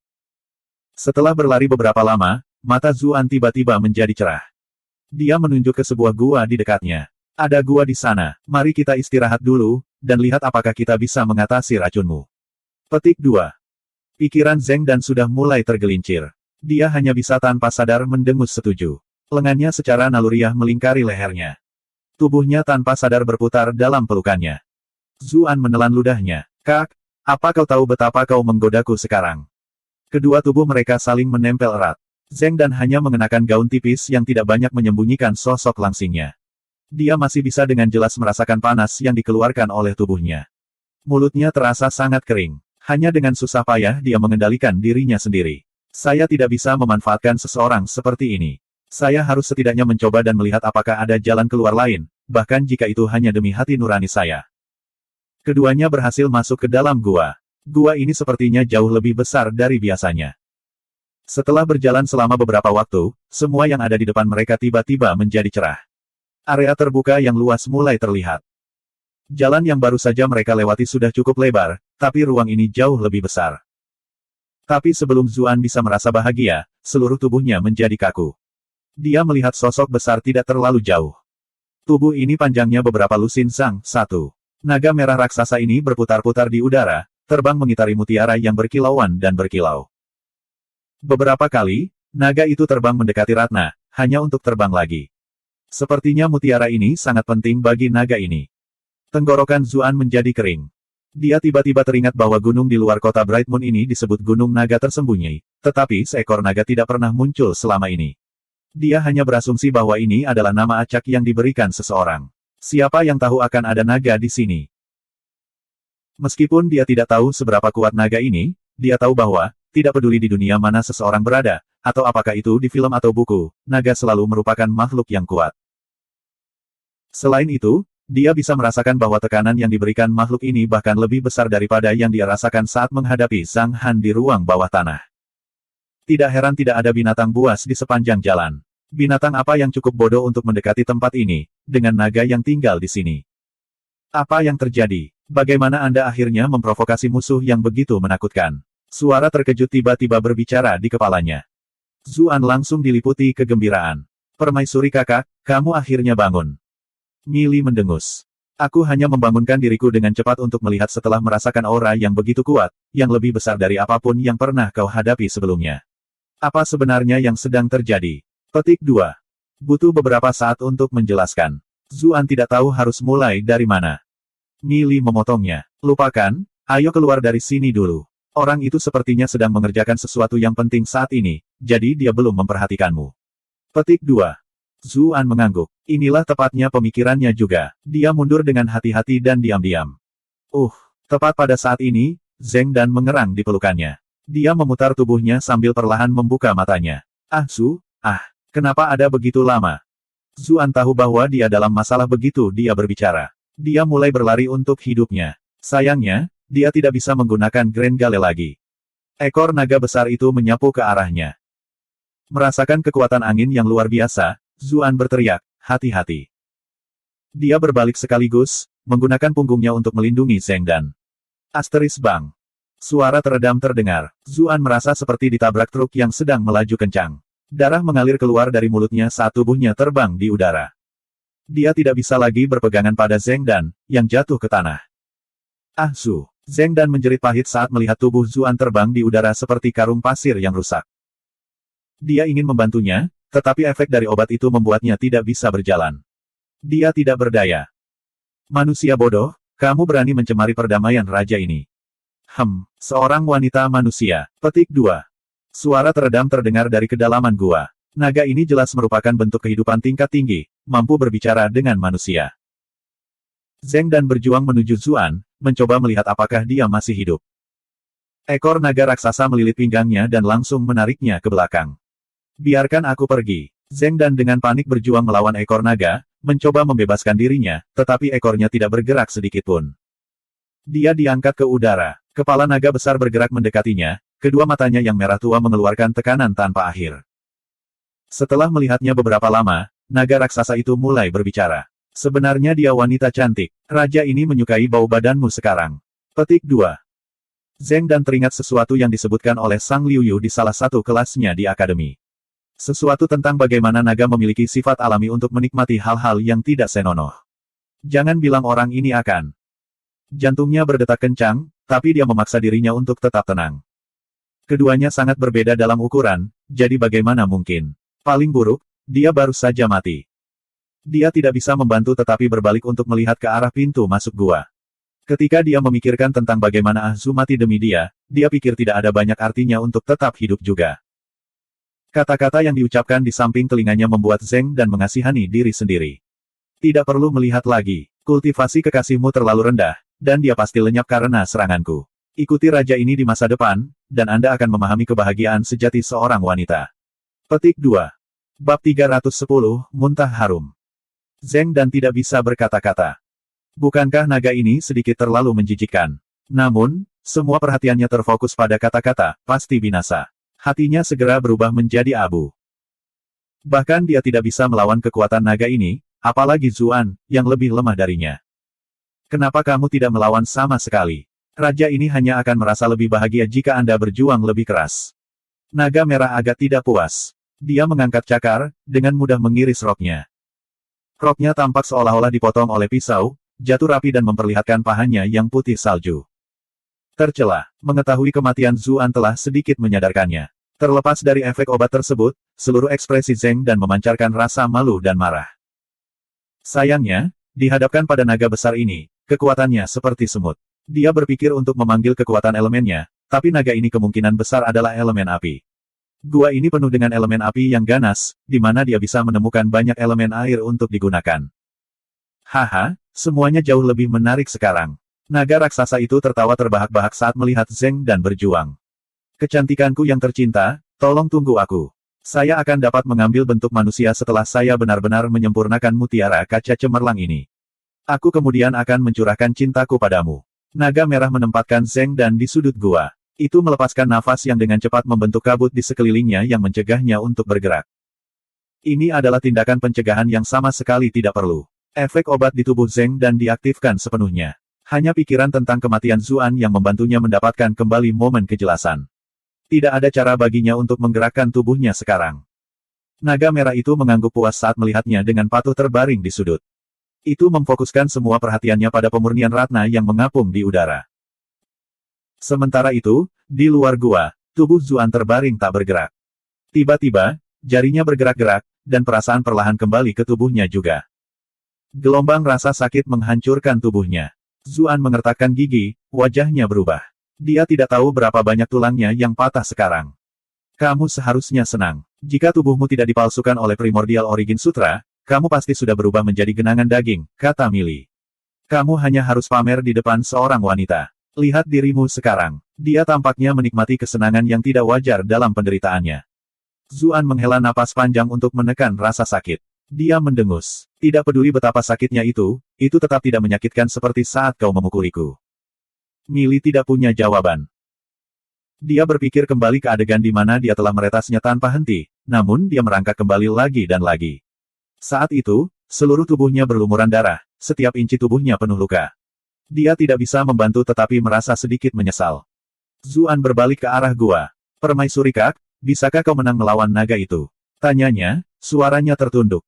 Setelah berlari beberapa lama, mata Zuan tiba-tiba menjadi cerah. Dia menunjuk ke sebuah gua di dekatnya. Ada gua di sana, mari kita istirahat dulu, dan lihat apakah kita bisa mengatasi racunmu. Petik 2. Pikiran Zheng Dan sudah mulai tergelincir. Dia hanya bisa tanpa sadar mendengus setuju. Lengannya secara naluriah melingkari lehernya. Tubuhnya tanpa sadar berputar dalam pelukannya. Zuan menelan ludahnya. Kak, apa kau tahu betapa kau menggodaku sekarang? Kedua tubuh mereka saling menempel erat. Zheng Dan hanya mengenakan gaun tipis yang tidak banyak menyembunyikan sosok langsingnya. Dia masih bisa dengan jelas merasakan panas yang dikeluarkan oleh tubuhnya. Mulutnya terasa sangat kering. Hanya dengan susah payah dia mengendalikan dirinya sendiri. Saya tidak bisa memanfaatkan seseorang seperti ini. Saya harus setidaknya mencoba dan melihat apakah ada jalan keluar lain, bahkan jika itu hanya demi hati nurani saya. Keduanya berhasil masuk ke dalam gua. Gua ini sepertinya jauh lebih besar dari biasanya. Setelah berjalan selama beberapa waktu, semua yang ada di depan mereka tiba-tiba menjadi cerah. Area terbuka yang luas mulai terlihat. Jalan yang baru saja mereka lewati sudah cukup lebar, tapi ruang ini jauh lebih besar. Tapi sebelum Zuan bisa merasa bahagia, seluruh tubuhnya menjadi kaku. Dia melihat sosok besar tidak terlalu jauh. Tubuh ini panjangnya beberapa lusin sang, 1. Naga merah raksasa ini berputar-putar di udara, terbang mengitari mutiara yang berkilauan dan berkilau. Beberapa kali, naga itu terbang mendekati Ratna, hanya untuk terbang lagi. Sepertinya mutiara ini sangat penting bagi naga ini. Tenggorokan Zuan menjadi kering. Dia tiba-tiba teringat bahwa gunung di luar kota Bright Moon ini disebut Gunung Naga Tersembunyi, tetapi seekor naga tidak pernah muncul selama ini. Dia hanya berasumsi bahwa ini adalah nama acak yang diberikan seseorang. Siapa yang tahu akan ada naga di sini? Meskipun dia tidak tahu seberapa kuat naga ini, dia tahu bahwa, tidak peduli di dunia mana seseorang berada, atau apakah itu di film atau buku, naga selalu merupakan makhluk yang kuat. Selain itu, dia bisa merasakan bahwa tekanan yang diberikan makhluk ini bahkan lebih besar daripada yang dia rasakan saat menghadapi Zhang Han di ruang bawah tanah. Tidak heran tidak ada binatang buas di sepanjang jalan. Binatang apa yang cukup bodoh untuk mendekati tempat ini, dengan naga yang tinggal di sini? Apa yang terjadi? Bagaimana Anda akhirnya memprovokasi musuh yang begitu menakutkan? Suara terkejut tiba-tiba berbicara di kepalanya. Zuan langsung diliputi kegembiraan. Permaisuri kakak, kamu akhirnya bangun. Mili mendengus. Aku hanya membangunkan diriku dengan cepat untuk melihat setelah merasakan aura yang begitu kuat, yang lebih besar dari apapun yang pernah kau hadapi sebelumnya. Apa sebenarnya yang sedang terjadi? Petik 2. Butuh beberapa saat untuk menjelaskan. Zuan tidak tahu harus mulai dari mana. Mili memotongnya. Lupakan, ayo keluar dari sini dulu. Orang itu sepertinya sedang mengerjakan sesuatu yang penting saat ini, jadi dia belum memperhatikanmu. Petik 2. Zuan mengangguk. Inilah tepatnya pemikirannya juga. Dia mundur dengan hati-hati dan diam-diam. Tepat pada saat ini, Zheng Dan mengerang di pelukannya. Dia memutar tubuhnya sambil perlahan membuka matanya. Kenapa ada begitu lama? Zuan tahu bahwa dia dalam masalah begitu dia berbicara. Dia mulai berlari untuk hidupnya. Sayangnya, dia tidak bisa menggunakan Grand Gale lagi. Ekor naga besar itu menyapu ke arahnya. Merasakan kekuatan angin yang luar biasa, Zuan berteriak, hati-hati. Dia berbalik sekaligus, menggunakan punggungnya untuk melindungi Zheng Dan. Bang. Suara teredam terdengar. Zuan merasa seperti ditabrak truk yang sedang melaju kencang. Darah mengalir keluar dari mulutnya saat tubuhnya terbang di udara. Dia tidak bisa lagi berpegangan pada Zheng Dan, yang jatuh ke tanah. Zheng Dan menjerit pahit saat melihat tubuh Zuan terbang di udara seperti karung pasir yang rusak. Dia ingin membantunya, tetapi efek dari obat itu membuatnya tidak bisa berjalan. Dia tidak berdaya. Manusia bodoh, kamu berani mencemari perdamaian raja ini. Seorang wanita manusia. Petik 2. Suara teredam terdengar dari kedalaman gua. Naga ini jelas merupakan bentuk kehidupan tingkat tinggi, mampu berbicara dengan manusia. Zheng Dan berjuang menuju Zuan, mencoba melihat apakah dia masih hidup. Ekor naga raksasa melilit pinggangnya dan langsung menariknya ke belakang. Biarkan aku pergi. Zheng Dan dengan panik berjuang melawan ekor naga, mencoba membebaskan dirinya, tetapi ekornya tidak bergerak sedikitpun. Dia diangkat ke udara. Kepala naga besar bergerak mendekatinya, kedua matanya yang merah tua mengeluarkan tekanan tanpa akhir. Setelah melihatnya beberapa lama, naga raksasa itu mulai berbicara. Sebenarnya dia wanita cantik. Raja ini menyukai bau badanmu sekarang. Petik 2. Zheng Dan teringat sesuatu yang disebutkan oleh Sang Liu Yu di salah satu kelasnya di akademi. Sesuatu tentang bagaimana naga memiliki sifat alami untuk menikmati hal-hal yang tidak senonoh. Jangan bilang orang ini akan. Jantungnya berdetak kencang, tapi dia memaksa dirinya untuk tetap tenang. Keduanya sangat berbeda dalam ukuran, jadi bagaimana mungkin? Paling buruk, dia baru saja mati. Dia tidak bisa membantu tetapi berbalik untuk melihat ke arah pintu masuk gua. Ketika dia memikirkan tentang bagaimana Ahzu mati demi dia pikir tidak ada banyak artinya untuk tetap hidup juga. Kata-kata yang diucapkan di samping telinganya membuat Zheng Dan mengasihani diri sendiri. Tidak perlu melihat lagi, kultivasi kekasihmu terlalu rendah, dan dia pasti lenyap karena seranganku. Ikuti raja ini di masa depan, dan Anda akan memahami kebahagiaan sejati seorang wanita. Petik 2. Bab 310, Muntah Harum. Zheng Dan tidak bisa berkata-kata. Bukankah naga ini sedikit terlalu menjijikkan? Namun, semua perhatiannya terfokus pada kata-kata, pasti binasa. Hatinya segera berubah menjadi abu. Bahkan dia tidak bisa melawan kekuatan naga ini, apalagi Zuan, yang lebih lemah darinya. Kenapa kamu tidak melawan sama sekali? Raja ini hanya akan merasa lebih bahagia jika Anda berjuang lebih keras. Naga merah agak tidak puas. Dia mengangkat cakar, dengan mudah mengiris roknya. Roknya tampak seolah-olah dipotong oleh pisau, jatuh rapi dan memperlihatkan pahanya yang putih salju. Tercela, mengetahui kematian Zuan telah sedikit menyadarkannya. Terlepas dari efek obat tersebut, seluruh ekspresi Zheng Dan memancarkan rasa malu dan marah. Sayangnya, dihadapkan pada naga besar ini, kekuatannya seperti semut. Dia berpikir untuk memanggil kekuatan elemennya, tapi naga ini kemungkinan besar adalah elemen api. Gua ini penuh dengan elemen api yang ganas, di mana dia bisa menemukan banyak elemen air untuk digunakan. Semuanya jauh lebih menarik sekarang. Naga raksasa itu tertawa terbahak-bahak saat melihat Zheng Dan berjuang. Kecantikanku yang tercinta, tolong tunggu aku. Saya akan dapat mengambil bentuk manusia setelah saya benar-benar menyempurnakan mutiara kaca cemerlang ini. Aku kemudian akan mencurahkan cintaku padamu. Naga merah menempatkan Zheng Dan di sudut gua. Itu melepaskan nafas yang dengan cepat membentuk kabut di sekelilingnya yang mencegahnya untuk bergerak. Ini adalah tindakan pencegahan yang sama sekali tidak perlu. Efek obat di tubuh Zheng Dan diaktifkan sepenuhnya. Hanya pikiran tentang kematian Zuan yang membantunya mendapatkan kembali momen kejelasan. Tidak ada cara baginya untuk menggerakkan tubuhnya sekarang. Naga merah itu mengangguk puas saat melihatnya dengan patuh terbaring di sudut. Itu memfokuskan semua perhatiannya pada pemurnian ratna yang mengapung di udara. Sementara itu, di luar gua, tubuh Zuan terbaring tak bergerak. Tiba-tiba, jarinya bergerak-gerak, dan perasaan perlahan kembali ke tubuhnya juga. Gelombang rasa sakit menghancurkan tubuhnya. Zuan mengertakkan gigi, wajahnya berubah. Dia tidak tahu berapa banyak tulangnya yang patah sekarang. Kamu seharusnya senang. Jika tubuhmu tidak dipalsukan oleh Primordial Origin Sutra, kamu pasti sudah berubah menjadi genangan daging, kata Millie. Kamu hanya harus pamer di depan seorang wanita. Lihat dirimu sekarang. Dia tampaknya menikmati kesenangan yang tidak wajar dalam penderitaannya. Zuan menghela napas panjang untuk menekan rasa sakit. Dia mendengus. Tidak peduli betapa sakitnya itu tetap tidak menyakitkan seperti saat kau memukuliku. Mili tidak punya jawaban. Dia berpikir kembali ke adegan di mana dia telah meretasnya tanpa henti, namun dia merangkak kembali lagi dan lagi. Saat itu, seluruh tubuhnya berlumuran darah, setiap inci tubuhnya penuh luka. Dia tidak bisa membantu tetapi merasa sedikit menyesal. Zuan berbalik ke arah gua. Permaisuri Kak, bisakah kau menang melawan naga itu? Tanyanya, suaranya tertunduk.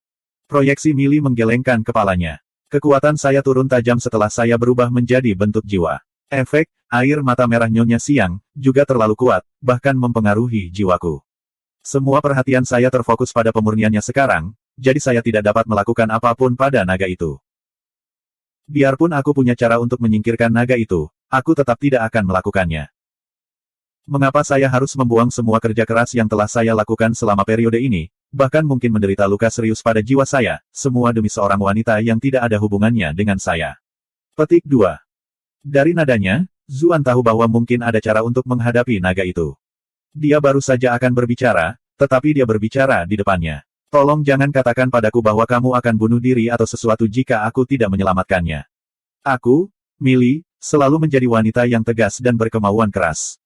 Proyeksi Mili menggelengkan kepalanya. Kekuatan saya turun tajam setelah saya berubah menjadi bentuk jiwa. Efek, air mata merah Nyonya Siang, juga terlalu kuat, bahkan mempengaruhi jiwaku. Semua perhatian saya terfokus pada pemurniannya sekarang, jadi saya tidak dapat melakukan apapun pada naga itu. Biarpun aku punya cara untuk menyingkirkan naga itu, aku tetap tidak akan melakukannya. Mengapa saya harus membuang semua kerja keras yang telah saya lakukan selama periode ini, bahkan mungkin menderita luka serius pada jiwa saya, semua demi seorang wanita yang tidak ada hubungannya dengan saya. Petik 2. Dari nadanya, Zuan tahu bahwa mungkin ada cara untuk menghadapi naga itu. Dia baru saja akan berbicara, tetapi dia berbicara di depannya. Tolong jangan katakan padaku bahwa kamu akan bunuh diri atau sesuatu jika aku tidak menyelamatkannya. Aku, Mili, selalu menjadi wanita yang tegas dan berkemauan keras.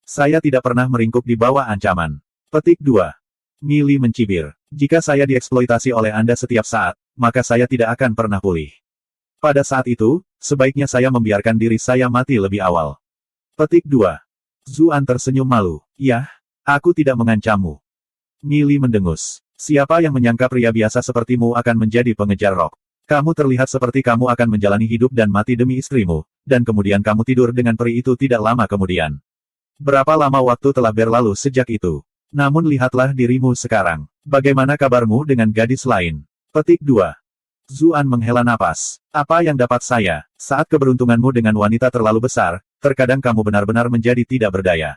Saya tidak pernah meringkuk di bawah ancaman. Petik 2. Mili mencibir. Jika saya dieksploitasi oleh Anda setiap saat, maka saya tidak akan pernah pulih. Pada saat itu, sebaiknya saya membiarkan diri saya mati lebih awal. Petik 2. Zuan tersenyum malu. Yah, aku tidak mengancammu. Mili mendengus. Siapa yang menyangka pria biasa sepertimu akan menjadi pengejar rock? Kamu terlihat seperti kamu akan menjalani hidup dan mati demi istrimu, dan kemudian kamu tidur dengan peri itu tidak lama kemudian. Berapa lama waktu telah berlalu sejak itu? Namun lihatlah dirimu sekarang. Bagaimana kabarmu dengan gadis lain? Petik 2. Zuan menghela napas. Apa yang dapat saya? Saat keberuntunganmu dengan wanita terlalu besar, terkadang kamu benar-benar menjadi tidak berdaya.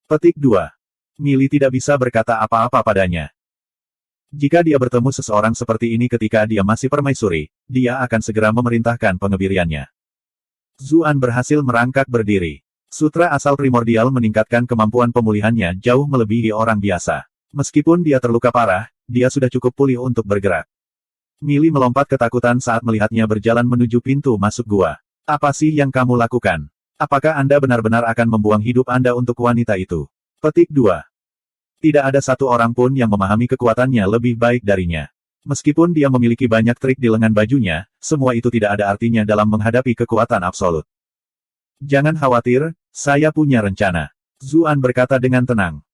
Petik 2. Mili tidak bisa berkata apa-apa padanya. Jika dia bertemu seseorang seperti ini ketika dia masih permaisuri, dia akan segera memerintahkan pengebiriannya. Zuan berhasil merangkak berdiri. Sutra asal primordial meningkatkan kemampuan pemulihannya jauh melebihi orang biasa. Meskipun dia terluka parah, dia sudah cukup pulih untuk bergerak. Mili melompat ketakutan saat melihatnya berjalan menuju pintu masuk gua. Apa sih yang kamu lakukan? Apakah Anda benar-benar akan membuang hidup Anda untuk wanita itu? Petik 2. Tidak ada satu orang pun yang memahami kekuatannya lebih baik darinya. Meskipun dia memiliki banyak trik di lengan bajunya, semua itu tidak ada artinya dalam menghadapi kekuatan absolut. Jangan khawatir, saya punya rencana. Zuan berkata dengan tenang.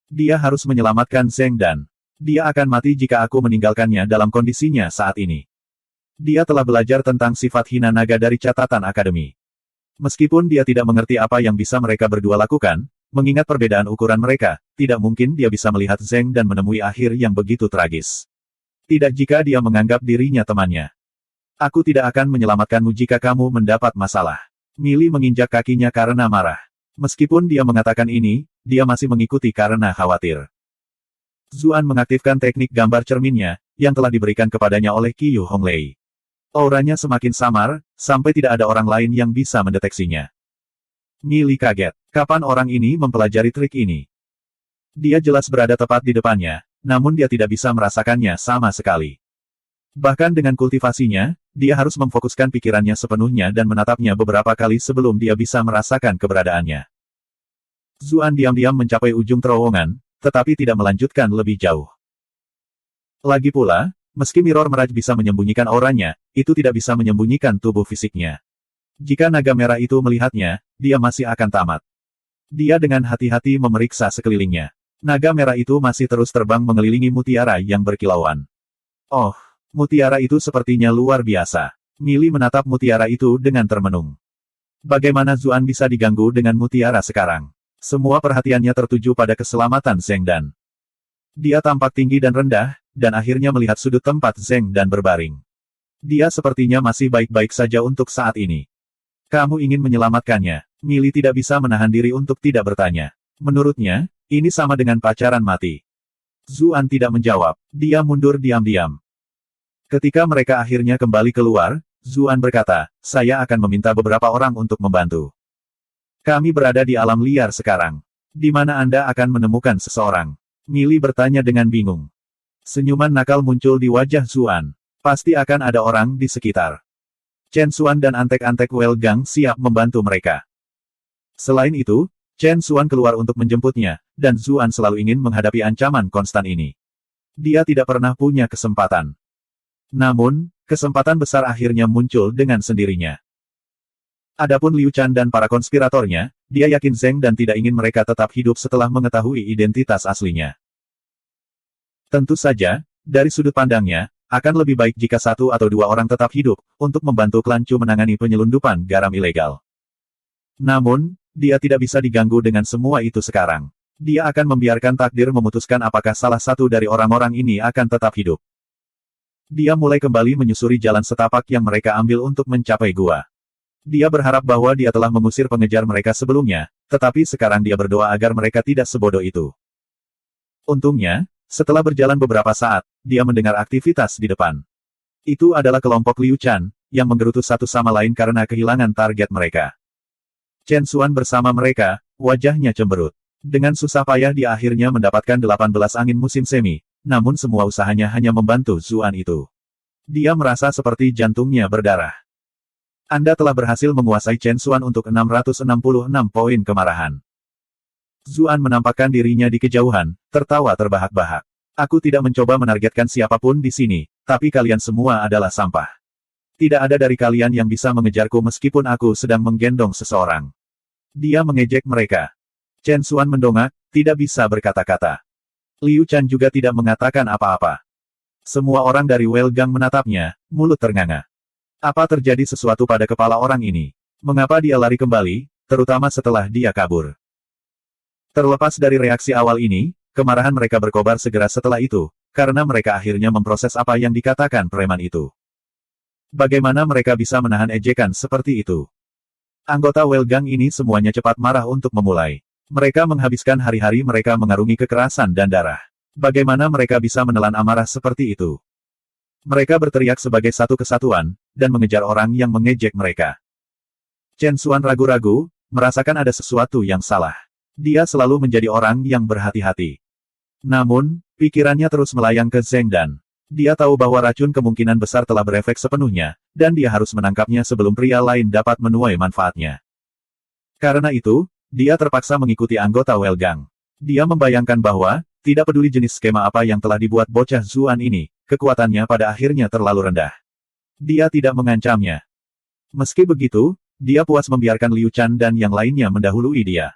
Dia harus menyelamatkan Zheng Dan. Dia akan mati jika aku meninggalkannya dalam kondisinya saat ini. Dia telah belajar tentang sifat hina naga dari catatan akademi. Meskipun dia tidak mengerti apa yang bisa mereka berdua lakukan, mengingat perbedaan ukuran mereka, tidak mungkin dia bisa melihat Zheng dan menemui akhir yang begitu tragis. Tidak jika dia menganggap dirinya temannya. Aku tidak akan menyelamatkanmu jika kamu mendapat masalah. Mili menginjak kakinya karena marah. Meskipun dia mengatakan ini, dia masih mengikuti karena khawatir. Zuan mengaktifkan teknik gambar cerminnya, yang telah diberikan kepadanya oleh Qiyu Honglei. Auranya semakin samar, sampai tidak ada orang lain yang bisa mendeteksinya. Mili kaget. Kapan orang ini mempelajari trik ini? Dia jelas berada tepat di depannya, namun dia tidak bisa merasakannya sama sekali. Bahkan dengan kultivasinya, dia harus memfokuskan pikirannya sepenuhnya dan menatapnya beberapa kali sebelum dia bisa merasakan keberadaannya. Zuan diam-diam mencapai ujung terowongan, tetapi tidak melanjutkan lebih jauh. Lagi pula, meski Mirror Mirage bisa menyembunyikan auranya, itu tidak bisa menyembunyikan tubuh fisiknya. Jika naga merah itu melihatnya, dia masih akan tamat. Dia dengan hati-hati memeriksa sekelilingnya. Naga merah itu masih terus terbang mengelilingi mutiara yang berkilauan. Oh, mutiara itu sepertinya luar biasa. Mili menatap mutiara itu dengan termenung. Bagaimana Zuan bisa diganggu dengan mutiara sekarang? Semua perhatiannya tertuju pada keselamatan Zheng Dan. Dia tampak tinggi dan rendah, dan akhirnya melihat sudut tempat Zheng Dan berbaring. Dia sepertinya masih baik-baik saja untuk saat ini. Kamu ingin menyelamatkannya? Mili tidak bisa menahan diri untuk tidak bertanya. Menurutnya, ini sama dengan pacaran mati. Zuan tidak menjawab. Dia mundur diam-diam. Ketika mereka akhirnya kembali keluar, Zuan berkata, saya akan meminta beberapa orang untuk membantu. Kami berada di alam liar sekarang. Di mana Anda akan menemukan seseorang? Mili bertanya dengan bingung. Senyuman nakal muncul di wajah Zuan. Pasti akan ada orang di sekitar. Chen Xuan dan antek-antek Welgang siap membantu mereka. Selain itu, Chen Xuan keluar untuk menjemputnya, dan Zuan selalu ingin menghadapi ancaman konstan ini. Dia tidak pernah punya kesempatan. Namun, kesempatan besar akhirnya muncul dengan sendirinya. Adapun Liu Chan dan para konspiratornya, dia yakin Zeng dan tidak ingin mereka tetap hidup setelah mengetahui identitas aslinya. Tentu saja, dari sudut pandangnya, akan lebih baik jika satu atau dua orang tetap hidup, untuk membantu klan Chu menangani penyelundupan garam ilegal. Namun, dia tidak bisa diganggu dengan semua itu sekarang. Dia akan membiarkan takdir memutuskan apakah salah satu dari orang-orang ini akan tetap hidup. Dia mulai kembali menyusuri jalan setapak yang mereka ambil untuk mencapai gua. Dia berharap bahwa dia telah mengusir pengejar mereka sebelumnya, tetapi sekarang dia berdoa agar mereka tidak sebodoh itu. Untungnya, setelah berjalan beberapa saat, dia mendengar aktivitas di depan. Itu adalah kelompok Liu Chan, yang menggerutu satu sama lain karena kehilangan target mereka. Chen Xuan bersama mereka, wajahnya cemberut. Dengan susah payah dia akhirnya mendapatkan 18 angin musim semi, namun semua usahanya hanya membantu Zuan itu. Dia merasa seperti jantungnya berdarah. Anda telah berhasil menguasai Chen Xuan untuk 666 poin kemarahan. Zuan menampakkan dirinya di kejauhan, tertawa terbahak-bahak. Aku tidak mencoba menargetkan siapapun di sini, tapi kalian semua adalah sampah. Tidak ada dari kalian yang bisa mengejarku meskipun aku sedang menggendong seseorang. Dia mengejek mereka. Chen Xuan mendongak, tidak bisa berkata-kata. Liu Chan juga tidak mengatakan apa-apa. Semua orang dari Welgang menatapnya, mulut ternganga. Apa terjadi sesuatu pada kepala orang ini? Mengapa dia lari kembali, terutama setelah dia kabur? Terlepas dari reaksi awal ini, kemarahan mereka berkobar segera setelah itu, karena mereka akhirnya memproses apa yang dikatakan preman itu. Bagaimana mereka bisa menahan ejekan seperti itu? Anggota Welgang ini semuanya cepat marah untuk memulai. Mereka menghabiskan hari-hari mereka mengarungi kekerasan dan darah. Bagaimana mereka bisa menelan amarah seperti itu? Mereka berteriak sebagai satu kesatuan, dan mengejar orang yang mengejek mereka. Chen Xuan ragu-ragu, merasakan ada sesuatu yang salah. Dia selalu menjadi orang yang berhati-hati. Namun, pikirannya terus melayang ke Zeng Dan. Dia tahu bahwa racun kemungkinan besar telah berefek sepenuhnya, dan dia harus menangkapnya sebelum pria lain dapat menuai manfaatnya. Karena itu, dia terpaksa mengikuti anggota Welgang. Dia membayangkan bahwa, tidak peduli jenis skema apa yang telah dibuat bocah Zuan ini, kekuatannya pada akhirnya terlalu rendah. Dia tidak mengancamnya. Meski begitu, dia puas membiarkan Liu Chan dan yang lainnya mendahului dia.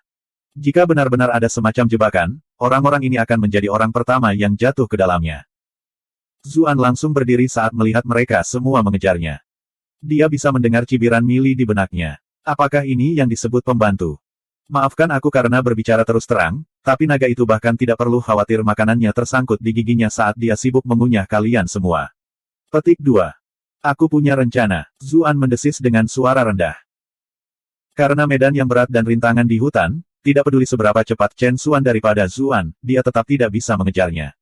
Jika benar-benar ada semacam jebakan, orang-orang ini akan menjadi orang pertama yang jatuh ke dalamnya. Zuan langsung berdiri saat melihat mereka semua mengejarnya. Dia bisa mendengar cibiran Mili di benaknya. Apakah ini yang disebut pembantu? Maafkan aku karena berbicara terus terang, tapi naga itu bahkan tidak perlu khawatir makanannya tersangkut di giginya saat dia sibuk mengunyah kalian semua. Petik 2. Aku punya rencana, Zuan mendesis dengan suara rendah. Karena medan yang berat dan rintangan di hutan, tidak peduli seberapa cepat Chen Xuan daripada Zuan, dia tetap tidak bisa mengejarnya.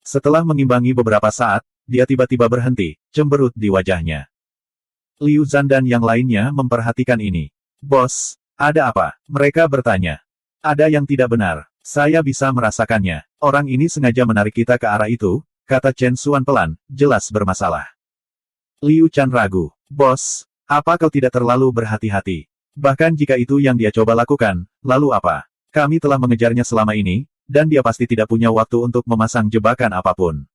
Setelah mengimbangi beberapa saat, dia tiba-tiba berhenti, cemberut di wajahnya. Liu Zhan dan yang lainnya memperhatikan ini. Bos, ada apa? Mereka bertanya. Ada yang tidak benar. Saya bisa merasakannya. Orang ini sengaja menarik kita ke arah itu, kata Chen Xuan pelan, jelas bermasalah. Liu Chan ragu. Bos, apa kau tidak terlalu berhati-hati? Bahkan jika itu yang dia coba lakukan, lalu apa? Kami telah mengejarnya selama ini, dan dia pasti tidak punya waktu untuk memasang jebakan apapun.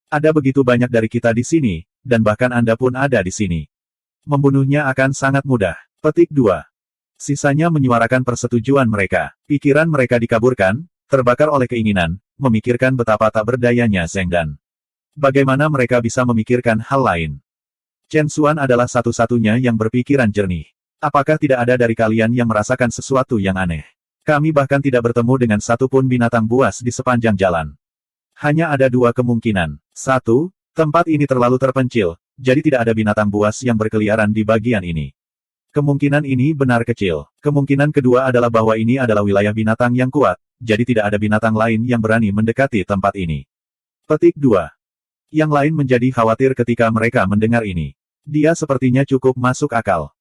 Ada begitu banyak dari kita di sini, dan bahkan Anda pun ada di sini. Membunuhnya akan sangat mudah. Petik 2. Sisanya menyuarakan persetujuan mereka. Pikiran mereka dikaburkan, terbakar oleh keinginan, memikirkan betapa tak berdayanya Zeng Dan. Bagaimana mereka bisa memikirkan hal lain? Chen Xuan adalah satu-satunya yang berpikiran jernih. Apakah tidak ada dari kalian yang merasakan sesuatu yang aneh? Kami bahkan tidak bertemu dengan satu pun binatang buas di sepanjang jalan. Hanya ada dua kemungkinan. Satu, tempat ini terlalu terpencil, jadi tidak ada binatang buas yang berkeliaran di bagian ini. Kemungkinan ini benar kecil. Kemungkinan kedua adalah bahwa ini adalah wilayah binatang yang kuat, jadi tidak ada binatang lain yang berani mendekati tempat ini. Petik 2. Yang lain menjadi khawatir ketika mereka mendengar ini. Dia sepertinya cukup masuk akal.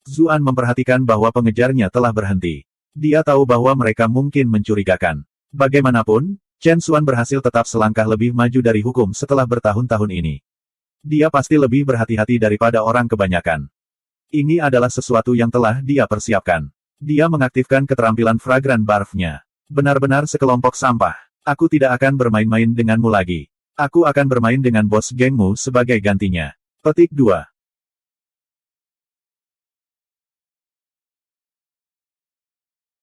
Zuan memperhatikan bahwa pengejarnya telah berhenti. Dia tahu bahwa mereka mungkin mencurigakan. Bagaimanapun, Chen Xuan berhasil tetap selangkah lebih maju dari hukum setelah bertahun-tahun ini. Dia pasti lebih berhati-hati daripada orang kebanyakan. Ini adalah sesuatu yang telah dia persiapkan. Dia mengaktifkan keterampilan Fragrant Barf-nya. Benar-benar sekelompok sampah. Aku tidak akan bermain-main denganmu lagi. Aku akan bermain dengan bos gengmu sebagai gantinya. Petik 2.